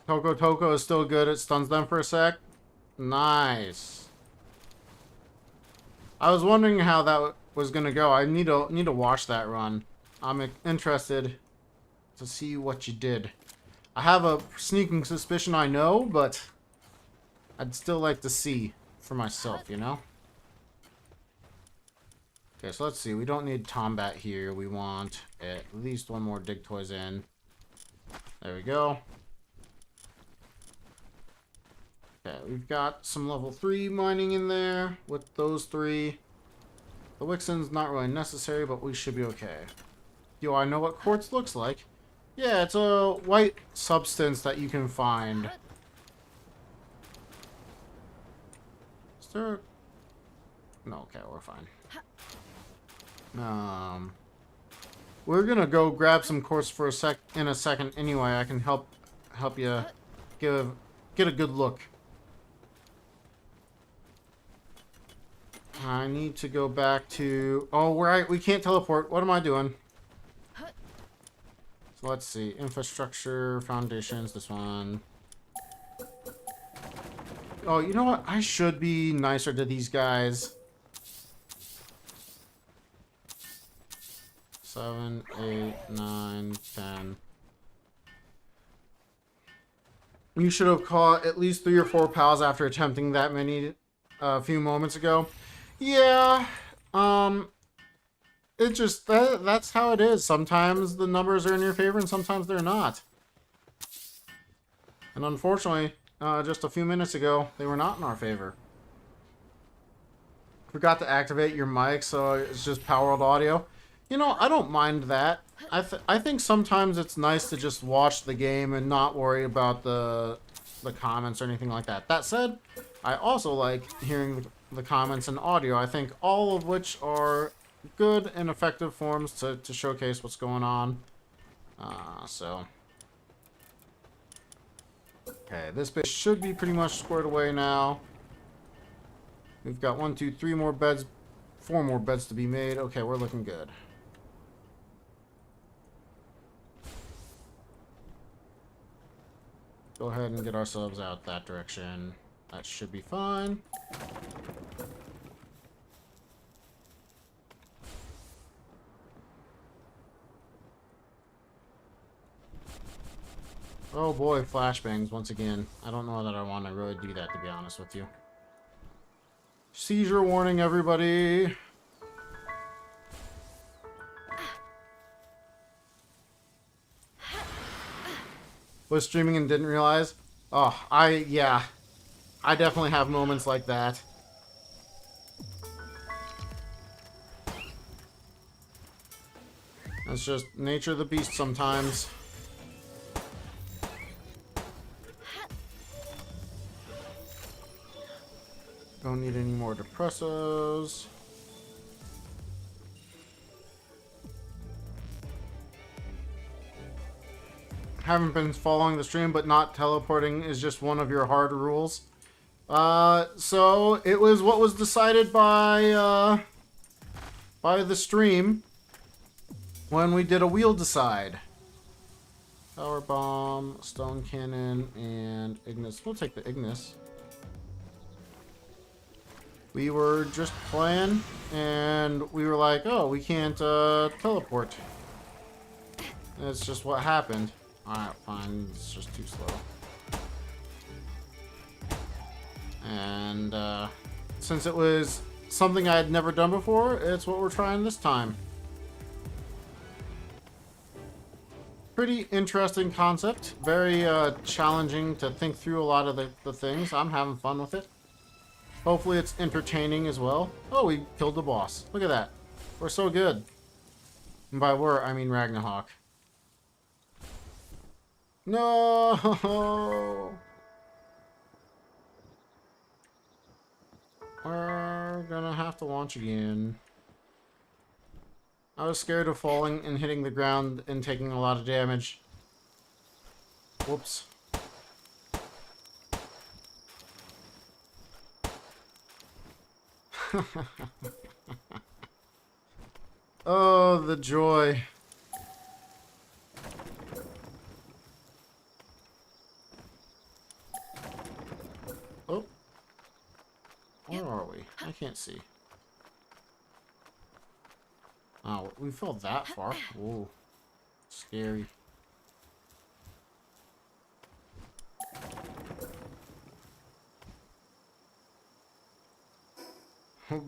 Speaker 1: Toko is still good. It stuns them for a sec. Nice. I was wondering how that was gonna go. I need to watch that run. I'm interested to see what you did. I have a sneaking suspicion I know, but I'd still like to see for myself, you know? Okay, so let's see. We don't need Tombat here. We want at least one more dig toys in. There we go. Okay, we've got some level 3 mining in there with those 3. The Wixen's not really necessary, but we should be okay. Do I know what quartz looks like? Yeah, it's a white substance that you can find. Is there... No, okay, we're fine. We're gonna go grab some quartz for in a second anyway. I can help you get a good look. I need to go back to... Oh, we can't teleport. What am I doing? So let's see. Infrastructure, foundations, this one. Oh, you know what? I should be nicer to these guys. 7, 8, 9, 10. You should have caught at least 3 or 4 pals after attempting that many a few moments ago. Yeah, it just, that's how it is. Sometimes the numbers are in your favor and sometimes they're not. And unfortunately, just a few minutes ago, they were not in our favor. Forgot to activate your mic, so it's just Palworld audio. You know, I don't mind that. I think sometimes it's nice to just watch the game and not worry about the comments or anything like that. That said, I also like hearing the comments and audio. I think all of which are good and effective forms to showcase what's going on. So Okay, this base should be pretty much squared away now. We've got 1, 2, 3 more beds, 4 more beds to be made. Okay, we're looking good. Go ahead and get ourselves out that direction. That should be fine. Oh boy, flashbangs once again. I don't know that I want to really do that, to be honest with you. Seizure warning, everybody. Was streaming and didn't realize? Oh, yeah. I definitely have moments like that. That's just nature of the beast sometimes. Don't need any more depressos. Haven't been following the stream, but not teleporting is just one of your hard rules. So it was what was decided by the stream when we did a wheel decide. Power bomb, stone cannon, and Ignis. We'll take the Ignis. We were just playing, and we were like, oh, we can't teleport. That's just what happened. Alright, fine. It's just too slow. And since it was something I had never done before, it's what we're trying this time. Pretty interesting concept. Very challenging to think through a lot of the things. I'm having fun with it. Hopefully it's entertaining as well. Oh, we killed the boss. Look at that. We're so good. And by we're, I mean Ragna. No! We're gonna have to launch again. I was scared of falling and hitting the ground and taking a lot of damage. Whoops. Oh, the joy. Oh. Where are we? I can't see. Oh, we fell that far. Whoa. Scary.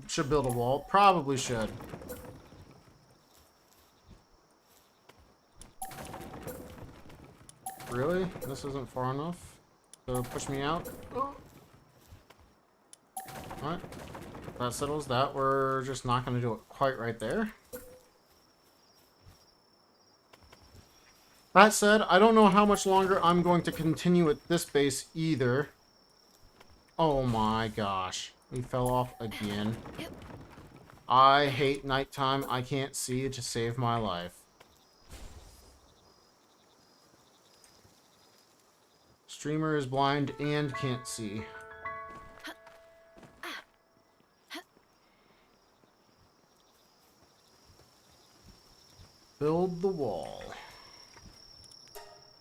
Speaker 1: Should build a wall. Probably should. Really? This isn't far enough to push me out? Oh. Alright. That settles that. We're just not going to do it quite right there. That said, I don't know how much longer I'm going to continue at this base either. Oh my gosh. We fell off again. I hate nighttime. I can't see to save my life. Streamer is blind and can't see. Build the wall.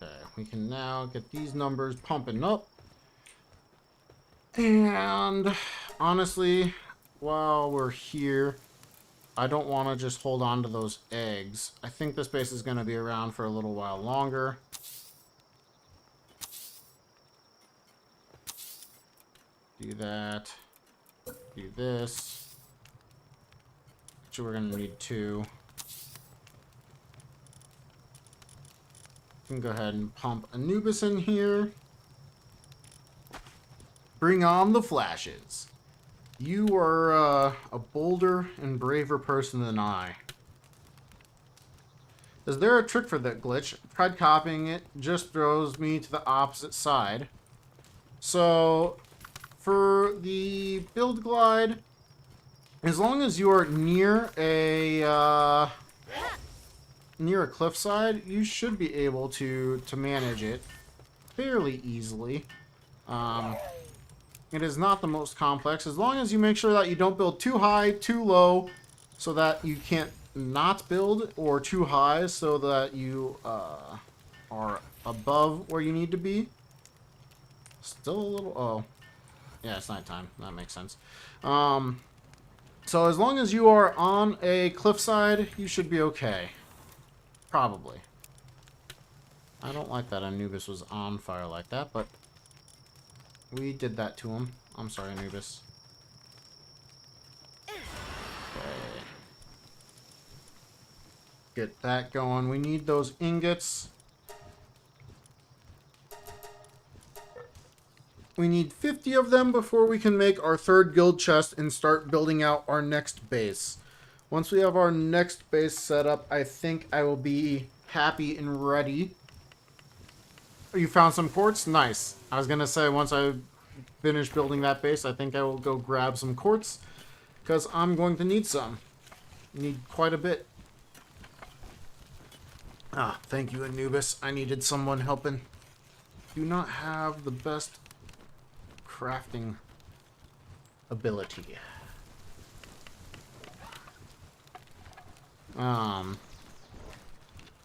Speaker 1: Okay, we can now get these numbers pumping up. And honestly, while we're here, I don't want to just hold on to those eggs. I think this base is going to be around for a little while longer. Do that. Do this. Actually, we're going to need 2. We can go ahead and pump Anubis in here. Bring on the flashes. You are a bolder and braver person than I. Is there a trick for that glitch? Tried copying it, just throws me to the opposite side. So, for the build glide, as long as you are near a cliffside, you should be able to manage it. fairly easily. It is not the most complex, as long as you make sure that you don't build too high, too low, so that you can't not build, or too high so that you are above where you need to be. Still a little... Oh. Yeah, it's nighttime. That makes sense. So as long as you are on a cliffside, you should be okay. Probably. I don't like that Anubis was on fire like that, but we did that to him. I'm sorry, Anubis. Okay. Get that going. We need those ingots. We need 50 of them before we can make our third guild chest and start building out our next base. Once we have our next base set up, I think I will be happy and ready. You found some quartz? Nice. I was going to say, once I finish building that base, I think I will go grab some quartz, because I'm going to need some. Need quite a bit. Ah, thank you, Anubis. I needed someone helping. Do not have the best crafting ability.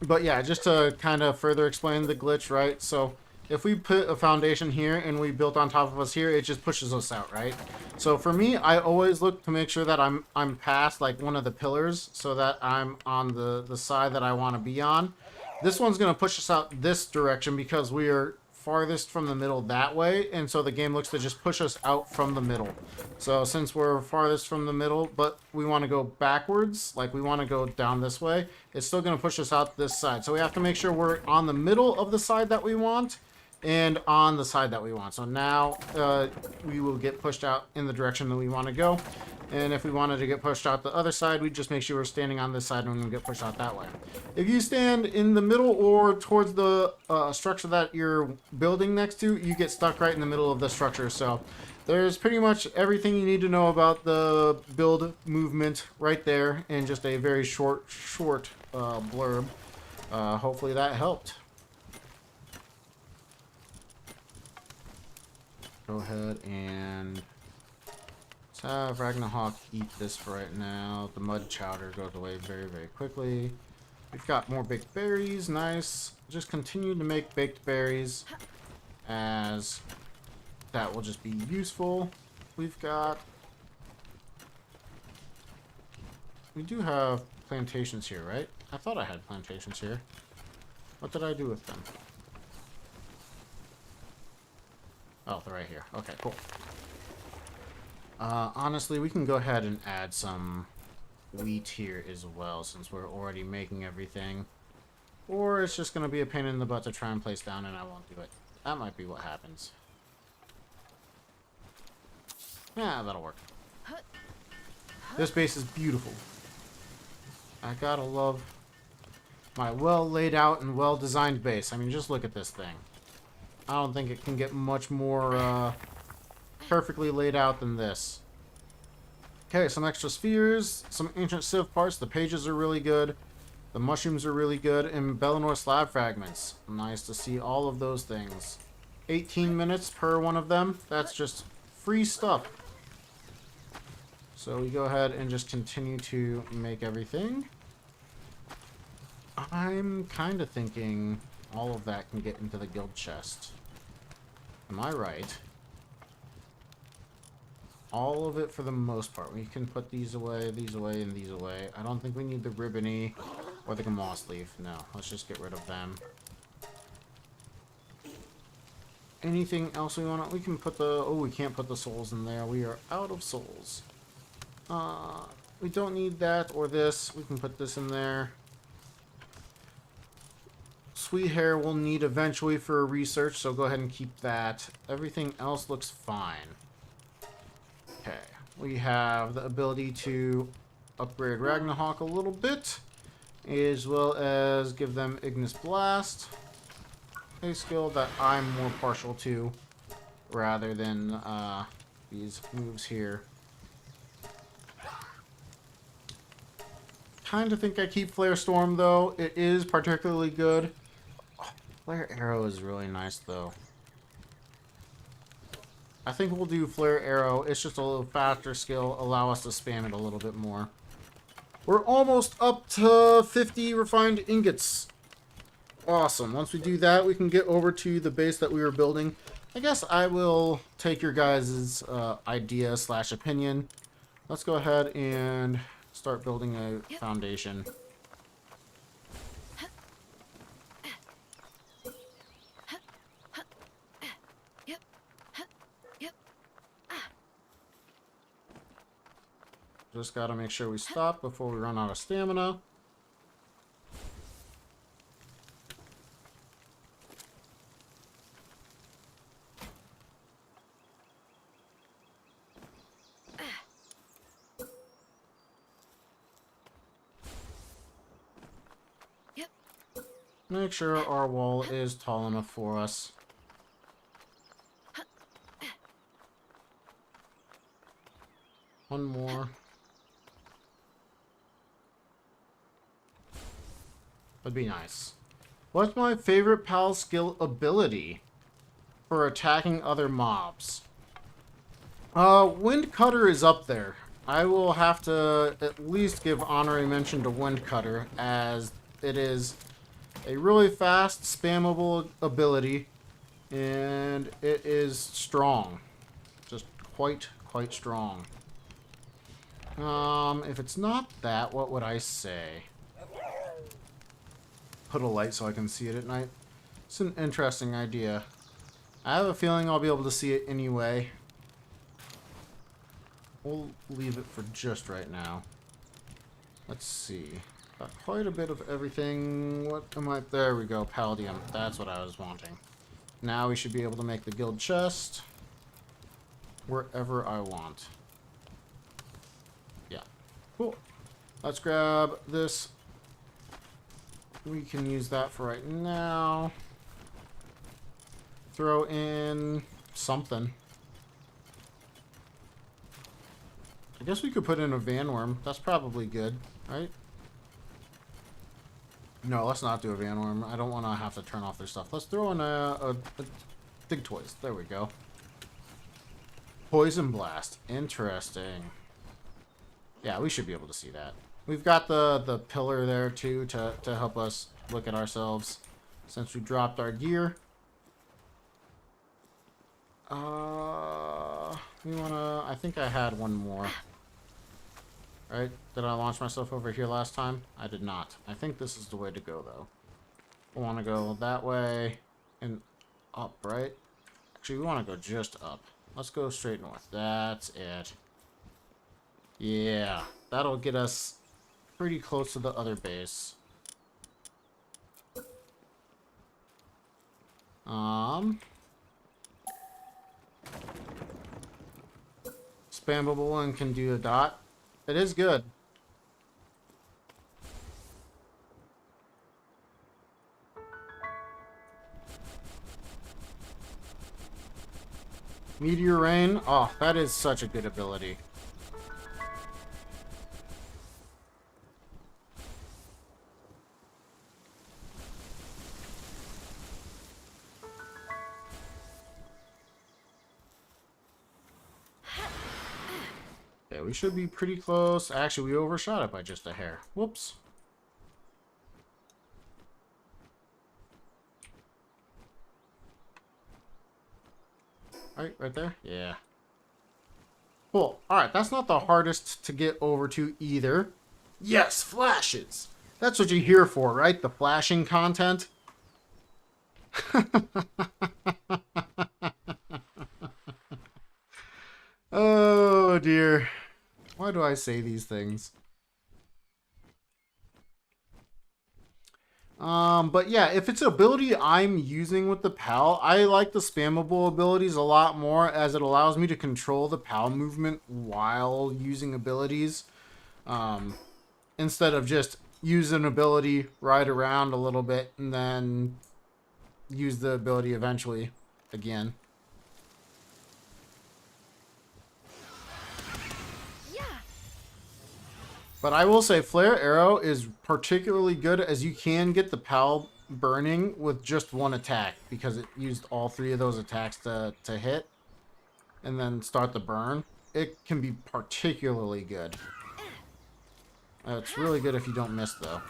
Speaker 1: But yeah, just to kind of further explain the glitch, right? So if we put a foundation here and we built on top of us here, it just pushes us out, right? So for me, I always look to make sure that I'm past like one of the pillars so that I'm on the side that I want to be on. This one's going to push us out this direction because we are farthest from the middle that way, and so the game looks to just push us out from the middle. So since we're farthest from the middle, but we want to go backwards, like we want to go down this way, it's still going to push us out this side. So we have to make sure we're on the middle of the side that we want and on the side that we want. So now we will get pushed out in the direction that we want to go. And if we wanted to get pushed out the other side, we just make sure we're standing on this side and we'll get pushed out that way. If you stand in the middle or towards the structure that you're building next to, you get stuck right in the middle of the structure. So there's pretty much everything you need to know about the build movement right there in just a very short blurb. Hopefully that helped. Go ahead and let's have Ragna eat this for right now. The mud chowder goes away very, very quickly. We've got more baked berries. Nice. Just continue to make baked berries, as that will just be useful. We do have plantations here, right? I thought I had plantations here. What did I do with them? Oh, they're right here. Okay, cool. Honestly, we can go ahead and add some wheat here as well, since we're already making everything. Or it's just going to be a pain in the butt to try and place down, and I won't do it. That might be what happens. Yeah, that'll work. This base is beautiful. I gotta love my well laid out and well designed base. I mean, just look at this thing. I don't think it can get much more perfectly laid out than this. Okay, some extra spheres, some ancient civ parts. The pages are really good. The mushrooms are really good. And Bellinor slab fragments. Nice to see all of those things. 18 minutes per one of them. That's just free stuff. So we go ahead and just continue to make everything. I'm kind of thinking all of that can get into the guild chest. Am I right? All of it for the most part. We can put these away, and these away. I don't think we need the ribbony or the moss leaf. No, let's just get rid of them. Anything else we want? We can put the... Oh, we can't put the souls in there. We are out of souls. We don't need that or this. We can put this in there. Sweet hair we'll need eventually for research, so go ahead and keep that. Everything else looks fine. Okay, we have the ability to upgrade Ragna a little bit, as well as give them Ignis Blast, a skill that I'm more partial to, rather than these moves here. Kind of think I keep Flare Storm, though. It is particularly good. Oh, Flare Arrow is really nice, though. I think we'll do Flare Arrow. It's just a little faster skill. Allow us to spam it a little bit more. We're almost up to 50 refined ingots. Awesome. Once we do that, we can get over to the base that we were building. I guess I will take your guys' idea / opinion. Let's go ahead and start building a foundation. Just gotta make sure we stop before we run out of stamina. Make sure our wall is tall enough for us. One more. Would be nice. What's my favorite pal skill ability for attacking other mobs? Wind Cutter is up there. I will have to at least give honorary mention to Wind Cutter, as it is a really fast, spammable ability, and it is strong. Just quite strong. If it's not that, what would I say? Put a light so I can see it at night. It's an interesting idea. I have a feeling I'll be able to see it anyway. We'll leave it for just right now. Let's see. Got quite a bit of everything. What am I? There we go. Palladium. That's what I was wanting. Now we should be able to make the guild chest wherever I want. Yeah. Cool. Let's grab this. We can use that for right now. Throw in something. I guess we could put in a vanworm. That's probably good, right? No, let's not do a vanworm. I don't want to have to turn off their stuff. Let's throw in a Dig Toys. There we go. Poison Blast. Interesting. Yeah, we should be able to see that. We've got the pillar there, too, to help us look at ourselves since we dropped our gear. We wanna... I think I had one more. Right? Did I launch myself over here last time? I did not. I think this is the way to go, though. We want to go that way and up, right? Actually, we want to go just up. Let's go straight north. That's it. Yeah. That'll get us pretty close to the other base. Spammable and can do a dot. It is good. Meteor Rain. Oh, that is such a good ability. Okay, we should be pretty close. Actually, we overshot it by just a hair. Whoops. Right there? Yeah. Cool. Alright, that's not the hardest to get over to either. Yes, flashes! That's what you're here for, right? The flashing content? Oh, dear. Why do I say these things? But yeah, if it's an ability I'm using with the PAL, I like the spammable abilities a lot more, as it allows me to control the PAL movement while using abilities. Instead of just use an ability, ride around a little bit, and then use the ability eventually again. But I will say Flare Arrow is particularly good, as you can get the PAL burning with just one attack, because it used all three of those attacks to hit. and then start the burn, it can be particularly good. It's really good if you don't miss, though.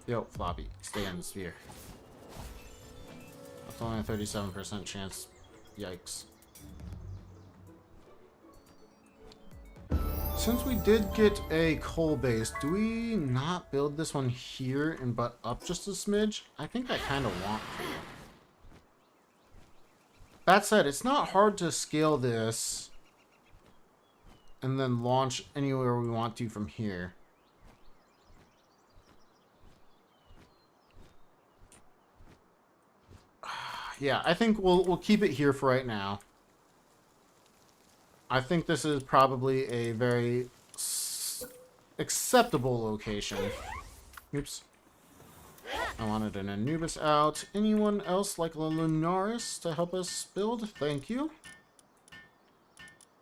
Speaker 1: Yo, Floppy, stay in the sphere. That's only a 37% chance. Yikes. Since we did get a coal base, do we not build this one here and butt up just a smidge? I think I kind of want to. That said, it's not hard to scale this and then launch anywhere we want to from here. Yeah, I think we'll keep it here for right now. I think this is probably a very acceptable location. Oops. I wanted an Anubis out. Anyone else like a Lunaris to help us build? Thank you.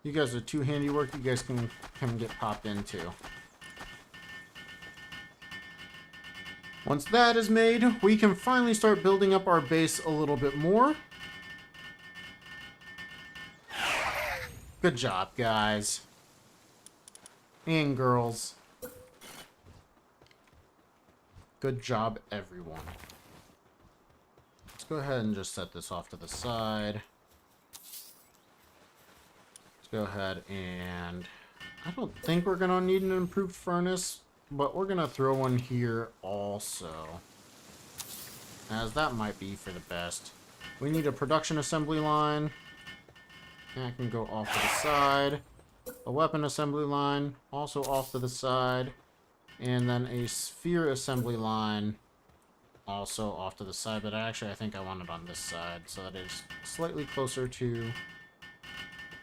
Speaker 1: You guys are too handiwork. You guys can get popped into. Once that is made, we can finally start building up our base a little bit more. Good job, guys. And girls. Good job, everyone. Let's go ahead and just set this off to the side. Let's go ahead and... I don't think we're going to need an improved furnace, but we're going to throw one here also, as that might be for the best. We need a production assembly line. That can go off to the side. A weapon assembly line, also off to the side. And then a sphere assembly line, also off to the side. But actually, I think I want it on this side, so that it's slightly closer to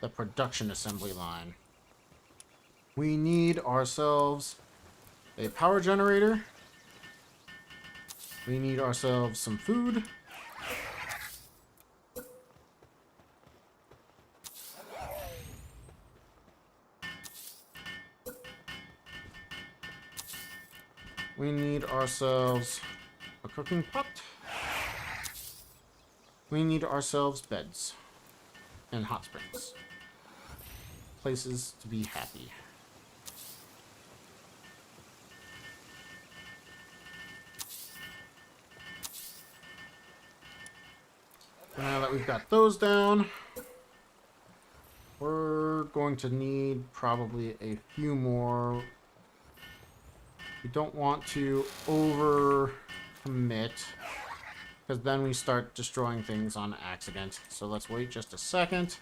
Speaker 1: the production assembly line. We need ourselves a power generator. We need ourselves some food. We need ourselves a cooking pot. We need ourselves beds and hot springs. Places to be happy. Now that we've got those down, we're going to need probably a few more. We don't want to over commit, because then we start destroying things on accident. So let's wait just a second.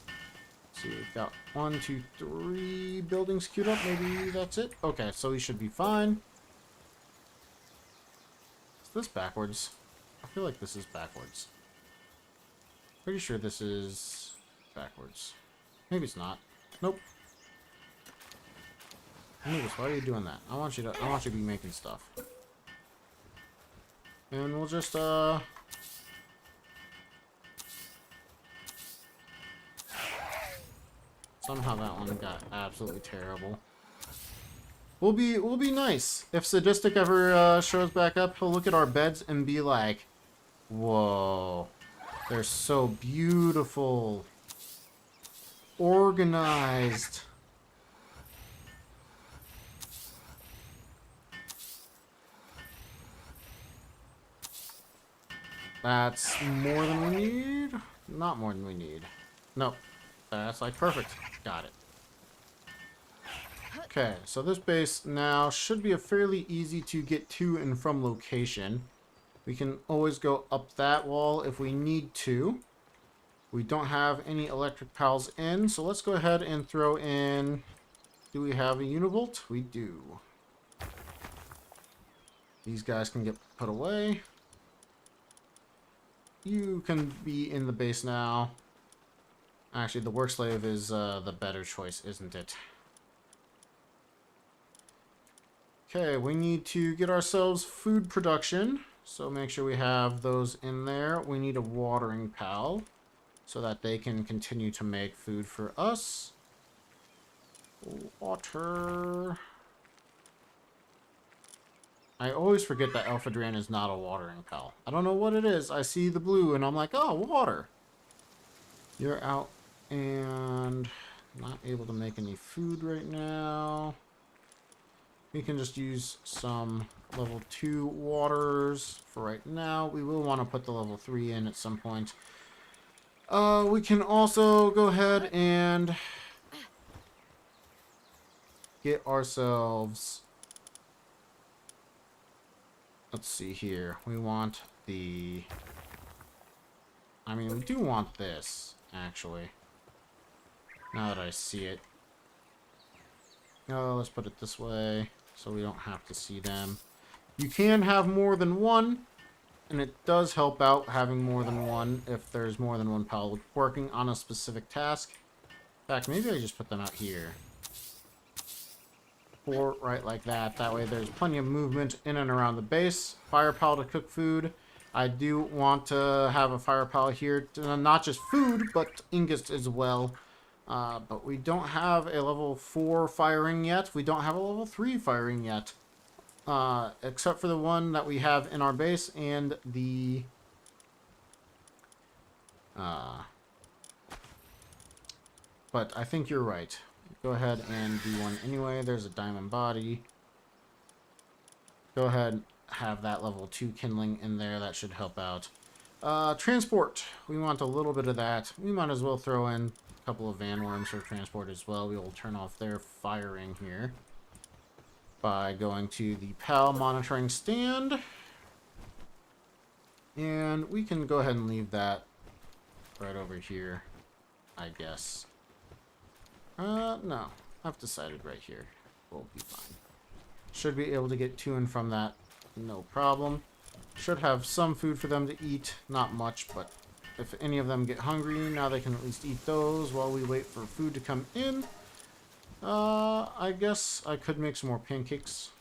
Speaker 1: Let's see, we've got 1, 2, 3 buildings queued up. Maybe that's it. Okay, so we should be fine. Is this backwards? I feel like this is backwards. Pretty sure this is backwards. Maybe it's not. Nope. Anubis, why are you doing that? I want you to be making stuff. And we'll just somehow that one got absolutely terrible. We'll be nice. If Sadistic ever shows back up, he'll look at our beds and be like, whoa, they're so beautiful. Organized. That's more than we need? Not more than we need. Nope. That's like perfect. Got it. Okay, so this base now should be a fairly easy to get to and from location. We can always go up that wall if we need to. We don't have any electric pals in, so let's go ahead and throw in... Do we have a univolt? We do. These guys can get put away. You can be in the base now. Actually, the work slave is the better choice, isn't it? Okay, we need to get ourselves food production. So make sure we have those in there. We need a watering pal so that they can continue to make food for us. Water. I always forget that Alpha Duran is not a watering pal. I don't know what it is. I see the blue and I'm like, oh, water. You're out and not able to make any food right now. We can just use some level 2 waters for right now. We will want to put the level 3 in at some point. We can also go ahead and get ourselves... Let's see here. We want the... I mean, we do want this, actually. Now that I see it. Oh, let's put it this way, so we don't have to see them. You can have more than one, and it does help out having more than one if there's more than one pal working on a specific task. In fact, maybe I just put them out here. 4 right like that. That way there's plenty of movement in and around the base. Fire pal to cook food. I do want to have a fire pal here. Not just food, but ingots as well. But we don't have a level 4 firing yet. We don't have a level 3 firing yet. Except for the one that we have in our base and the... but I think you're right. Go ahead and do one anyway. There's a diamond body. Go ahead, have that level 2 kindling in there. That should help out. Transport. We want a little bit of that. We might as well throw in a couple of van worms for transport as well. We will turn off their firing here by going to the PAL monitoring stand. And we can go ahead and leave that right over here, I guess. No. I've decided right here. We'll be fine. Should be able to get to and from that, no problem. Should have some food for them to eat. Not much, but if any of them get hungry, now they can at least eat those while we wait for food to come in. I guess I could make some more pancakes.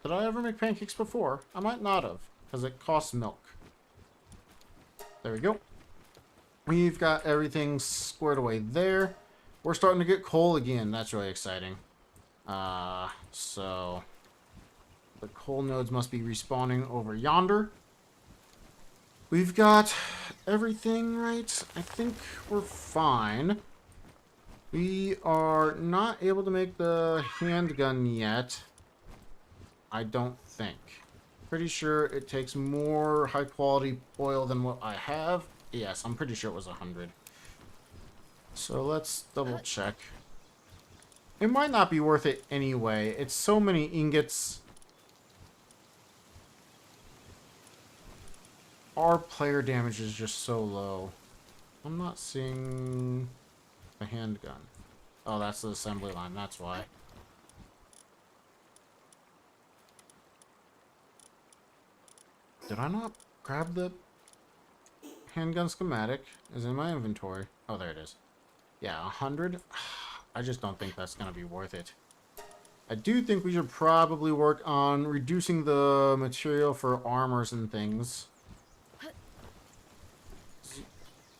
Speaker 1: Did I ever make pancakes before? I might not have, because it costs milk. There we go. We've got everything squared away there. We're starting to get coal again. That's really exciting. So the coal nodes must be respawning over yonder. We've got everything right. I think we're fine. We are not able to make the handgun yet. I don't think. Pretty sure it takes more high quality oil than what I have. Yes, I'm pretty sure it was 100. So let's double check. It might not be worth it anyway. It's so many ingots. Our player damage is just so low. I'm not seeing a handgun. Oh, that's the assembly line. That's why. Did I not grab the handgun schematic? Is in my inventory. Oh, there it is. Yeah, 100. I just don't think that's going to be worth it. I do think we should probably work on reducing the material for armors and things.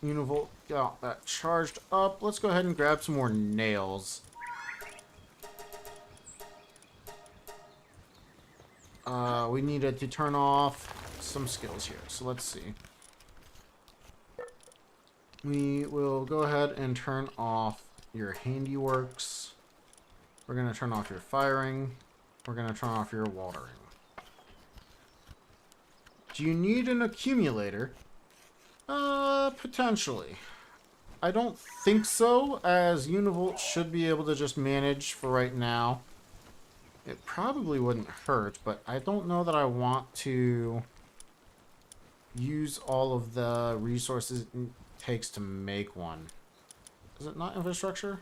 Speaker 1: Univolt got that charged up. Let's go ahead and grab some more nails. We needed to turn off some skills here, so let's see. We will go ahead and turn off your handiworks. We're going to turn off your firing. We're going to turn off your watering. Do you need an accumulator? Potentially. I don't think so, as Univolt should be able to just manage for right now. It probably wouldn't hurt, but I don't know that I want to use all of the resources it takes to make one. Is it not infrastructure?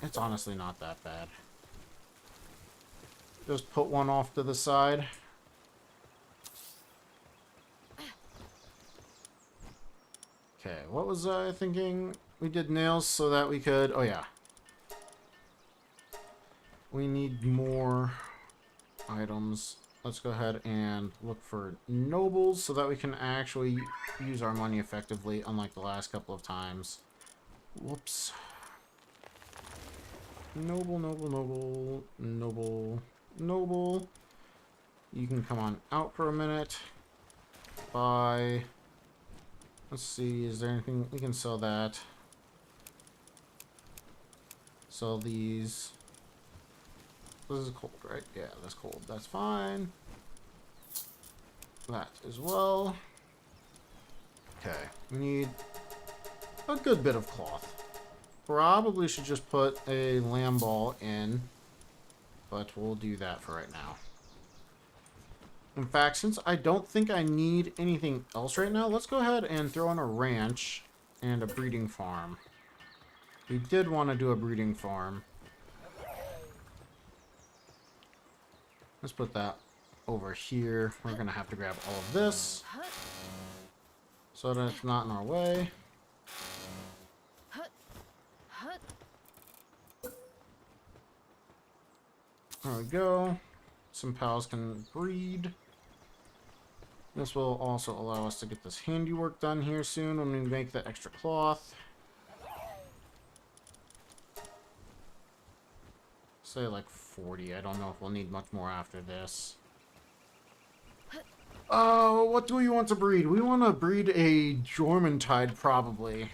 Speaker 1: It's honestly not that bad. Just put one off to the side. Okay, what was I thinking? We did nails so that we could... Oh, yeah. We need more items. Let's go ahead and look for nobles so that we can actually use our money effectively, unlike the last couple of times. Whoops. Noble, noble, noble, noble. noble. You can come on out for a minute. Buy. Let's see, is there anything we can sell that? Sell these. This is cold, right? Yeah, that's cold. That's fine. That as well. Okay, we need a good bit of cloth. Probably should just put a lamb ball in, but we'll do that for right now. In fact, since I don't think I need anything else right now, let's go ahead and throw in a ranch and a breeding farm. We did want to do a breeding farm. Let's put that over here. We're going to have to grab all of this so that it's not in our way. There we go. Some pals can breed. This will also allow us to get this handiwork done here soon when we make the extra cloth. Say like 40. I don't know if we'll need much more after this. What do we want to breed? We want to breed a Jormuntide probably.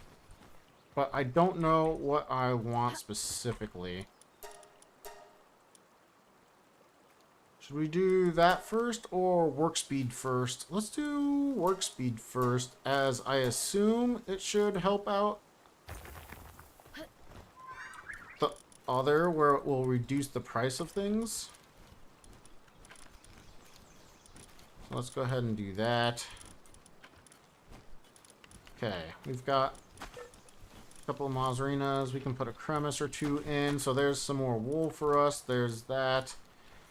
Speaker 1: But I don't know what I want specifically. Should we do that first or work speed first? Let's do work speed first, as I assume it should help out the other, where it will reduce the price of things. So let's go ahead and do that. Okay, we've got a couple of Mazarinas. We can put a cremis or two in. So there's some more wool for us. There's that.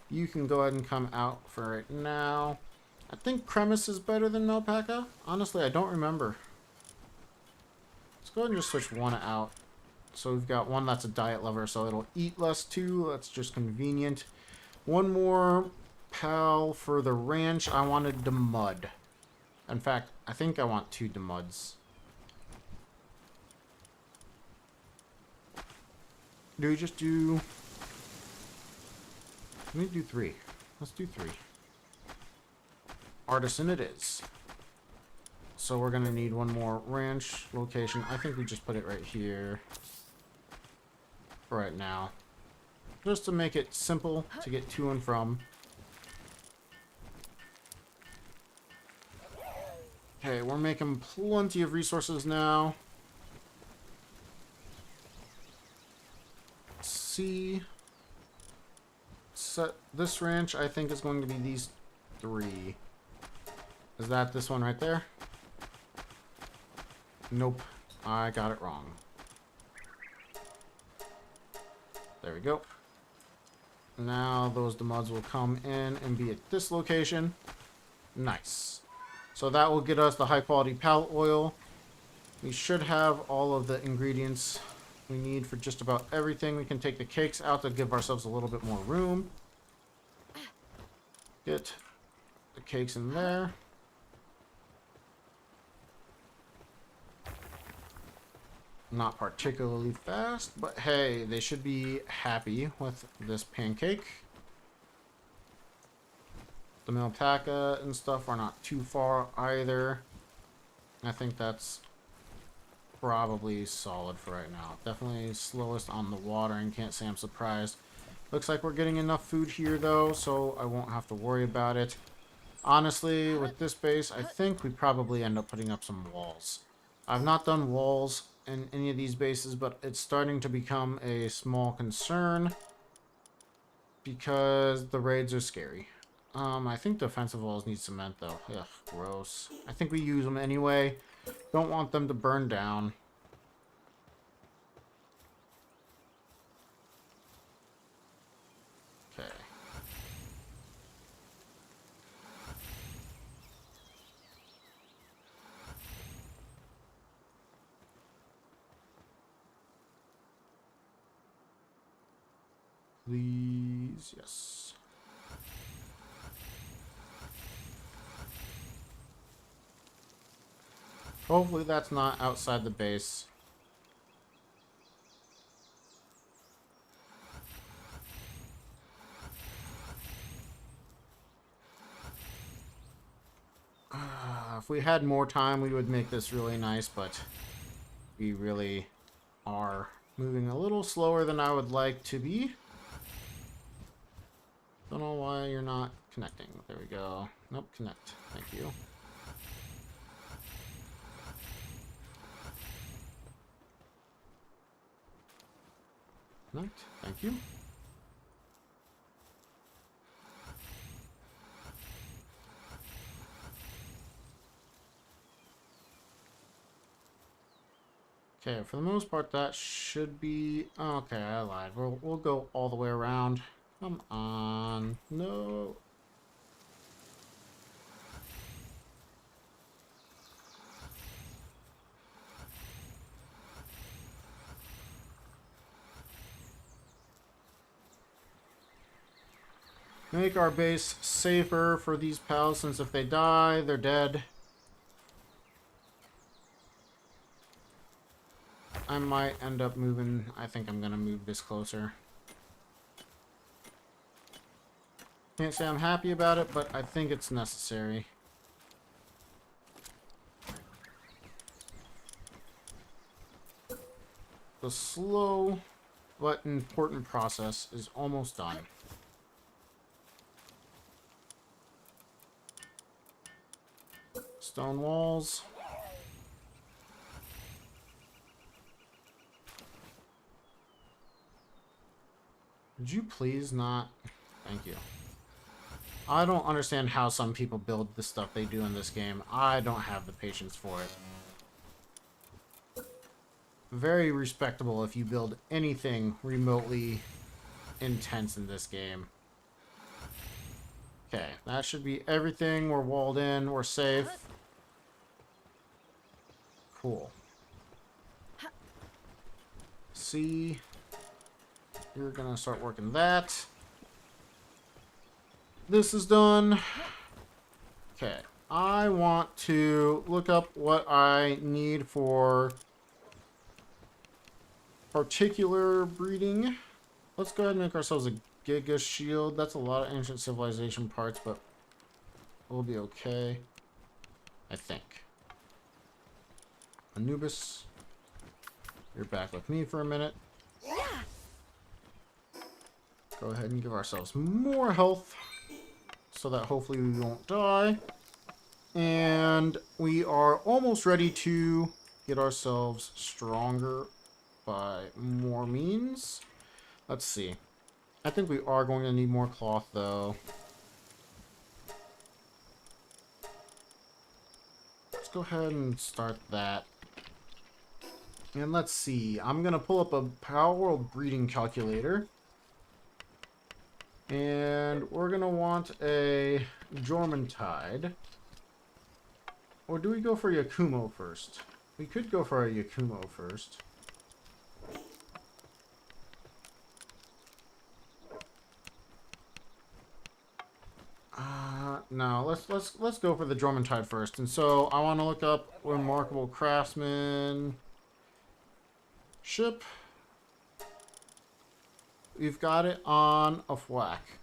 Speaker 1: You can go ahead and come out for right now. I think cremis is better than alpaca. Honestly, I don't remember. Let's go ahead and just switch one out. So we've got one that's a diet lover, so it'll eat less too. That's just convenient. One more pal for the ranch. I wanted the mud. In fact, I think I want 2 Demuds. Do we just do... Let me do 3. Let's do 3. Artisan it is. So we're going to need one more ranch location. I think we just put it right here. Right now. Just to make it simple to get to and from. Okay, we're making plenty of resources now. Let's see. Set this ranch, I think, is going to be these 3. Is that this one right there? Nope. I got it wrong. There we go. Now those Demuds will come in and be at this location. Nice. So that will get us the high quality pallet oil. We should have all of the ingredients we need for just about everything. We can take the cakes out to give ourselves a little bit more room. Get the cakes in there. Not particularly fast, but hey, they should be happy with this pancake. The alpaca and stuff are not too far either. I think that's probably solid for right now. Definitely slowest on the watering. Can't say I'm surprised. Looks like we're getting enough food here though, so I won't have to worry about it. Honestly, with this base, I think we probably end up putting up some walls. I've not done walls in any of these bases, but it's starting to become a small concern because the raids are scary. I think defensive walls need cement though. Ugh, gross. I think we use them anyway. Don't want them to burn down. Okay. Please, yes. Hopefully that's not outside the base. If we had more time, we would make this really nice, but we really are moving a little slower than I would like to be. Don't know why you're not connecting. There we go. Nope, connect. Thank you. Connect. Thank you. Okay, for the most part, that should be... Okay, I lied. We'll go all the way around. Come on. No. Make our base safer for these pals, since if they die, they're dead. I might end up moving... I think I'm gonna move this closer. Can't say I'm happy about it, but I think it's necessary. The slow but important process is almost done. Stone walls. Would you please not? Thank you. I don't understand how some people build the stuff they do in this game. I don't have the patience for it. Very respectable if you build anything remotely intense in this game. Okay, that should be everything. We're walled in. We're safe. Cool. See, you're gonna start working that. This is done. Okay, I want to look up what I need for particular breeding. Let's go ahead and make ourselves a Giga Shield. That's a lot of ancient civilization parts, but we'll be okay, I think. Anubis, you're back with me for a minute. Go ahead and give ourselves more health so that hopefully we won't die. And we are almost ready to get ourselves stronger by more means. Let's see. I think we are going to need more cloth, though. Let's go ahead and start that. And let's see. I'm going to pull up a Palworld breeding calculator. And we're going to want a Jormuntide. Or do we go for Yakumo first? We could go for a Yakumo first. No, let's go for the Jormuntide first. And so I want to look up Remarkable Craftsman ship. We've got it on a Flack.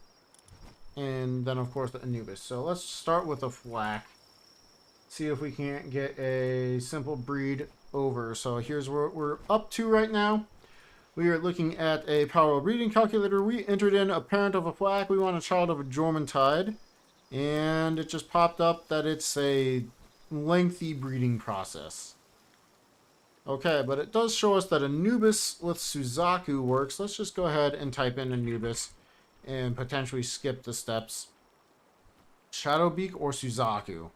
Speaker 1: And then of course the Anubis. So let's start with a Flack. See if we can't get a simple breed over. So here's what we're up to right now. We are looking at a Power breeding calculator. We entered in a parent of a Flack. We want a child of a Jormuntide. And it just popped up that it's a lengthy breeding process. Okay, but it does show us that Anubis with Suzaku works. Let's just go ahead and type in Anubis and potentially skip the steps. Shadowbeak or Suzaku.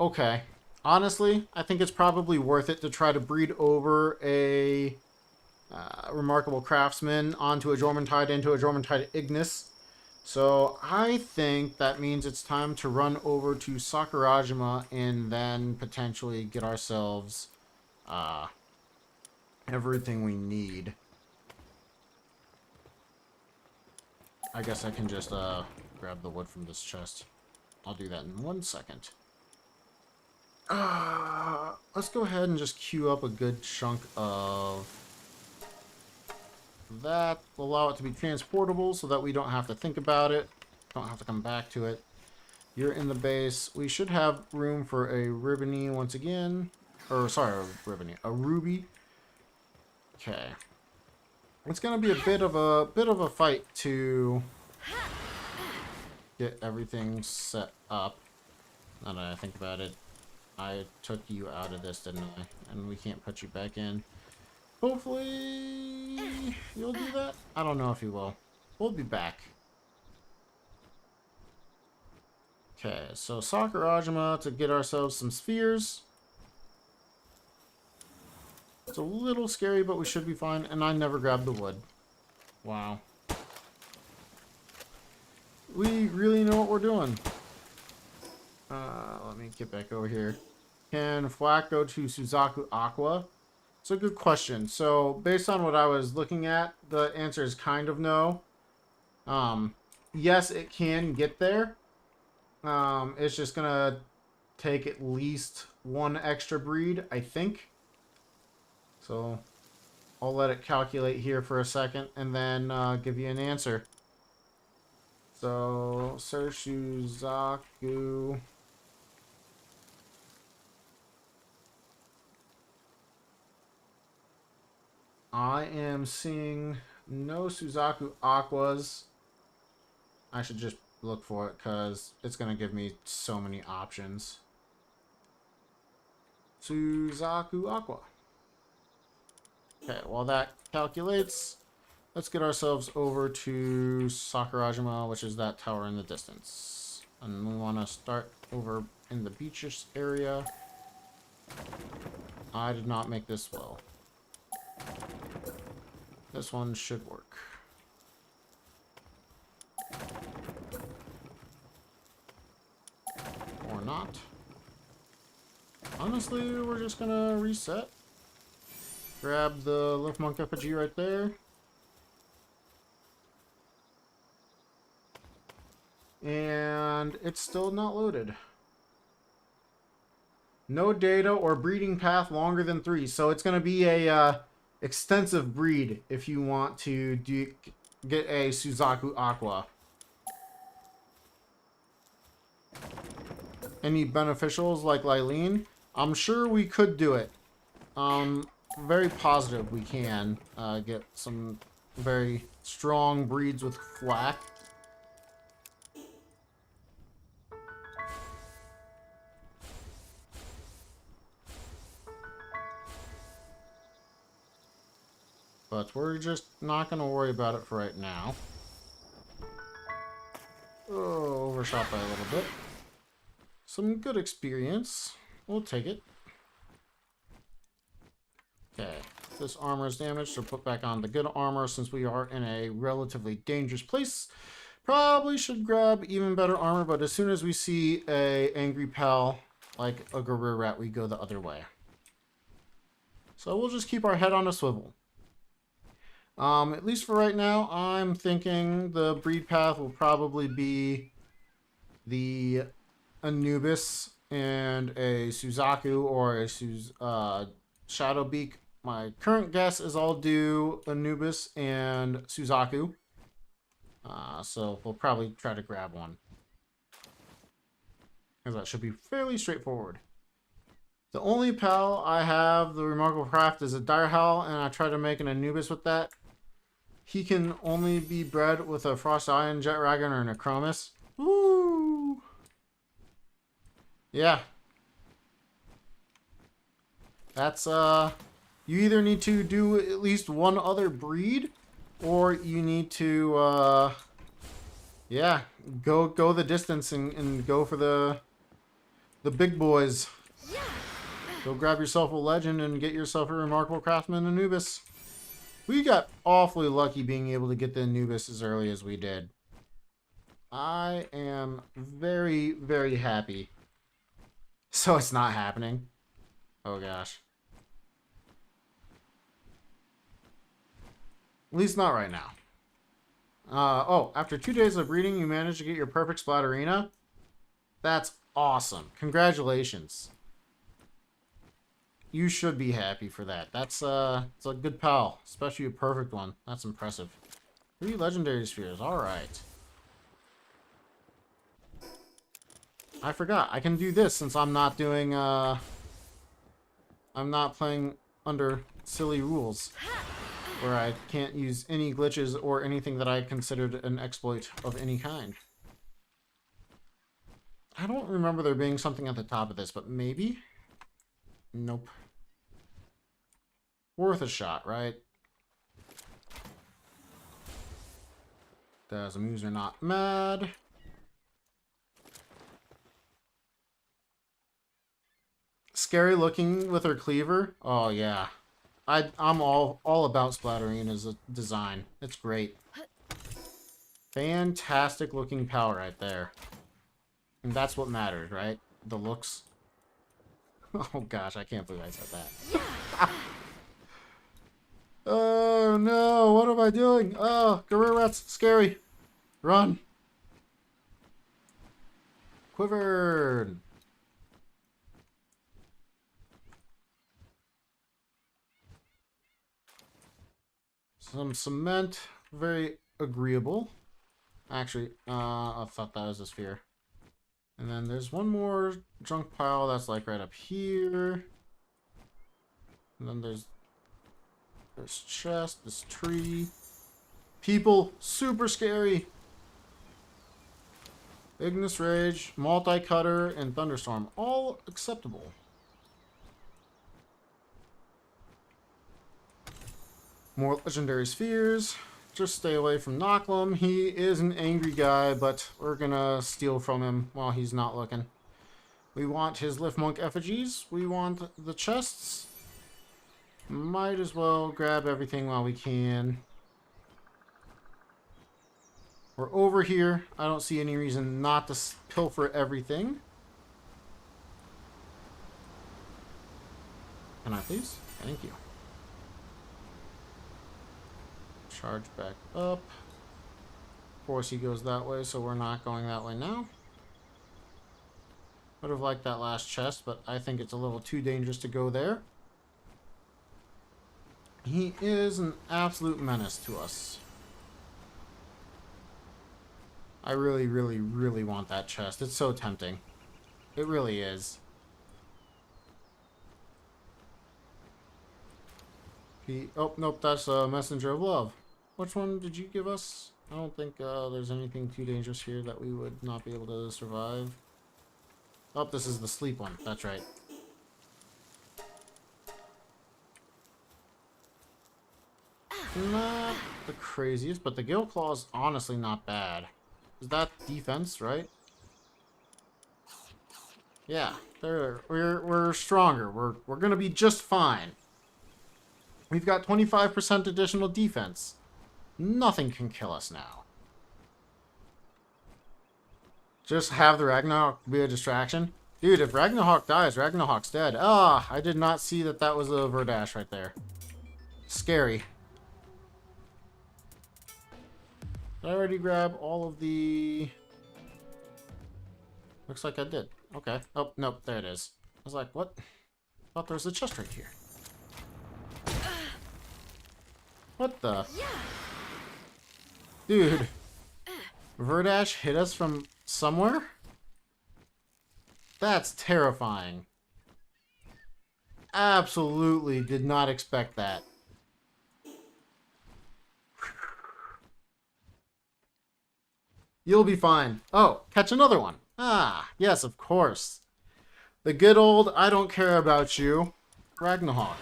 Speaker 1: Okay. Honestly, I think it's probably worth it to try to breed over a Remarkable Craftsman onto a Jormuntide into a Jormuntide Ignis. So I think that means it's time to run over to Sakurajima and then potentially get ourselves everything we need. I guess I can just grab the wood from this chest. I'll do that in 1 second. Let's go ahead and just queue up a good chunk of that. Allow it to be transportable so that we don't have to think about it. Don't have to come back to it. You're in the base. We should have room for a ribbony once again. Or, sorry, a ribbony. A ruby. Okay. It's going to be a bit of a fight to get everything set up. Now that I think about it, I took you out of this, didn't I? And we can't put you back in. Hopefully you'll do that. I don't know if you will. We'll be back. Okay, so Sakurajima to get ourselves some spheres. It's a little scary, but we should be fine. And I never grabbed the wood. Wow. We really know what we're doing. Let me get back over here. Can Flack go to Suzaku Aqua? It's a good question. So, based on what I was looking at, the answer is kind of no. Yes, it can get there. It's just gonna take at least one extra breed, I think. So, I'll let it calculate here for a second and then give you an answer. So, Suzaku. I am seeing no Suzaku Aquas. I should just look for it because it's going to give me so many options. Suzaku Aqua. Okay, while that calculates, let's get ourselves over to Sakurajima, which is that tower in the distance. And we want to start over in the beaches area. I did not make this well. This one should work. Or not. Honestly, we're just gonna reset. Grab the Lift Monk effigy right there. And it's still not loaded. No data or breeding path longer than 3. So it's gonna be a extensive breed if you want to get a Suzaku Aqua. Any beneficials like Lylene? I'm sure we could do it. Very positive we can get some very strong breeds with Flack. But we're just not going to worry about it for right now. Oh, overshot by a little bit. Some good experience. We'll take it. Okay. This armor is damaged, so put back on the good armor since we are in a relatively dangerous place. Probably should grab even better armor, but as soon as we see a angry pal like a Garou Rat, we go the other way. So we'll just keep our head on a swivel. At least for right now, I'm thinking the breed path will probably be the Anubis and a Suzaku or a Shadowbeak. My current guess is I'll do Anubis and Suzaku. So we'll probably try to grab one. Because that should be fairly straightforward. The only pal I have, the Remarkable Craft, is a Direhowl, and I try to make an Anubis with that. He can only be bred with a Frost Iron, Jet Dragon, or Necromus. Woo! Yeah. That's, you either need to do at least one other breed, or you need to, yeah, go the distance and go for the big boys. Go grab yourself a legend and get yourself a Remarkable Craftsman Anubis. We got awfully lucky being able to get the Anubis as early as we did. I am very, very happy. So it's not happening. Oh gosh. At least not right now. Oh, after 2 days of breeding, you managed to get your perfect Splatterina? That's awesome. Congratulations. You should be happy for that. That's it's a good pal, especially a perfect one. That's impressive. 3 legendary spheres. All right. I forgot. I can do this since I'm not doing, I'm not playing under silly rules where I can't use any glitches or anything that I considered an exploit of any kind. I don't remember there being something at the top of this, but maybe? Nope. Worth a shot, right? The moves are not mad. Scary looking with her cleaver. Oh yeah, I'm all about Splatterina's design. It's great. Fantastic looking power right there, and that's what matters, right? The looks. Oh gosh, I can't believe I said that. Oh no, what am I doing? Oh, gorilla rats, scary. Run. Quivern. Some cement, very agreeable. Actually, I thought that was a sphere. And then there's one more junk pile that's like right up here. And then there's this chest, this tree. People, super scary. Ignis Rage, Multi-Cutter, and Thunderstorm, all acceptable. More legendary spheres. Just stay away from Nocklum. He is an angry guy, but we're gonna steal from him while he's not looking. We want his Lift Monk effigies. We want the chests. Might as well grab everything while we can. We're over here. I don't see any reason not to pilfer everything. Can I please? Thank you. Charge back up. Of course he goes that way, so we're not going that way now. Would have liked that last chest, but I think it's a little too dangerous to go there. He is an absolute menace to us. I really, really, really want that chest. It's so tempting. It really is. Oh, nope, that's a Messenger of Love. Which one did you give us? I don't think there's anything too dangerous here that we would not be able to survive. Oh, this is the sleep one. That's right. Not the craziest, but the Gale Claw is honestly not bad. Is that defense, right? Yeah, we're stronger. We're gonna be just fine. We've got 25% additional defense. Nothing can kill us now. Just have the Ragnarok be a distraction. Dude, if Ragnarok dies, Ragnarok's dead. Ah, I did not see that that was a Verdash right there. Scary. Did I already grab all of the... Looks like I did. Okay. Oh, nope, there it is. I was like, what? I thought there was a chest right here. What the? Dude. Verdash hit us from somewhere? That's terrifying. Absolutely did not expect that. You'll be fine. Oh, catch another one. Ah, yes, of course. The good old I don't care about you, Ragnarok.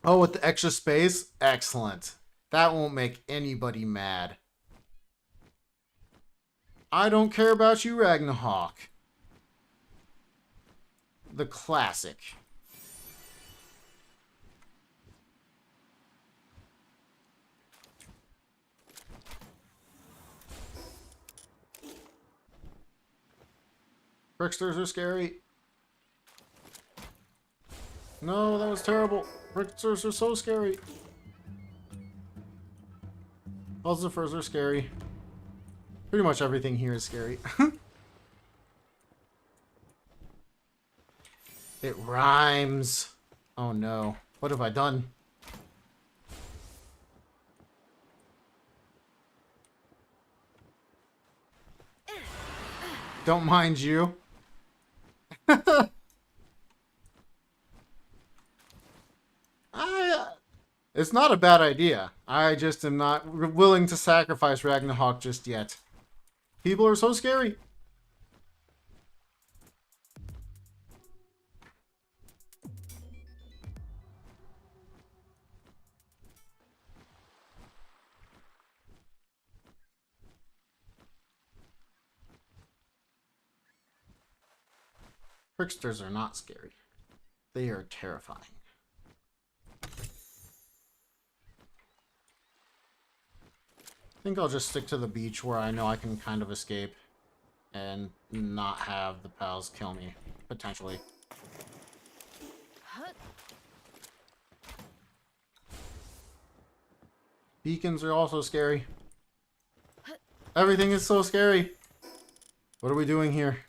Speaker 1: Oh, with the extra space? Excellent. That won't make anybody mad. I don't care about you, Ragnarok. The classic. Bricksters are scary. No, that was terrible. Bricksters are so scary. Luzzifers are scary. Pretty much everything here is scary. It rhymes. Oh no. What have I done? Don't mind you. It's not a bad idea. I just am not willing to sacrifice Ragna just yet. People are so scary. Tricksters are not scary. They are terrifying. I think I'll just stick to the beach where I know I can kind of escape and not have the pals kill me, potentially. Beacons are also scary. Everything is so scary. What are we doing here?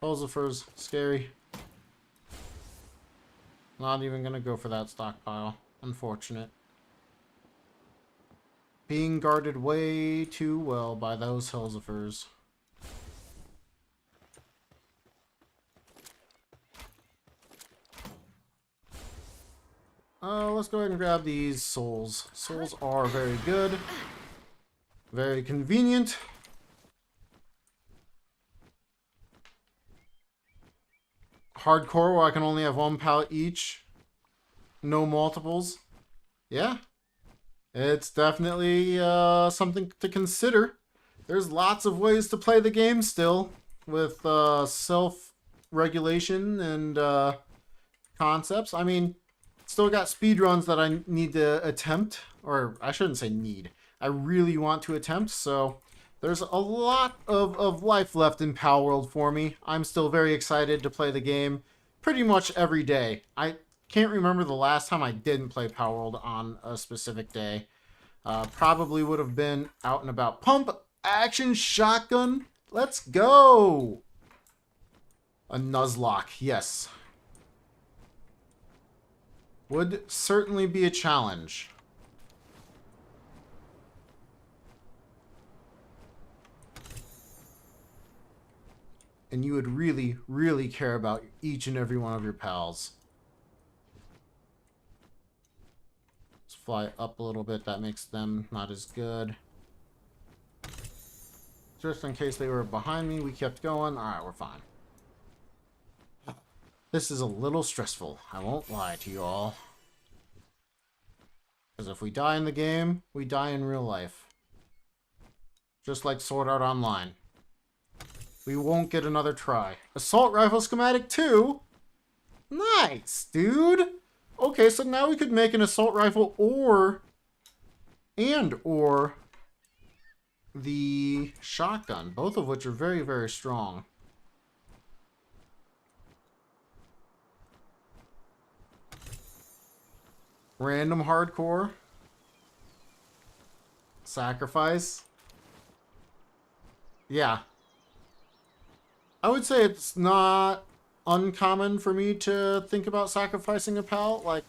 Speaker 1: Pulsifers, scary. Not even gonna go for that stockpile. Unfortunate. Being guarded way too well by those Hellzifers. Let's go ahead and grab these souls. Souls are very good. Very convenient. Hardcore where I can only have one pallet each. No multiples. Yeah. It's definitely something to consider. There's lots of ways to play the game still. With self-regulation and concepts. I mean, still got speedruns that I need to attempt. Or I shouldn't say need. I really want to attempt, so there's a lot of life left in Palworld for me. I'm still very excited to play the game pretty much every day. I can't remember the last time I didn't play Palworld on a specific day. Probably would have been out and about. Pump action shotgun. Let's go. A Nuzlocke, yes. Would certainly be a challenge. And you would really, really care about each and every one of your pals. Let's fly up a little bit. That makes them not as good. Just in case they were behind me, we kept going. Alright, we're fine. This is a little stressful. I won't lie to you all. Because if we die in the game, we die in real life. Just like Sword Art Online. We won't get another try. Assault Rifle Schematic 2? Nice, dude! Okay, so now we could make an Assault Rifle or the Shotgun. Both of which are very, very strong. Random hardcore. Sacrifice. Yeah. I would say it's not uncommon for me to think about sacrificing a pal. Like,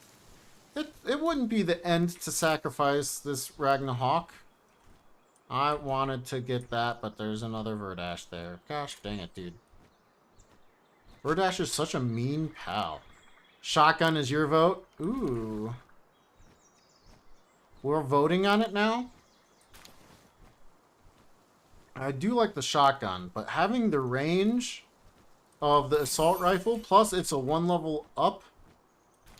Speaker 1: it wouldn't be the end to sacrifice this Ragna. I wanted to get that, but there's another Verdash there. Gosh dang it, dude. Verdash is such a mean pal. Shotgun is your vote? Ooh. We're voting on it now? I do like the shotgun, but having the range of the assault rifle, plus it's a 1 level up,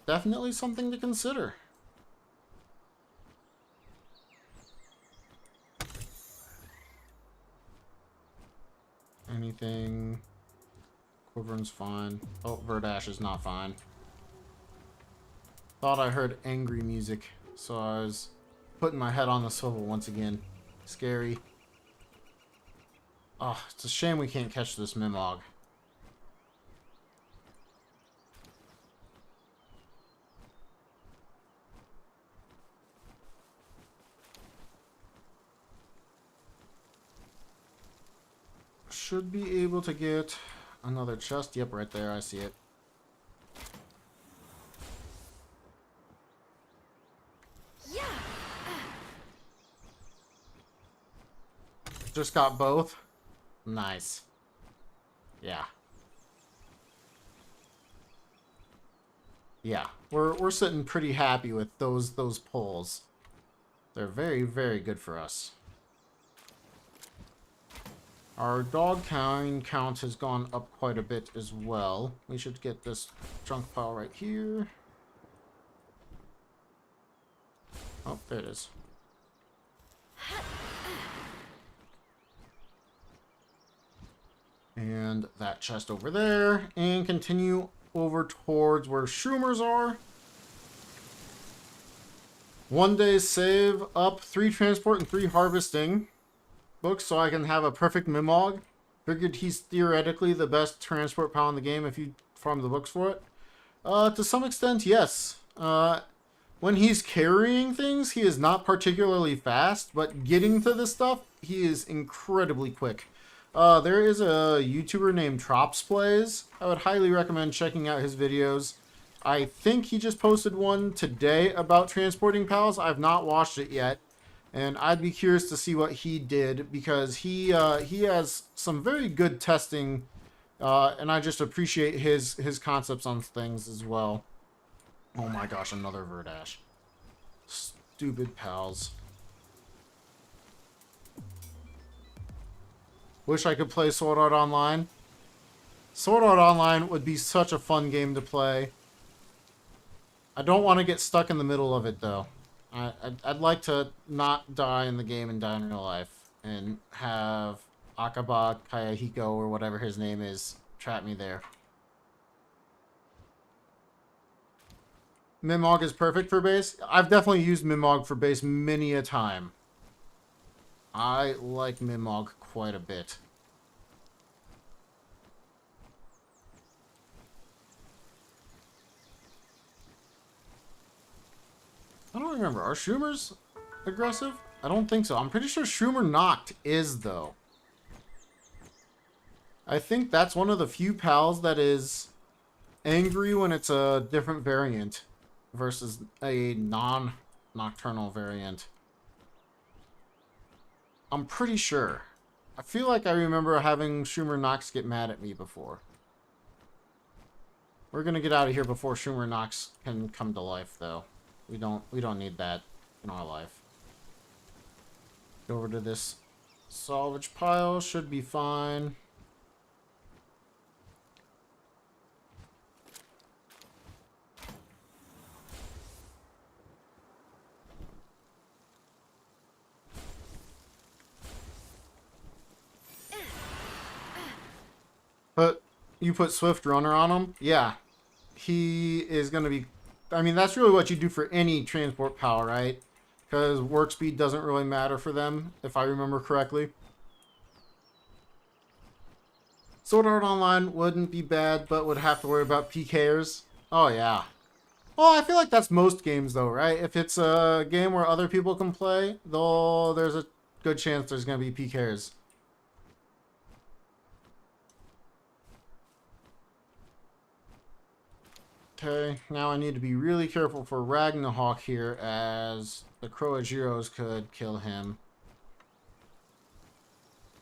Speaker 1: definitely something to consider. Anything? Quivern's fine. Oh, Verdash is not fine. Thought I heard angry music, so I was putting my head on the swivel once again. Scary. Oh, it's a shame we can't catch this Mimog. Should be able to get another chest. Yep, right there. I see it. Just got both. Nice. Yeah. Yeah. We're sitting pretty happy with those pulls. They're very, very good for us. Our dog count has gone up quite a bit as well. We should get this junk pile right here. Oh, there it is. And that chest over there. And continue over towards where Shroomer's are. One day save up 3 transport and 3 harvesting books so I can have a perfect Mimog. Figured he's theoretically the best transport pal in the game if you farm the books for it. To some extent, yes. When he's carrying things, he is not particularly fast, but getting to this stuff, he is incredibly quick. There is a YouTuber named Trops Plays. I would highly recommend checking out his videos. I think he just posted one today about transporting pals. I've not watched it yet. And I'd be curious to see what he did, because he has some very good testing, and I just appreciate his concepts on things as well. Oh my gosh, another Verdash. Stupid pals. Wish I could play Sword Art Online. Sword Art Online would be such a fun game to play. I don't want to get stuck in the middle of it, though. I'd like to not die in the game and die in real life, and have Akaba Kayahiko, or whatever his name is, trap me there. Mimog is perfect for base. I've definitely used Mimog for base many a time. I like Mimog quite a bit. I don't remember. Are Shroomer's aggressive? I don't think so. I'm pretty sure Shroomer Noct is, though. I think that's one of the few pals that is angry when it's a different variant versus a non-nocturnal variant. I'm pretty sure. I feel like I remember having Shroomer Nox get mad at me before. We're gonna get out of here before Shroomer Nox can come to life, though. We don't need that in our life. Go over to this salvage pile. Should be fine. But you put Swift Runner on him? Yeah. He is going to be... I mean, that's really what you do for any transport pal, right? Because work speed doesn't really matter for them, if I remember correctly. Sword Art Online wouldn't be bad, but would have to worry about PKers. Oh, yeah. Well, I feel like that's most games, though, right? If it's a game where other people can play, though, there's a good chance there's going to be PKers. Okay, now I need to be really careful for Ragna here, as the Croagiros could kill him.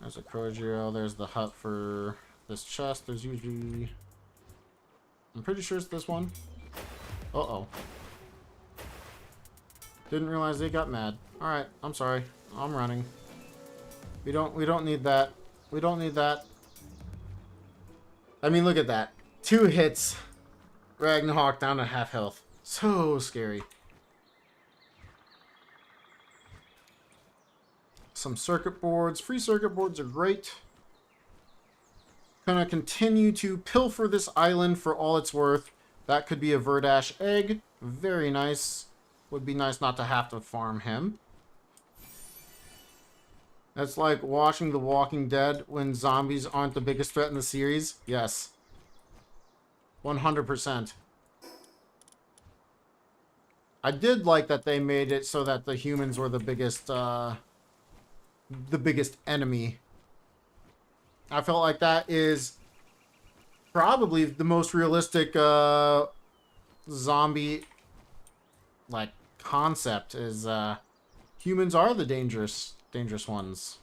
Speaker 1: There's a Croagiro, there's the hut for this chest. There's usually... I'm pretty sure it's this one. Uh-oh. Didn't realize they got mad. Alright, I'm sorry. I'm running. We don't need that. We don't need that. I mean, look at that. 2 hits. Ragnarok down to half health. So scary. Some circuit boards. Free circuit boards are great. Gonna continue to pilfer this island for all it's worth. That could be a Verdash egg. Very nice. Would be nice not to have to farm him. That's like watching The Walking Dead when zombies aren't the biggest threat in the series. Yes. 100%. I did like that they made it so that the humans were the biggest enemy. I felt like that is probably the most realistic zombie like concept, is humans are the dangerous ones.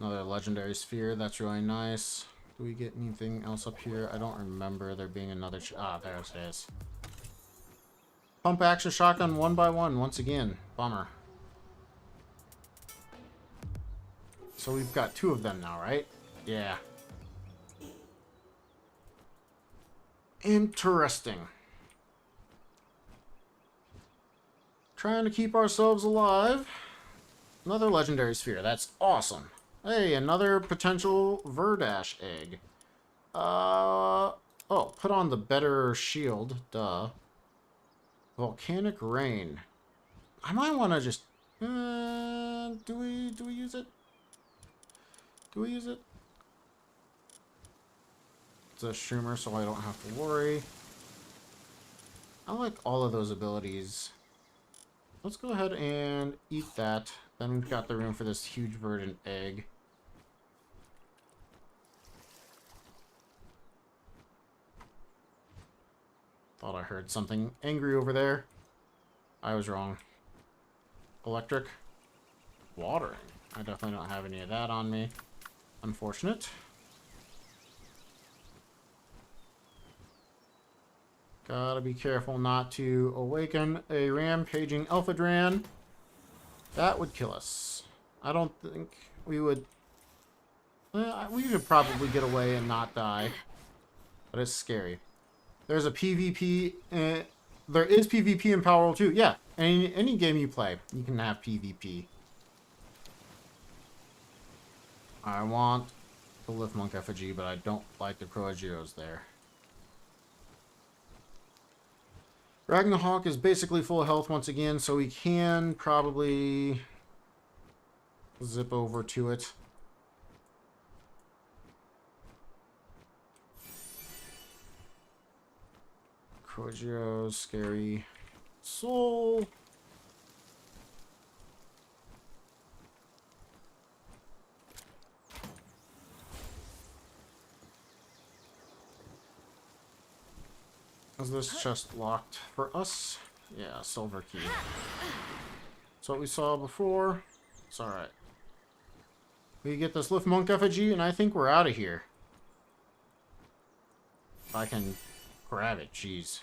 Speaker 1: Another legendary sphere. That's really nice. Do we get anything else up here? I don't remember there being another... there it is. Pump action shotgun 1 by 1 once again. Bummer. So we've got 2 of them now, right? Yeah. Interesting. Trying to keep ourselves alive. Another legendary sphere. That's awesome. Hey, another potential Verdash egg. Oh, put on the better shield. Duh. Volcanic rain. I might want to just... do we use it? Do we use it? It's a Schumer, so I don't have to worry. I like all of those abilities. Let's go ahead and eat that. Then we've got the room for this huge verdant egg. Thought I heard something angry over there. I was wrong. Electric. Watering. I definitely don't have any of that on me. Unfortunate. Gotta be careful not to awaken a rampaging Alpha Dran. That would kill us. I don't think we would... we could probably get away and not die. But it's scary. There's a PvP... there is PvP in Palworld too. Yeah, any game you play, you can have PvP. I want the Lift Monk effigy, but I don't like the Croagios there. Ragna Hawk is basically full health once again, so we can probably zip over to it. Croagio, scary soul. Is this chest locked for us? Yeah, silver key. That's what we saw before. It's alright. We get this Lift Monk effigy, and I think we're out of here. If I can grab it, jeez.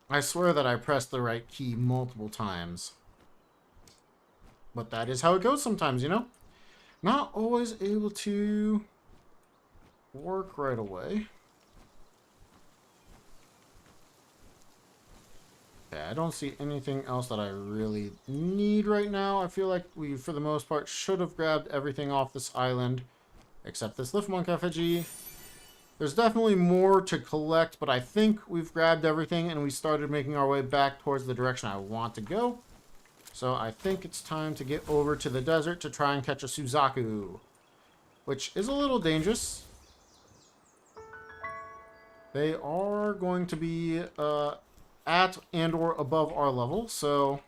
Speaker 1: I swear that I pressed the right key multiple times. But that is how it goes sometimes, you know? Not always able to work right away. I don't see anything else that I really need right now. I feel like we, for the most part, should have grabbed everything off this island, except this Lift Monk effigy. There's definitely more to collect, but I think we've grabbed everything, and we started making our way back towards the direction I want to go. So I think it's time to get over to the desert to try and catch a Suzaku, which is a little dangerous. They are going to be... at and or above our level, so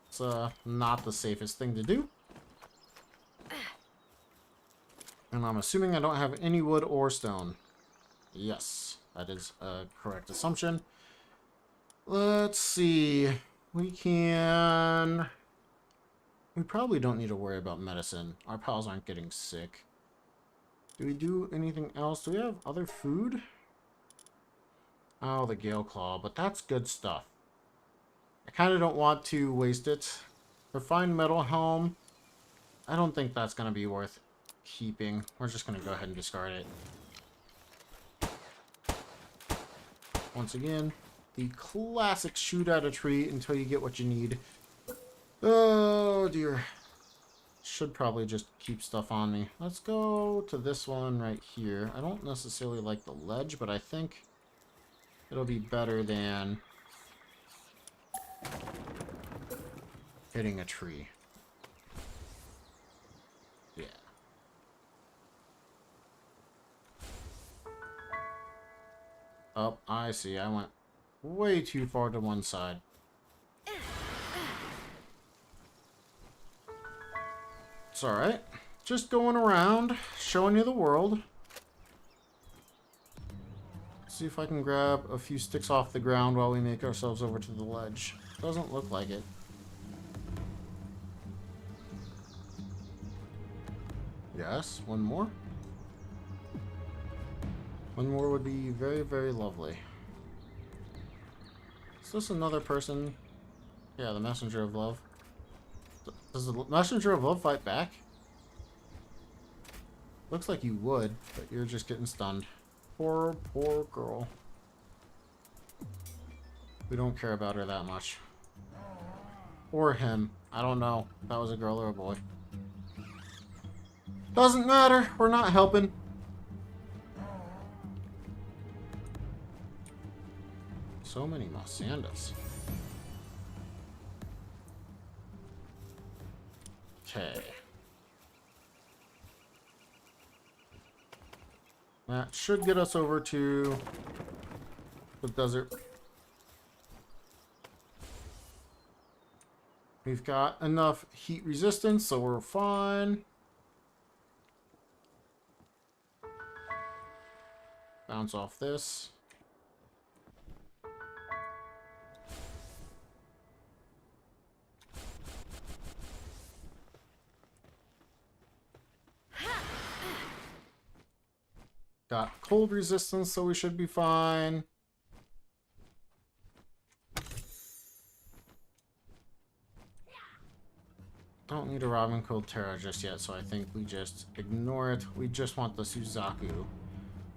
Speaker 1: it's not the safest thing to do. And I'm assuming I don't have any wood or stone. Yes, that is a correct assumption. Let's see. We probably don't need to worry about medicine. Our pals aren't getting sick. Do we do anything else? Do we have other food? Oh, the Gale Claw, but that's good stuff. I kind of don't want to waste it. Refined Metal Helm, I don't think that's going to be worth keeping. We're just going to go ahead and discard it. Once again, the classic shoot at a tree until you get what you need. Oh, dear. Should probably just keep stuff on me. Let's go to this one right here. I don't necessarily like the ledge, but I think... it'll be better than hitting a tree. Yeah. Oh, I see. I went way too far to one side. It's alright. Just going around, showing you the world. See if I can grab a few sticks off the ground while we make ourselves over to the ledge. Doesn't look like it. Yes, one more. One more would be very, very lovely. Is this another person? Yeah, the Messenger of Love. Does the Messenger of Love fight back? Looks like you would, but you're just getting stunned. Poor, poor girl. We don't care about her that much. Or him. I don't know if that was a girl or a boy. Doesn't matter. We're not helping. So many Masandas. Okay. That should get us over to the desert. We've got enough heat resistance, so we're fine. Bounce off this. Got cold resistance, so we should be fine. Don't need a Robin Cold Terra just yet, so I think we just ignore it. We just want the Suzaku.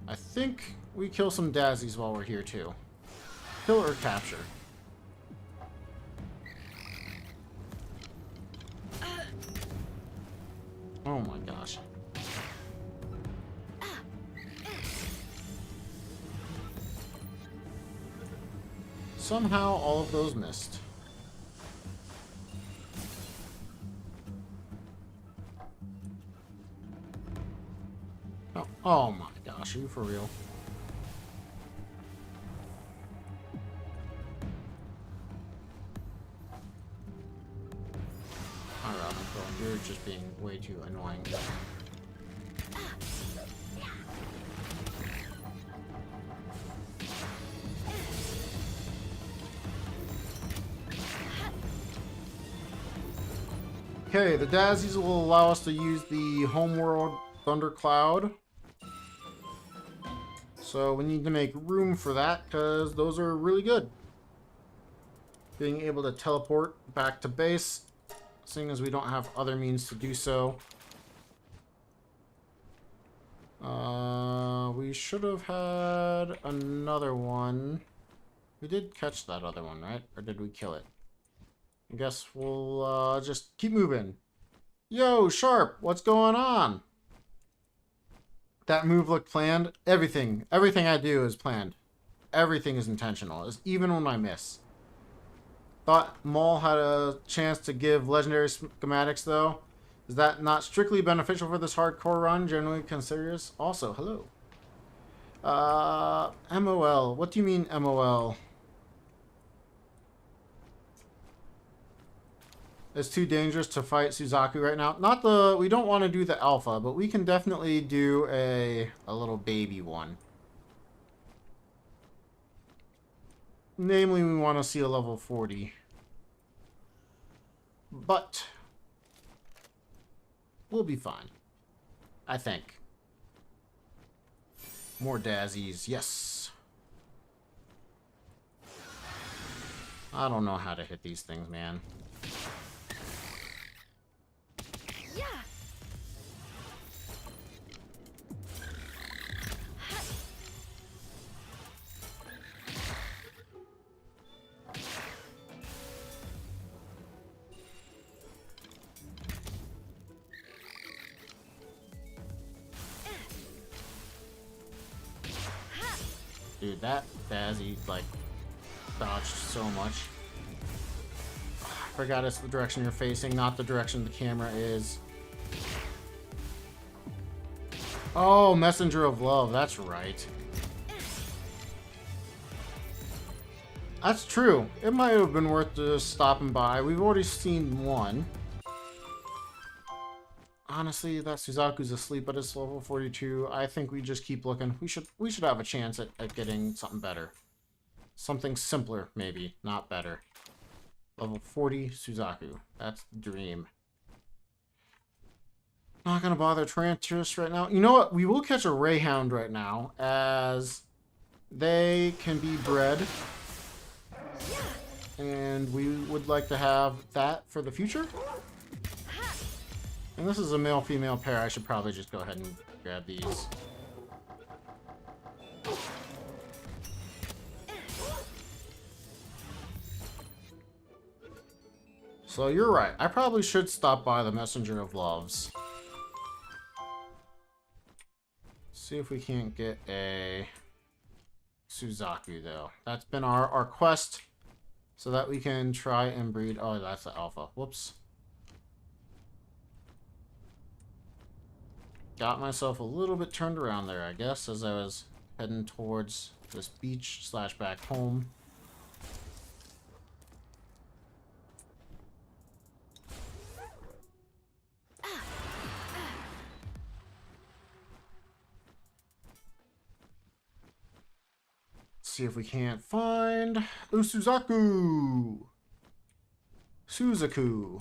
Speaker 1: I think we kill some Dazzies while we're here, too. Kill or capture. Oh my gosh. Somehow all of those missed. Oh my gosh, are you for real? Alright, you're just being way too annoying. Okay, the Dazzies will allow us to use the Homeworld Thundercloud. So we need to make room for that because those are really good. Being able to teleport back to base, seeing as we don't have other means to do so. We should have had another one. We did catch that other one, right? Or did we kill it? I guess we'll just keep moving. Yo, Sharp, what's going on? That move looked planned. Everything I do is planned. Everything is intentional, even when I miss. Thought Maul had a chance to give legendary schematics, though. Is that not strictly beneficial for this hardcore run? Generally considers. Also, hello. MOL. What do you mean, MOL? It's too dangerous to fight Suzaku right now. Not the... We don't want to do the alpha, but we can definitely do a little baby one. Namely, we want to see a level 40. But we'll be fine. I think. More Dazzies. Yes. I don't know how to hit these things, man. Dude, that Dazzy, like, dodged so much. I forgot it's the direction you're facing, not the direction the camera is. Oh, Messenger of Love, that's right. That's true. It might have been worth just stopping by. We've already seen one. Honestly, that Suzaku's asleep at his level 42. I think we just keep looking. We should have a chance at getting something better. Something simpler, maybe. Not better. Level 40 Suzaku. That's the dream. Not gonna bother Trantis right now. You know what? We will catch a Rayhound right now, as they can be bred. And we would like to have that for the future. And this is a male-female pair. I should probably just go ahead and grab these. So you're right. I probably should stop by the Messenger of Loves. See if we can't get a Suzaku, though. That's been our quest, so that we can try and breed... Oh, that's the alpha. Whoops. Got myself a little bit turned around there, I guess, as I was heading towards this beach / back home. See if we can't find Suzaku. Suzaku.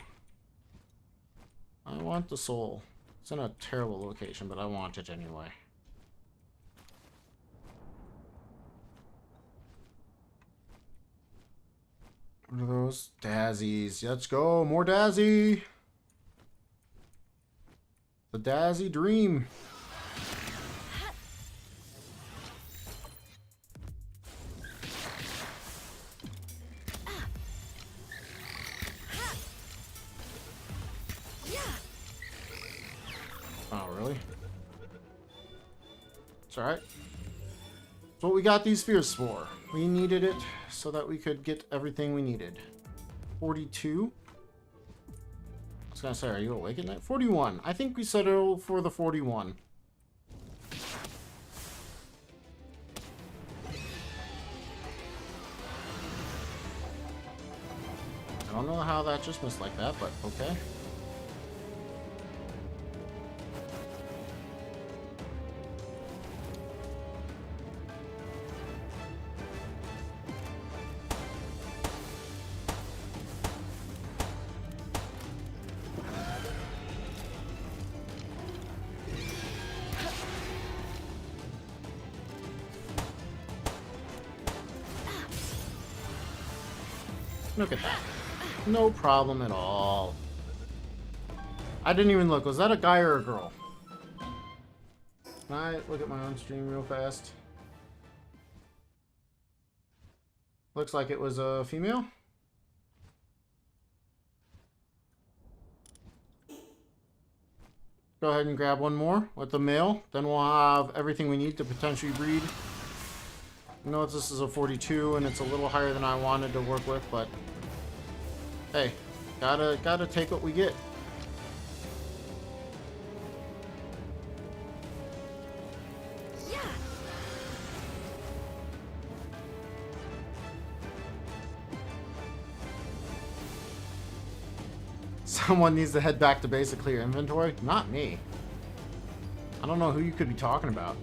Speaker 1: I want the soul. It's in a terrible location, but I want it anyway. What are those? Dazzies. Let's go. More Dazzy. The Dazzy dream. Oh, really? It's alright. That's what we got these spheres for. We needed it so that we could get everything we needed. 42. I was gonna say, are you awake at night? 41. I think we settled for the 41. I don't know how that just missed like that, but okay. Look at that. No problem at all. I didn't even look. Was that a guy or a girl? Can I look at my own stream real fast? Looks like it was a female. Go ahead and grab one more with the male. Then we'll have everything we need to potentially breed. I know this is a 42 and it's a little higher than I wanted to work with, but hey, gotta take what we get. Yeah. Someone needs to head back to base to clear inventory. Not me. I don't know who you could be talking about.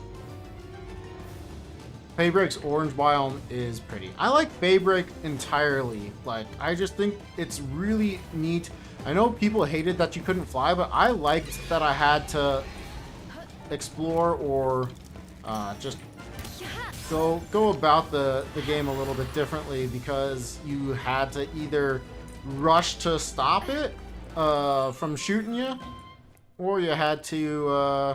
Speaker 1: Faybreak's orange biome is pretty. I like Faybreak entirely. Like, I just think it's really neat. I know people hated that you couldn't fly, but I liked that I had to explore or just go about the game a little bit differently, because you had to either rush to stop it from shooting you, or you had to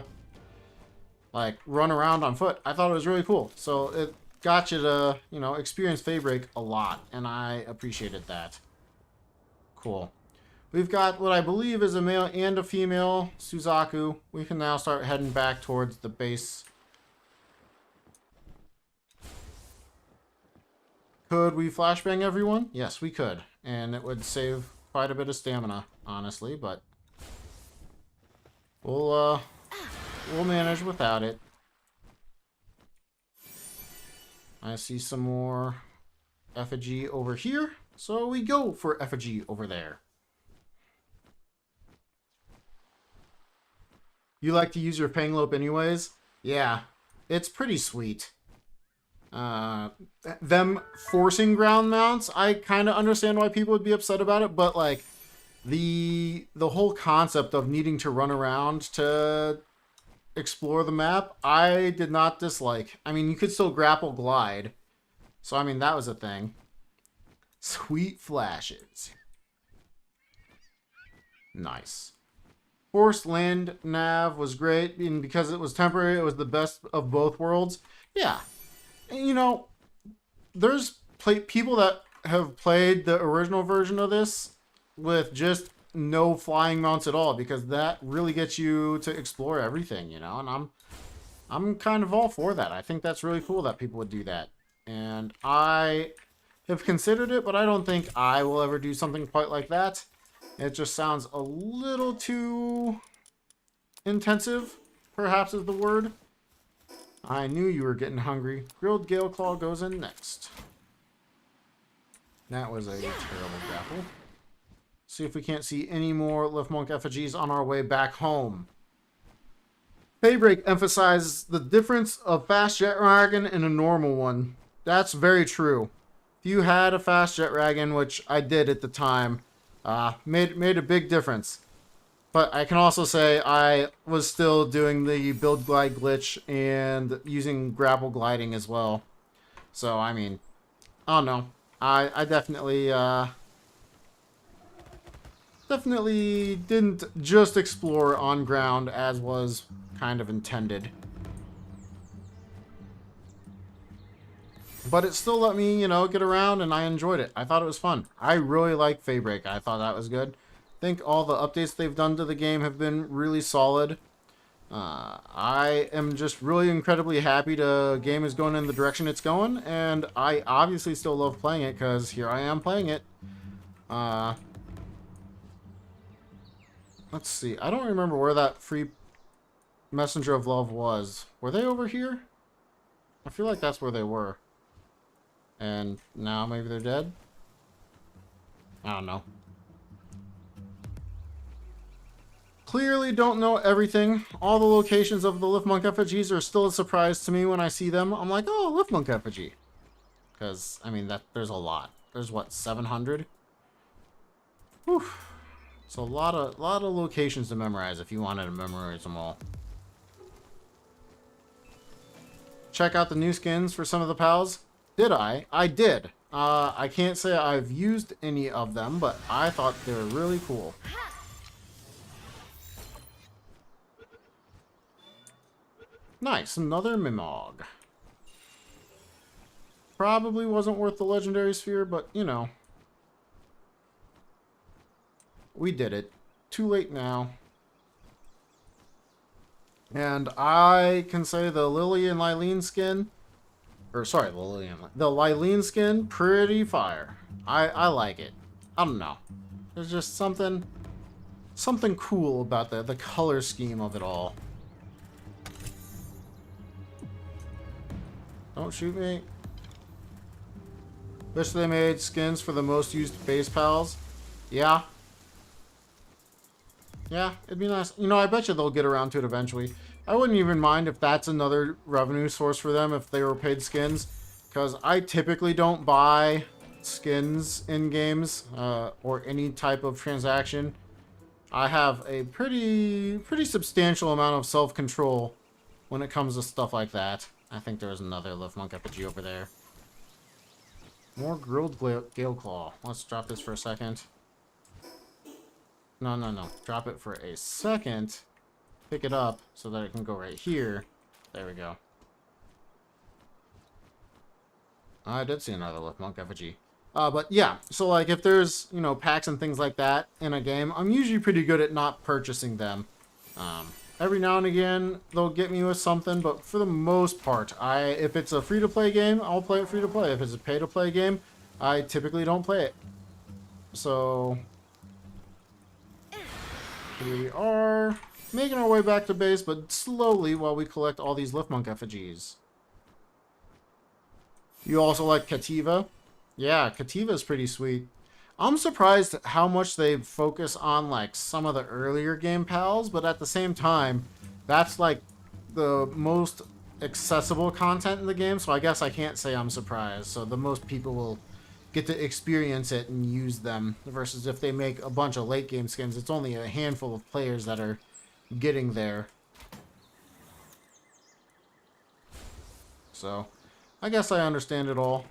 Speaker 1: like run around on foot. I thought it was really cool. So it got you to, you know, experience Faybreak a lot, and I appreciated that. Cool. We've got what I believe is a male and a female Suzaku. We can now start heading back towards the base. Could we flashbang everyone? Yes, we could. And it would save quite a bit of stamina, honestly, but we'll manage without it. I see some more effigy over here, so we go for effigy over there. You like to use your Panglope anyways? Yeah, it's pretty sweet. Them forcing ground mounts, I kind of understand why people would be upset about it, but like, the whole concept of needing to run around to explore the map, I did not dislike. I mean, you could still grapple glide. So, I mean, that was a thing. Sweet flashes. Nice. Forced land nav was great, and because it was temporary, it was the best of both worlds. Yeah. And, you know, there's people that have played the original version of this with just no flying mounts at all, because that really gets you to explore everything, you know, and I'm kind of all for that. I think that's really cool that people would do that. And I have considered it, but I don't think I will ever do something quite like that. It just sounds a little too intensive, perhaps is the word. I knew you were getting hungry. Grilled Gale Claw goes in next. That was a terrible grapple. See if we can't see any more Liftmonk effigies on our way back home. Daybreak emphasizes the difference of fast jet dragon and a normal one. That's very true. If you had a fast jet dragon, which I did at the time, made a big difference. But I can also say I was still doing the build glide glitch and using grapple gliding as well. So, I mean, I don't know. I definitely didn't just explore on ground as was kind of intended. But it still let me, you know, get around, and I enjoyed it. I thought it was fun. I really like Daybreak. I thought that was good. I think all the updates they've done to the game have been really solid. I am just really incredibly happy the game is going in the direction it's going, and I obviously still love playing it because here I am playing it. Let's see. I don't remember where that free Messenger of Love was. Were they over here? I feel like that's where they were. And now maybe they're dead? I don't know. Clearly don't know everything. All the locations of the Liftmonk effigies are still a surprise to me when I see them. I'm like, oh, Liftmonk effigy. Because, I mean, there's a lot. There's, what, 700? Whew. It's a lot of locations to memorize if you wanted to memorize them all. Check out the new skins for some of the pals. Did I? I did. I can't say I've used any of them, but I thought they were really cool. Nice, another Mimog. Probably wasn't worth the legendary sphere, but you know. We did it. Too late now. And I can say the Lily and Lylene skin, or sorry, the Lylene skin, pretty fire. I like it. I don't know. There's just something cool about the color scheme of it all. Don't shoot me. Wish they made skins for the most used base pals. Yeah. Yeah, it'd be nice. You know, I bet you they'll get around to it eventually. I wouldn't even mind if that's another revenue source for them if they were paid skins. Because I typically don't buy skins in games or any type of transaction. I have a pretty substantial amount of self-control when it comes to stuff like that. I think there's another Liftmonk effigy over there. More grilled Gale Claw. Let's drop this for a second. No. Drop it for a second. Pick it up so that it can go right here. There we go. I did see another Liftmonk effigy. But yeah, so like if there's, you know, packs and things like that in a game, I'm usually pretty good at not purchasing them. Every now and again, they'll get me with something, but for the most part, if it's a free-to-play game, I'll play it free-to-play. If it's a pay-to-play game, I typically don't play it. So, here we are, making our way back to base, but slowly while we collect all these Liftmonk effigies. You also like Kativa? Yeah, Kativa is pretty sweet. I'm surprised at how much they focus on like some of the earlier game pals, but at the same time, that's like the most accessible content in the game, so I guess I can't say I'm surprised. So the most people will get to experience it and use them. Versus if they make a bunch of late game skins, it's only a handful of players that are getting there. So, I guess I understand it all.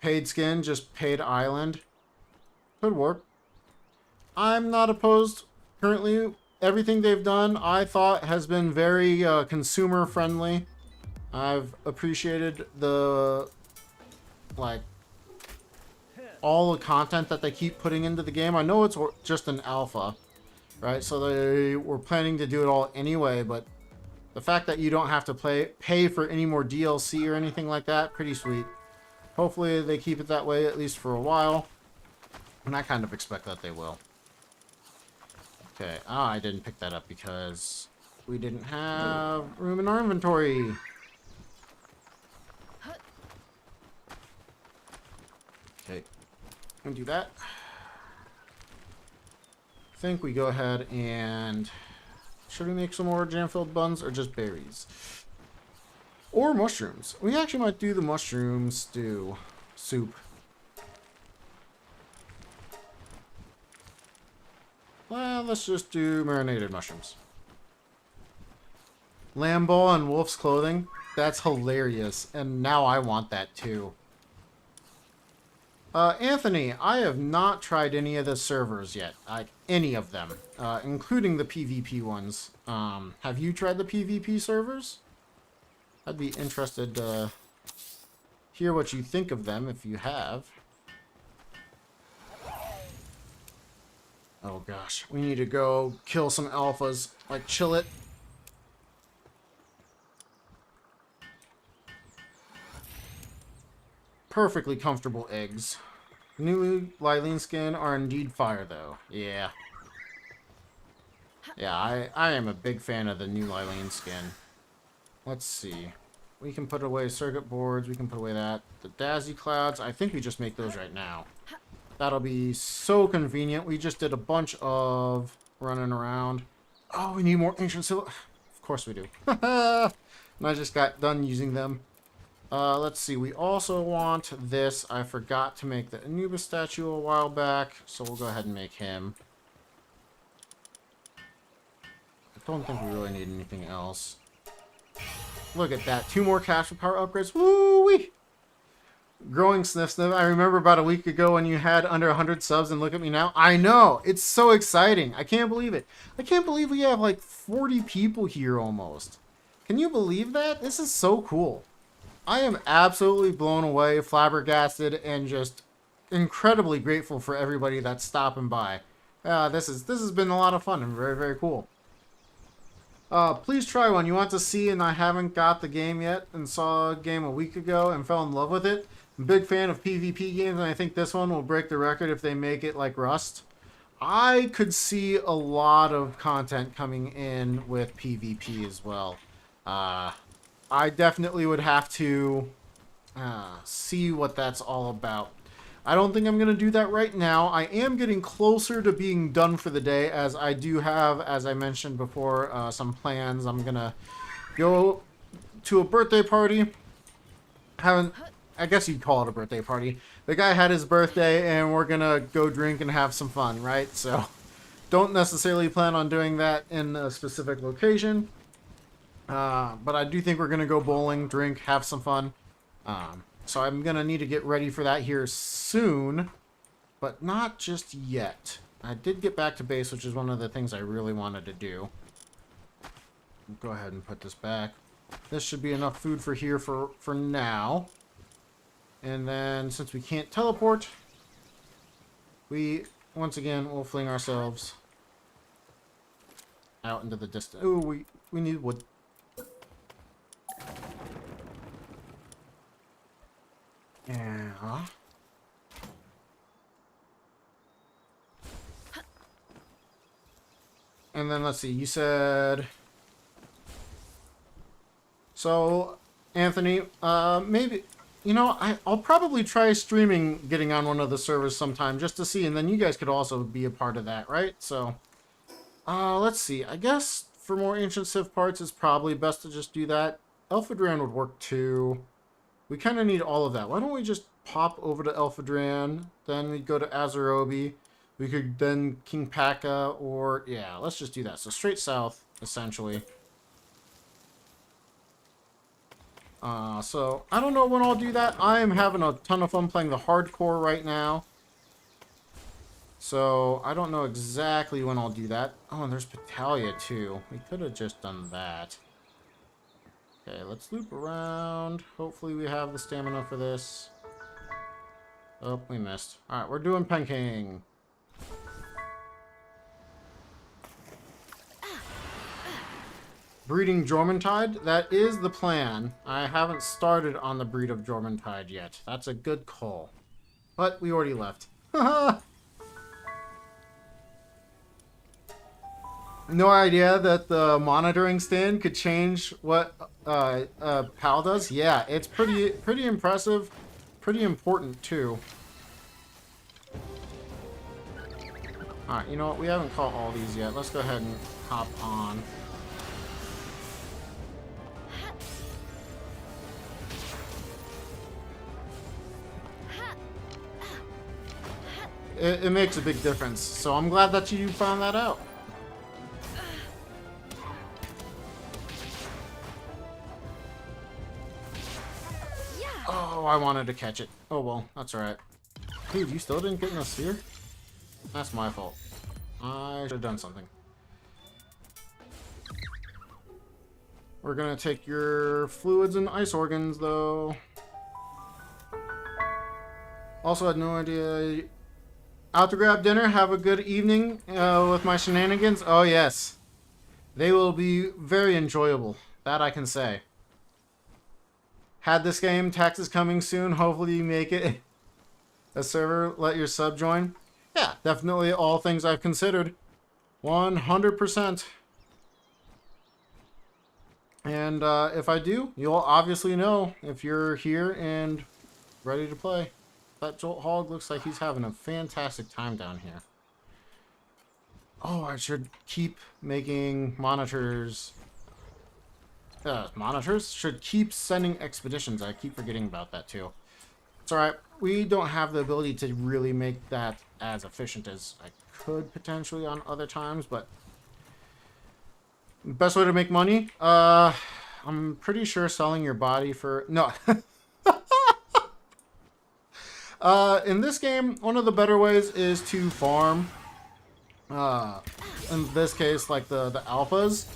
Speaker 1: Paid skin, just paid island. Could work. I'm not opposed. Currently, everything they've done, I thought, has been very consumer friendly. I've appreciated the, like, all the content that they keep putting into the game. I know it's just an alpha, right? So they were planning to do it all anyway, but the fact that you don't have to pay for any more DLC or anything like that, pretty sweet. Hopefully they keep it that way, at least for a while. And I kind of expect that they will. Okay, I didn't pick that up because we didn't have room in our inventory. Okay, I'm gonna do that. I think we go ahead and... Should we make some more jam-filled buns or just berries? Or mushrooms. We actually might do the mushroom stew. Soup. Well, let's just do marinated mushrooms. Lamb ball and wolf's clothing. That's hilarious. And now I want that too. Anthony, I have not tried any of the servers yet. Any of them. Including the PvP ones. Have you tried the PvP servers? I'd be interested to hear what you think of them if you have. Oh gosh, we need to go kill some alphas. Like, chill it. Perfectly comfortable eggs. New Lylene skin are indeed fire though. Yeah. Yeah, I am a big fan of the new Lylene skin. Let's see. We can put away circuit boards. We can put away that. The Dazzy Clouds. I think we just make those right now. That'll be so convenient. We just did a bunch of running around. Oh, we need more ancient silver. Of course we do. And I just got done using them. Let's see. We also want this. I forgot to make the Anubis statue a while back. So we'll go ahead and make him. I don't think we really need anything else. Look at that. 2 more cash for power upgrades. Woo-wee! Growing Sniff Sniff. I remember about a week ago when you had under 100 subs and look at me now. I know! It's so exciting. I can't believe it. I can't believe we have like 40 people here almost. Can you believe that? This is so cool. I am absolutely blown away, flabbergasted, and just incredibly grateful for everybody that's stopping by. This has been a lot of fun and very, very cool. Please try one. You want to see, and I haven't got the game yet, and saw a game a week ago and fell in love with it. I'm a big fan of PvP games, and I think this one will break the record if they make it like Rust. I could see a lot of content coming in with PvP as well. I definitely would have to see what that's all about. I don't think I'm going to do that right now. I am getting closer to being done for the day, as I do have, as I mentioned before, some plans. I'm going to go to a birthday party. I guess you'd call it a birthday party. The guy had his birthday, and we're going to go drink and have some fun, right? So, don't necessarily plan on doing that in a specific location. But I do think we're going to go bowling, drink, have some fun. So I'm going to need to get ready for that here soon, but not just yet. I did get back to base, which is one of the things I really wanted to do. Go ahead and put this back. This should be enough food for here for now. And then, since we can't teleport, we, once again, will fling ourselves out into the distance. Ooh, we need wood. Yeah. And then let's see, you said... So, Anthony, maybe... You know, I'll probably try streaming getting on one of the servers sometime just to see, and then you guys could also be a part of that, right? So, let's see. I guess for more Ancient Civ parts, it's probably best to just do that Elphadran would work too. We kind of need all of that. Why don't we just pop over to Elphadran, then we go to Azarobi. We could then King Paka, or yeah, let's just do that. So straight south, essentially. So I don't know when I'll do that. I am having a ton of fun playing the hardcore right now. So I don't know exactly when I'll do that. Oh, and there's Patalia too. We could have just done that. Okay, let's loop around. Hopefully we have the stamina for this. Oh, we missed. Alright, we're doing Penking. Breeding Jormuntide, that is the plan. I haven't started on the breed of Jormuntide yet. That's a good call. But we already left. No idea that the monitoring stand could change what PAL does. Yeah, it's pretty impressive. Pretty important, too. Alright, you know what? We haven't caught all these yet. Let's go ahead and hop on. It makes a big difference. So I'm glad that you found that out. Oh, I wanted to catch it. Oh well, that's alright. Dude, you still didn't get in a sphere? That's my fault. I should have done something. We're gonna take your fluids and ice organs, though. Also, had no idea. Out to grab dinner. Have a good evening with my shenanigans. Oh, yes. They will be very enjoyable. That I can say. Had this game. Taxes coming soon. Hopefully you make it. A server. Let your sub join. Yeah, definitely all things I've considered. 100%. And if I do, you'll obviously know if you're here and ready to play. That Jolt Hog looks like he's having a fantastic time down here. Oh, I should keep making monitors. Monitors? Should keep sending expeditions. I keep forgetting about that too. It's alright. We don't have the ability to really make that as efficient as I could potentially on other times, but best way to make money? I'm pretty sure selling your body for... No. In this game, one of the better ways is to farm. In this case, like the alphas,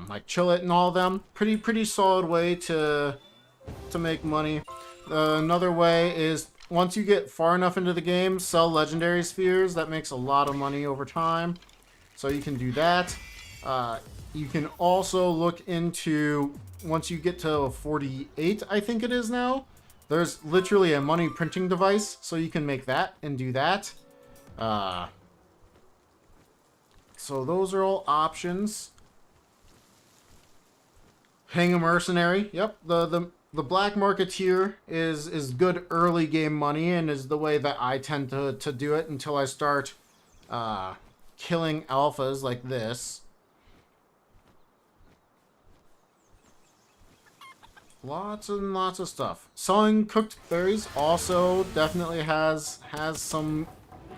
Speaker 1: like Chillet and all of them. Pretty solid way to make money. Another way is once you get far enough into the game, sell legendary spheres. That makes a lot of money over time. So you can do that. You can also look into, once you get to 48, I think it is now. There's literally a money printing device, so you can make that and do that. So those are all options. Hang a mercenary. Yep, the black marketeer is good early game money and is the way that I tend to do it until I start killing alphas like this. Lots and lots of stuff. Selling cooked berries also definitely has some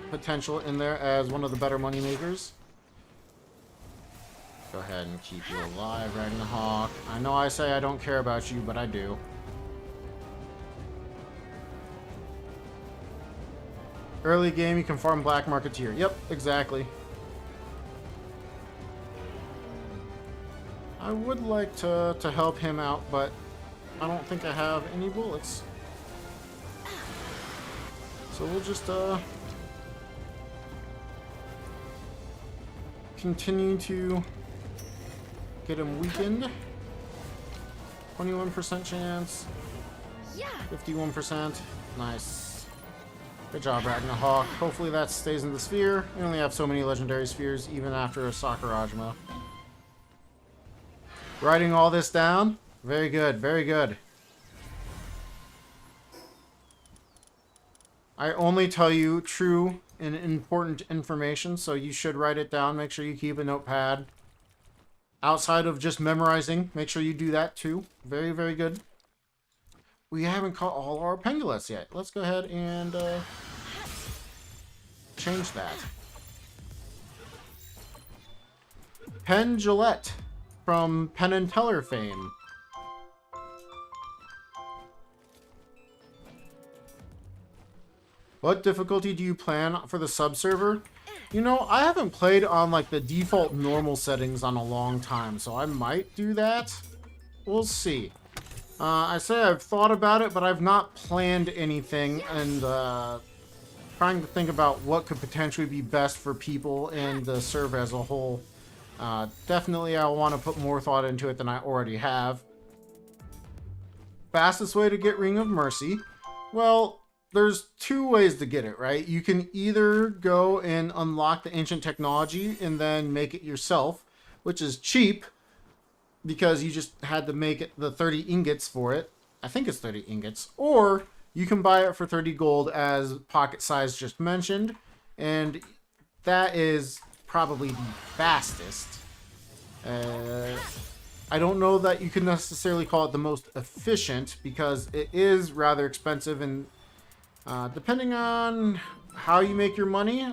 Speaker 1: potential in there as one of the better money makers. Go ahead and keep you alive, Ragna. I know I say I don't care about you, but I do. Early game, you can farm black marketeer. Yep, exactly. I would like to help him out, but I don't think I have any bullets. So we'll just continue to get him weakened. 21% chance. 51%. Nice. Good job, Ragna. Hopefully that stays in the sphere. We only have so many legendary spheres even after a Sakurajima. Writing all this down. Very good, very good. I only tell you true and important information, so you should write it down. Make sure you keep a notepad. outside of just memorizing. Make sure you do that too. Very, very good. We haven't caught all our pangolins yet. Let's go ahead and change that. Penn Jillette from Penn and Teller fame. What difficulty do you plan for the sub-server? You know, I haven't played on like the default normal settings on a long time, so I might do that. We'll see. I say I've thought about it, but I've not planned anything, and trying to think about what could potentially be best for people and the server as a whole. Definitely I want to put more thought into it than I already have. Fastest way to get Ring of Mercy? Well, there's two ways to get it, right? You can either go and unlock the ancient technology and then make it yourself, which is cheap because you just had to make it the 30 ingots for it. I think it's 30 ingots. Or you can buy it for 30 gold as Pocket Size just mentioned, and that is probably the fastest. I don't know that you can necessarily call it the most efficient because it is rather expensive, and depending on how you make your money,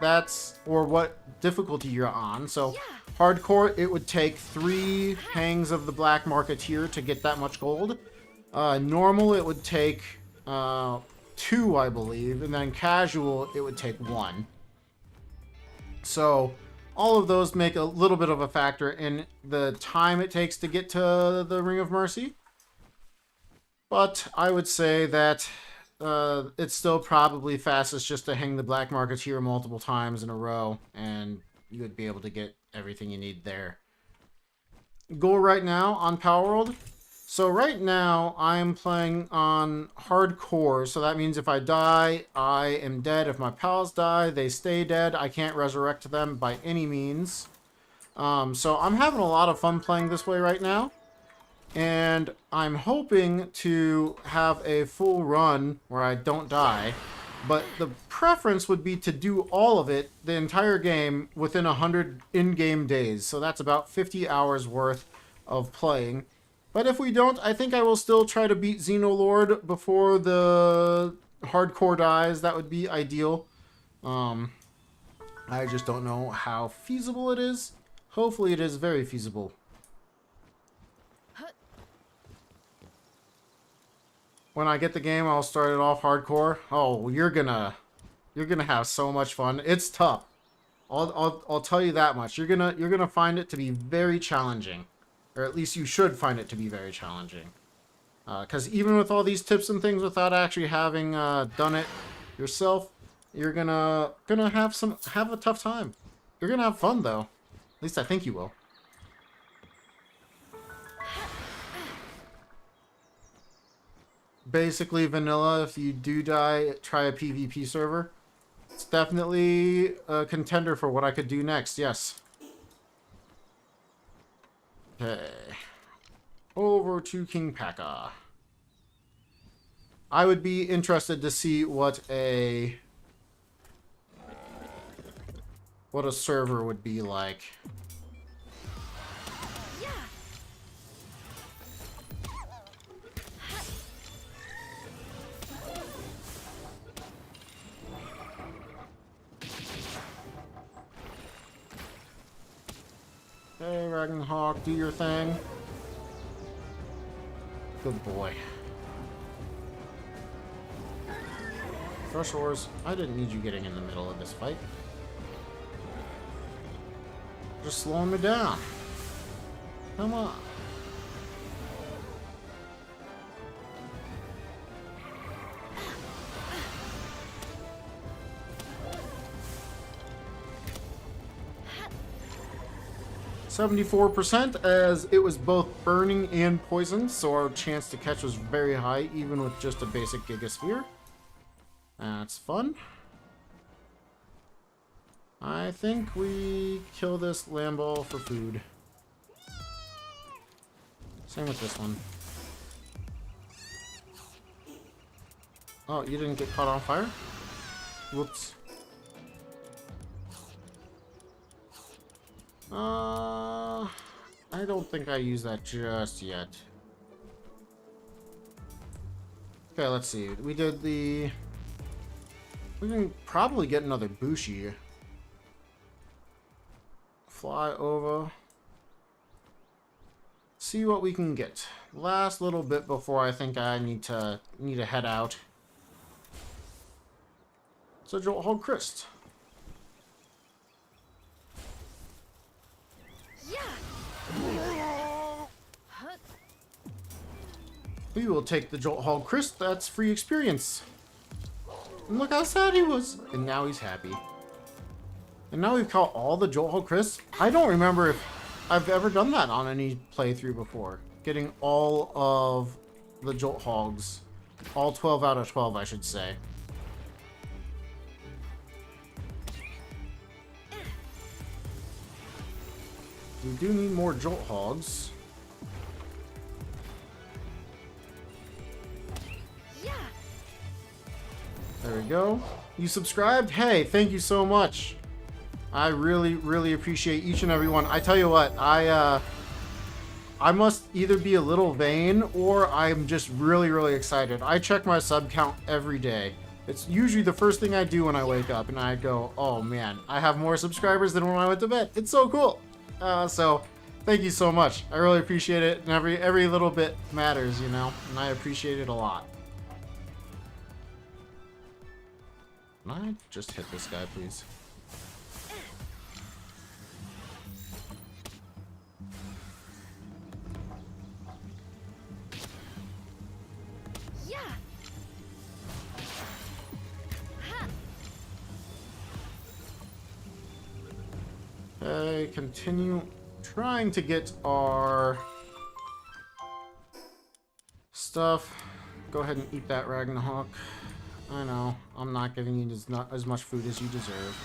Speaker 1: that's or what difficulty you're on. So hardcore, it would take 3 hangs of the black marketeer to get that much gold. Normal, it would take 2, I believe, and then casual, it would take 1. So all of those make a little bit of a factor in the time it takes to get to the Ring of Mercy. But I would say that it's still probably fastest just to hang the black marketeer multiple times in a row, and you would be able to get everything you need there. Goal right now on Palworld. So right now I'm playing on hardcore, so that means if I die, I am dead. If my pals die, they stay dead. I can't resurrect them by any means. So I'm having a lot of fun playing this way right now. And I'm hoping to have a full run where I don't die. But the preference would be to do all of it, the entire game, within 100 in-game days. So that's about 50 hours worth of playing. But if we don't, I think I will still try to beat Xenolord before the hardcore dies. That would be ideal. I just don't know how feasible it is. Hopefully it is very feasible. When I get the game, I'll start it off hardcore. Oh, you're gonna have so much fun. It's tough. I'll tell you that much. You're gonna find it to be very challenging, or at least you should find it to be very challenging. Because even with all these tips and things, without actually having done it yourself, you're gonna have a tough time. You're gonna have fun though. At least I think you will. Basically vanilla. If you do die, try a PvP server. It's definitely a contender for what I could do next, yes. Okay. Over to King Paka. I would be interested to see what a server would be like. Hey, Ragna, do your thing. Good boy. Chores, I didn't need you getting in the middle of this fight. Just slowing me down. Come on. %, as it was both burning and poisoned, so our chance to catch was very high, even with just a basic Gigasphere. That's fun. I think we kill this Lamball for food. Same with this one. Oh, you didn't get caught on fire? Whoops. I don't think I use that just yet. Okay, let's see. We did the... We can probably get another Bushi. Fly over. See what we can get. Last little bit before I think I need to head out. So Jolt Hog Crest. We will take the Jolt Hog Crest. That's free experience. And look how sad he was. And now he's happy. And now we've caught all the Jolt Hog Crisps. I don't remember if I've ever done that on any playthrough before. Getting all of the Jolt Hogs. All 12 out of 12, I should say. We do need more Jolt Hogs. There we go. You subscribed? Hey, thank you so much. I really, really appreciate each and every one. I tell you what, I must either be a little vain or I'm just really, really excited. I check my sub count every day. It's usually the first thing I do when I wake up, and I go, oh man, I have more subscribers than when I went to bed. It's so cool. So thank you so much. I really appreciate it, and every little bit matters, you know, and I appreciate it a lot. Can I just hit this guy, please? Okay, continue trying to get our stuff. Go ahead and eat that Ragna. I know, I'm not giving you as much food as you deserve.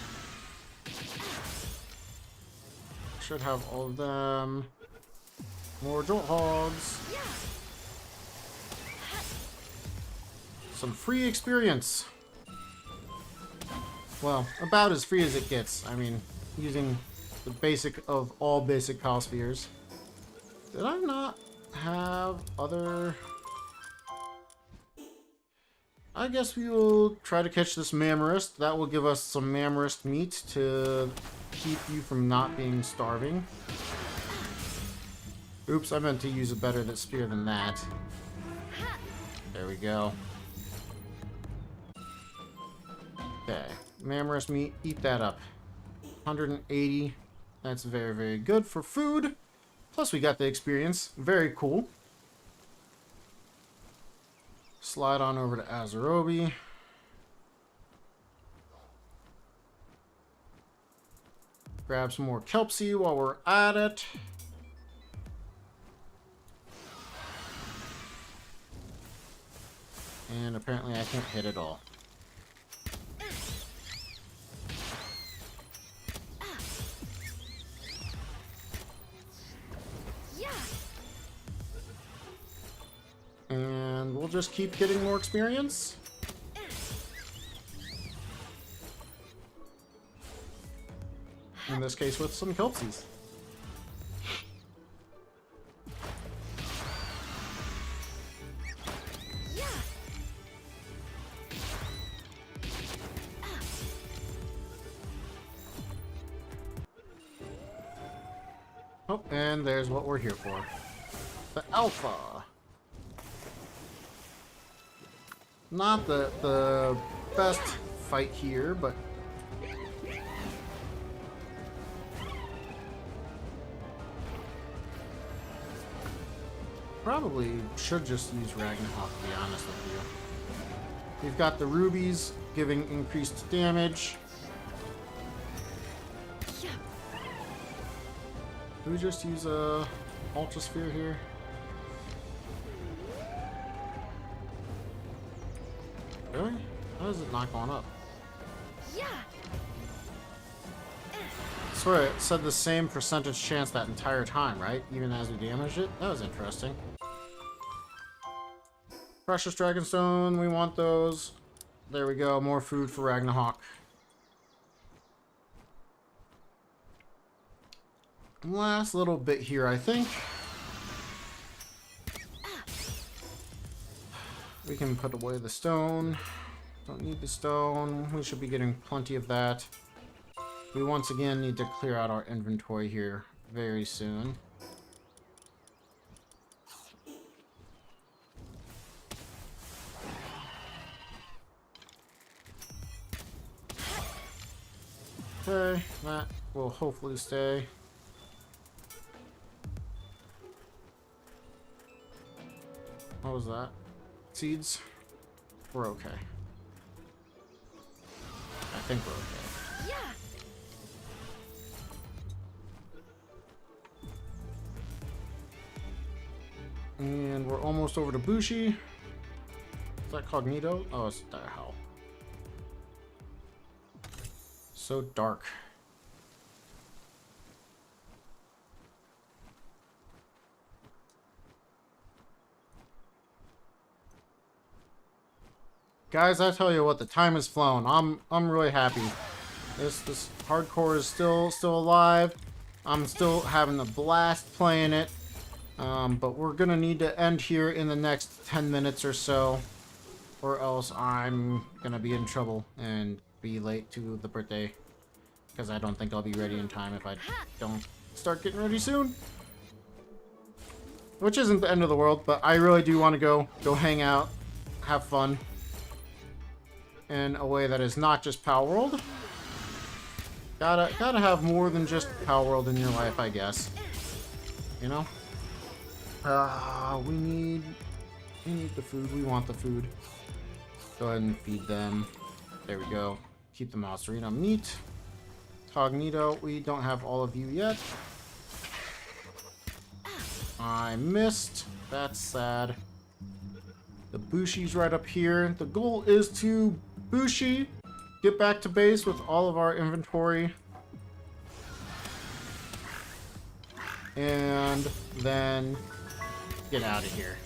Speaker 1: Should have all of them. More Jolt Hogs. Some free experience. Well, about as free as it gets. I mean, using the basic of all basic Pal Spheres. Did I not have other... I guess we will try to catch this Mammarist. That will give us some Mammarist meat to keep you from not being starving. Oops, I meant to use a better spear than that. There we go. Okay, Mammarist meat, eat that up. 180. That's very, very good for food. Plus we got the experience. Very cool. Slide on over to Azarobi. Grab some more Kelpsy while we're at it. And apparently I can't hit it all. And we'll just keep getting more experience. In this case with some Kelpsies. Oh, and there's what we're here for. The Alpha. Not the best fight here, but probably should just use Ragna, to be honest with you. We've got the rubies giving increased damage. Do we just use a Ultra Sphere here? Really? How is it not going up? I swear it said the same percentage chance that entire time, right? Even as we damaged it? That was interesting. Precious Dragonstone, we want those. There we go, more food for Ragnahawk. last little bit here, I think. We can put away the stone. Don't need the stone. We should be getting plenty of that. We once again need to clear out our inventory here very soon. Okay, that will hopefully stay. What was that? Seeds? We're okay. I think we're okay.
Speaker 2: Yeah.
Speaker 1: And we're almost over to Bushi. Is that Cognito? Oh, it's the hell. So dark. Guys, I tell you what, the time has flown. I'm really happy. This hardcore is still alive. I'm still having a blast playing it. But we're gonna need to end here in the next 10 minutes or so, or else I'm gonna be in trouble and be late to the birthday, because I don't think I'll be ready in time if I don't start getting ready soon. Which isn't the end of the world, but I really do want to go hang out, have fun, in a way that is not just Palworld. Gotta have more than just Palworld in your life, I guess. You know? We need the food. We want the food. Go ahead and feed them. There we go. Keep the mouse arena meat. Cognito, we don't have all of you yet. I missed. That's sad. The Bushi's right up here. The goal is to Bushi, get back to base with all of our inventory. And then get out of here.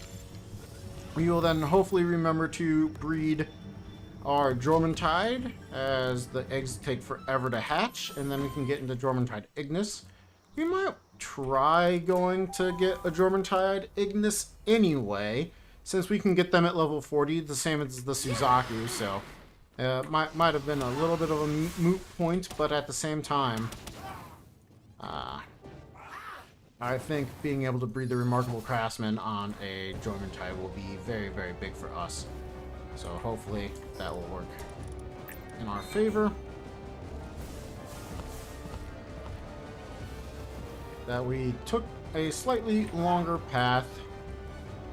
Speaker 1: We will then hopefully remember to breed our Jormuntide, as the eggs take forever to hatch, and then we can get into Jormuntide Ignis. We might try going to get a Jormuntide Ignis anyway, since we can get them at level 40, the same as the Suzaku, so might have been a little bit of a moot point, but at the same time, I think being able to breed the Remarkable Craftsman on a Jormuntide will be very, very big for us. So hopefully that will work in our favor. That we took a slightly longer path,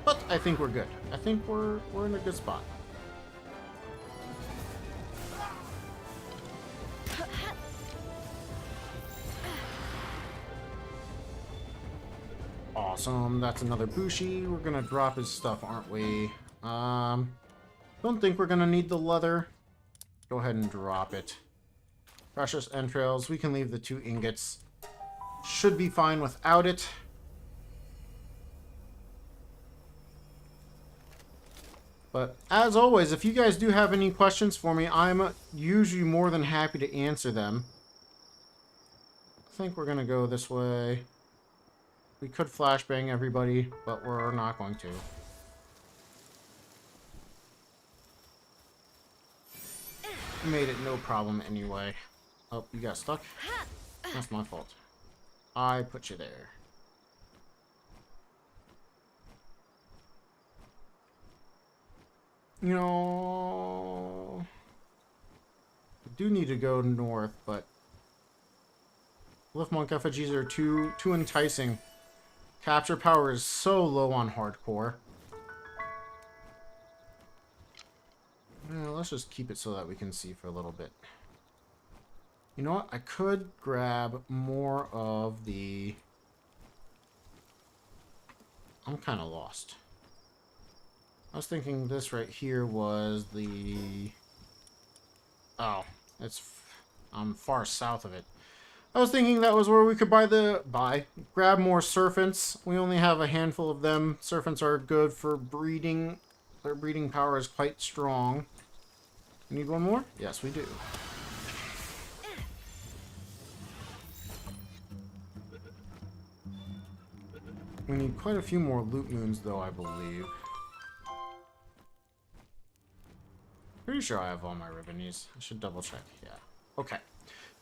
Speaker 1: but I think we're good. I think we're in a good spot. Awesome, that's another Bushi. We're gonna drop his stuff, aren't we? Don't think we're gonna need the leather. Go ahead and drop it. Precious entrails, we can leave the 2 ingots. Should be fine without it. But as always, if you guys do have any questions for me, I'm usually more than happy to answer them. I think we're gonna go this way. We could flashbang everybody, but we're not going to. Made it no problem anyway. Oh, you got stuck? That's my fault. I put you there. You know, I do need to go north, but Lift Monk effigies are too enticing. Capture power is so low on hardcore. Let's just keep it so that we can see for a little bit. You know what? I could grab more of the... I'm kind of lost. I was thinking this right here was the... Oh, I'm far south of it. I was thinking that was where we could grab more serpents. We only have a handful of them. Serpents are good for breeding. Their breeding power is quite strong. Need one more? Yes, we do. We need quite a few more loot moons, though, I believe. Pretty sure I have all my ribbonies. I should double check. Yeah. Okay.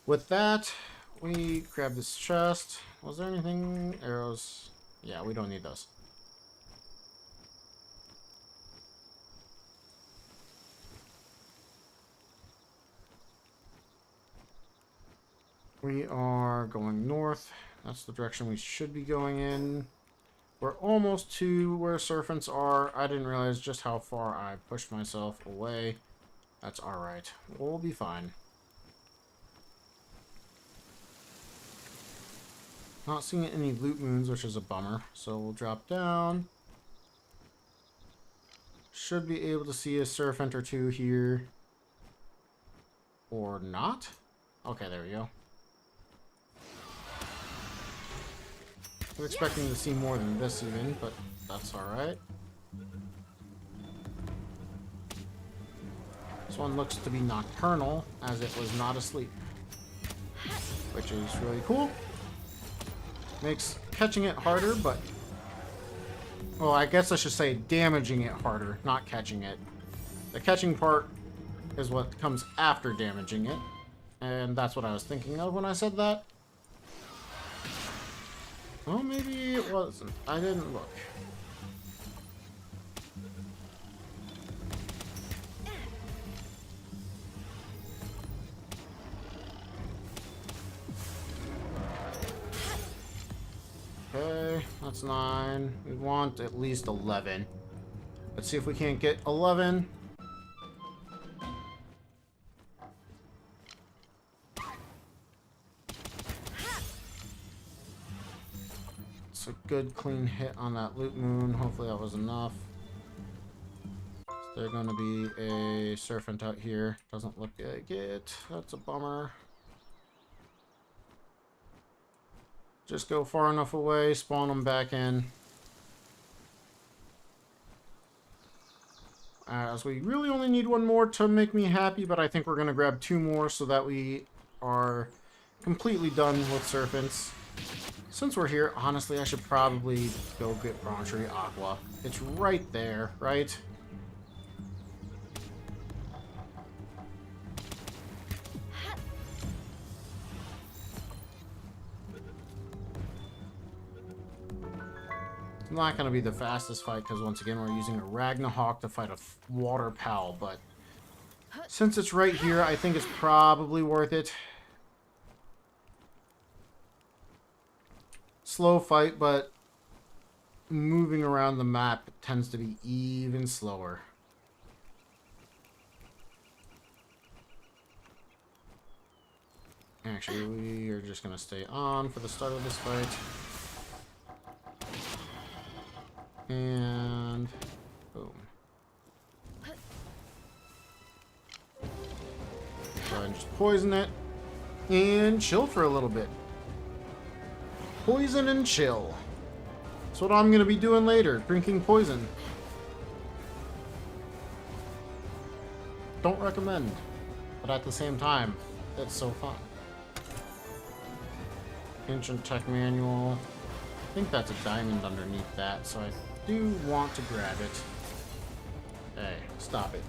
Speaker 1: With that, we grab this chest. Was there anything? Arrows? Yeah, we don't need those. We are going north. That's the direction we should be going in. We're almost to where serpents are. I didn't realize just how far I pushed myself away. That's alright. We'll be fine. Not seeing any loot moons, which is a bummer. So we'll drop down. Should be able to see a serpent or two here. Or not? Okay, there we go. I was expecting to see more than this even, but that's alright. This one looks to be nocturnal, as it was not asleep. Which is really cool. Makes catching it harder, but... well, I guess I should say damaging it harder, not catching it. The catching part is what comes after damaging it. And that's what I was thinking of when I said that. Well, maybe it wasn't. I didn't look. Okay, that's 9. We want at least 11. Let's see if we can't get 11. A good clean hit on that loot moon. Hopefully that was enough. Is there going to be a serpent out here? Doesn't look like it. That's a bummer. Just go far enough away, spawn them back in. As we really only need one more to make me happy, but I think we're going to grab 2 more so that we are completely done with serpents. Since we're here, honestly, I should probably go get Bronchery Aqua. It's right there, right? It's not going to be the fastest fight because, once again, we're using a Ragna Hawk to fight a water pal, but since it's right here, I think it's probably worth it. Slow fight, but moving around the map tends to be even slower. Actually, we are just going to stay on for the start of this fight. And boom. Go ahead and just poison it and chill for a little bit. Poison and chill. That's what I'm going to be doing later, drinking poison. Don't recommend, but at the same time, it's so fun. Ancient Tech Manual. I think that's a diamond underneath that, so I do want to grab it. Hey, stop it.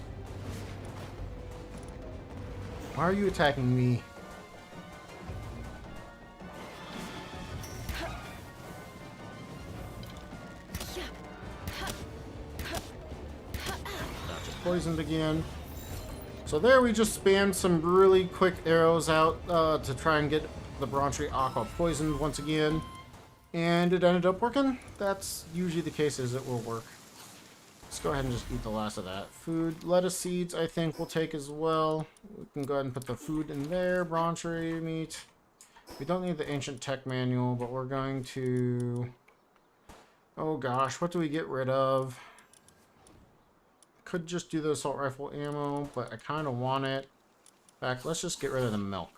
Speaker 1: Why are you attacking me? Poisoned again. So there we just spammed some really quick arrows out to try and get the Bronchery Aqua poisoned once again. And it ended up working. That's usually the case, is it will work. Let's go ahead and just eat the last of that. Food, lettuce seeds I think we'll take as well. We can go ahead and put the food in there. Bronchery meat. We don't need the Ancient Tech Manual, but we're going to... oh gosh, what do we get rid of? Could just do the assault rifle ammo, but I kind of want it. In fact, let's just get rid of the milk.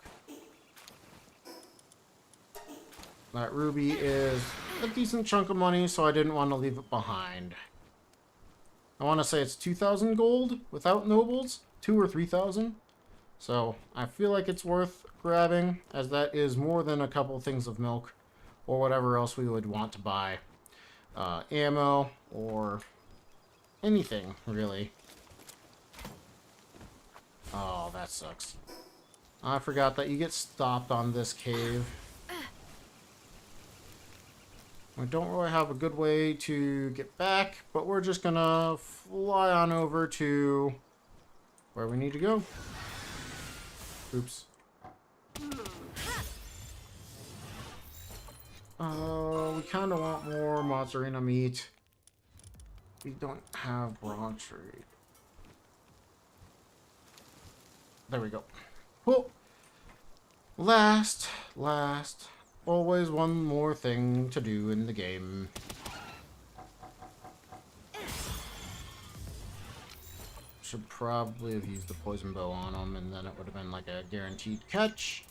Speaker 1: That ruby is a decent chunk of money, so I didn't want to leave it behind. I want to say it's 2,000 gold without nobles, 2 or 3,000. So I feel like it's worth grabbing, as that is more than a couple things of milk or whatever else we would want to buy. ammo or anything, really. Oh, that sucks. I forgot that you get stopped on this cave. We don't really have a good way to get back, but we're just gonna fly on over to where we need to go. Oops. We kind of want more mozzarella meat. We don't have bronchery. There we go. Cool. Last. Always one more thing to do in the game. Should probably have used the poison bow on him, and then it would have been like a guaranteed catch.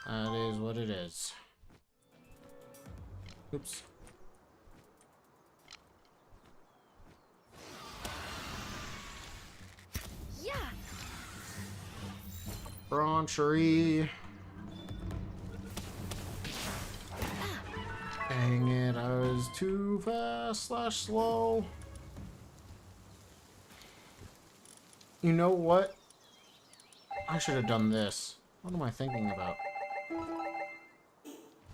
Speaker 1: That is what it is. Oops.
Speaker 2: Yeah.
Speaker 1: Bronchery. Dang it, I was too fast / slow. You know what? I should have done this. What am I thinking about?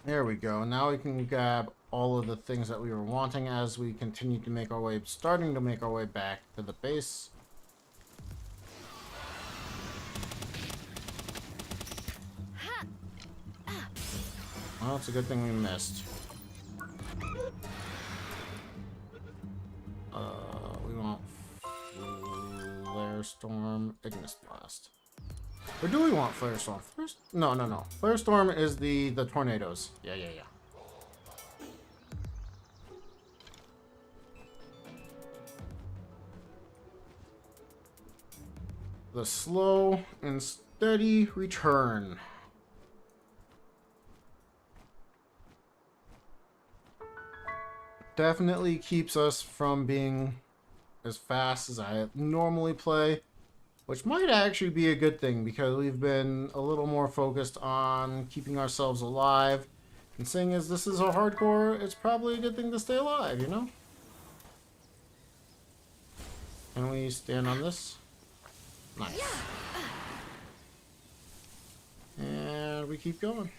Speaker 1: There we go. Now we can grab all of the things that we were wanting as we continue to make our way, starting to make our way back to the base. Well, it's a good thing we missed. We want Flare Storm, Ignis Blast. Or do we want Flare Storm first? No. Flare Storm is the tornadoes. Yeah. The slow and steady return. Definitely keeps us from being as fast as I normally play, which might actually be a good thing because we've been a little more focused on keeping ourselves alive. And seeing as this is a hardcore, it's probably a good thing to stay alive, you know? Can we stand on this? Nice. And we keep going.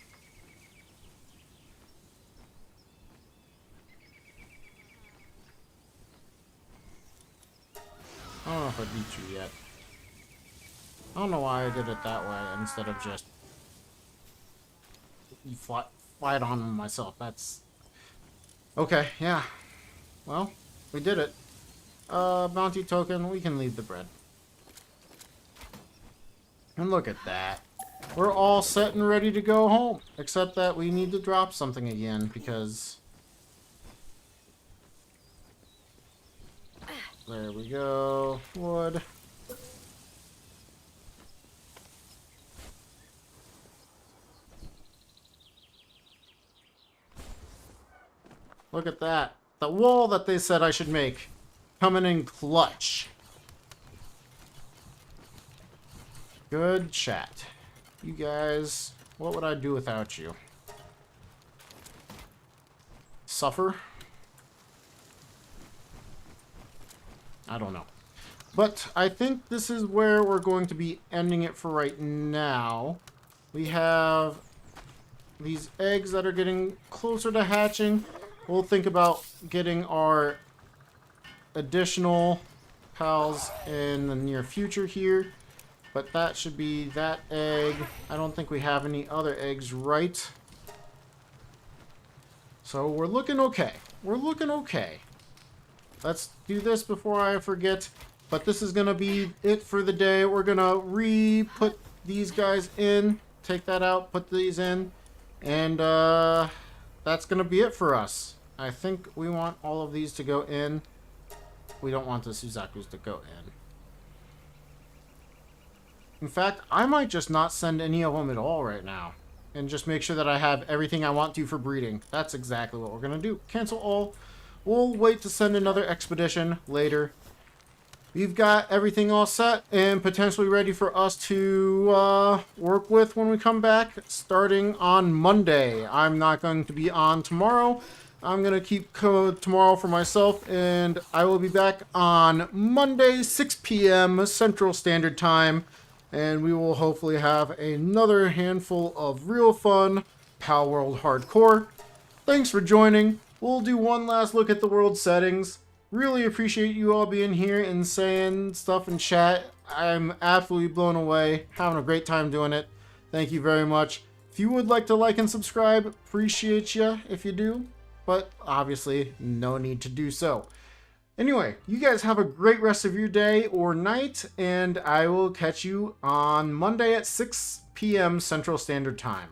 Speaker 1: I don't know if I beat you yet. I don't know why I did it that way instead of just fight on myself. That's okay. Yeah. Well, we did it. Bounty token. We can leave the bread. And look at that. We're all set and ready to go home, except that we need to drop something again because. There we go. Wood. Look at that. The wall that they said I should make. Coming in clutch. Good chat. You guys, what would I do without you? Suffer? I don't know. But I think this is where we're going to be ending it for right now. We have these eggs that are getting closer to hatching. We'll think about getting our additional pals in the near future here. But that should be that egg. I don't think we have any other eggs right. So we're looking okay. We're looking okay. Let's do this before I forget. But this is going to be it for the day. We're going to re-put these guys in. Take that out, put these in. And that's going to be it for us. I think we want all of these to go in. We don't want the Suzakus to go in. In fact, I might just not send any of them at all right now. And just make sure that I have everything I want to for breeding. That's exactly what we're going to do. Cancel all. We'll wait to send another expedition later. We've got everything all set and potentially ready for us to work with when we come back starting on Monday. I'm not going to be on tomorrow I'm going to keep code tomorrow for myself, and I will be back on Monday, 6 p.m. Central Standard Time, and we will hopefully have another handful of real fun Palworld hardcore. Thanks for joining. We'll do one last look at the world settings. Really appreciate you all being here and saying stuff in chat. I'm absolutely blown away. Having a great time doing it. Thank you very much. If you would like to like and subscribe, appreciate you if you do. But obviously, no need to do so. Anyway, you guys have a great rest of your day or night, and I will catch you on Monday at 6 p.m. Central Standard Time.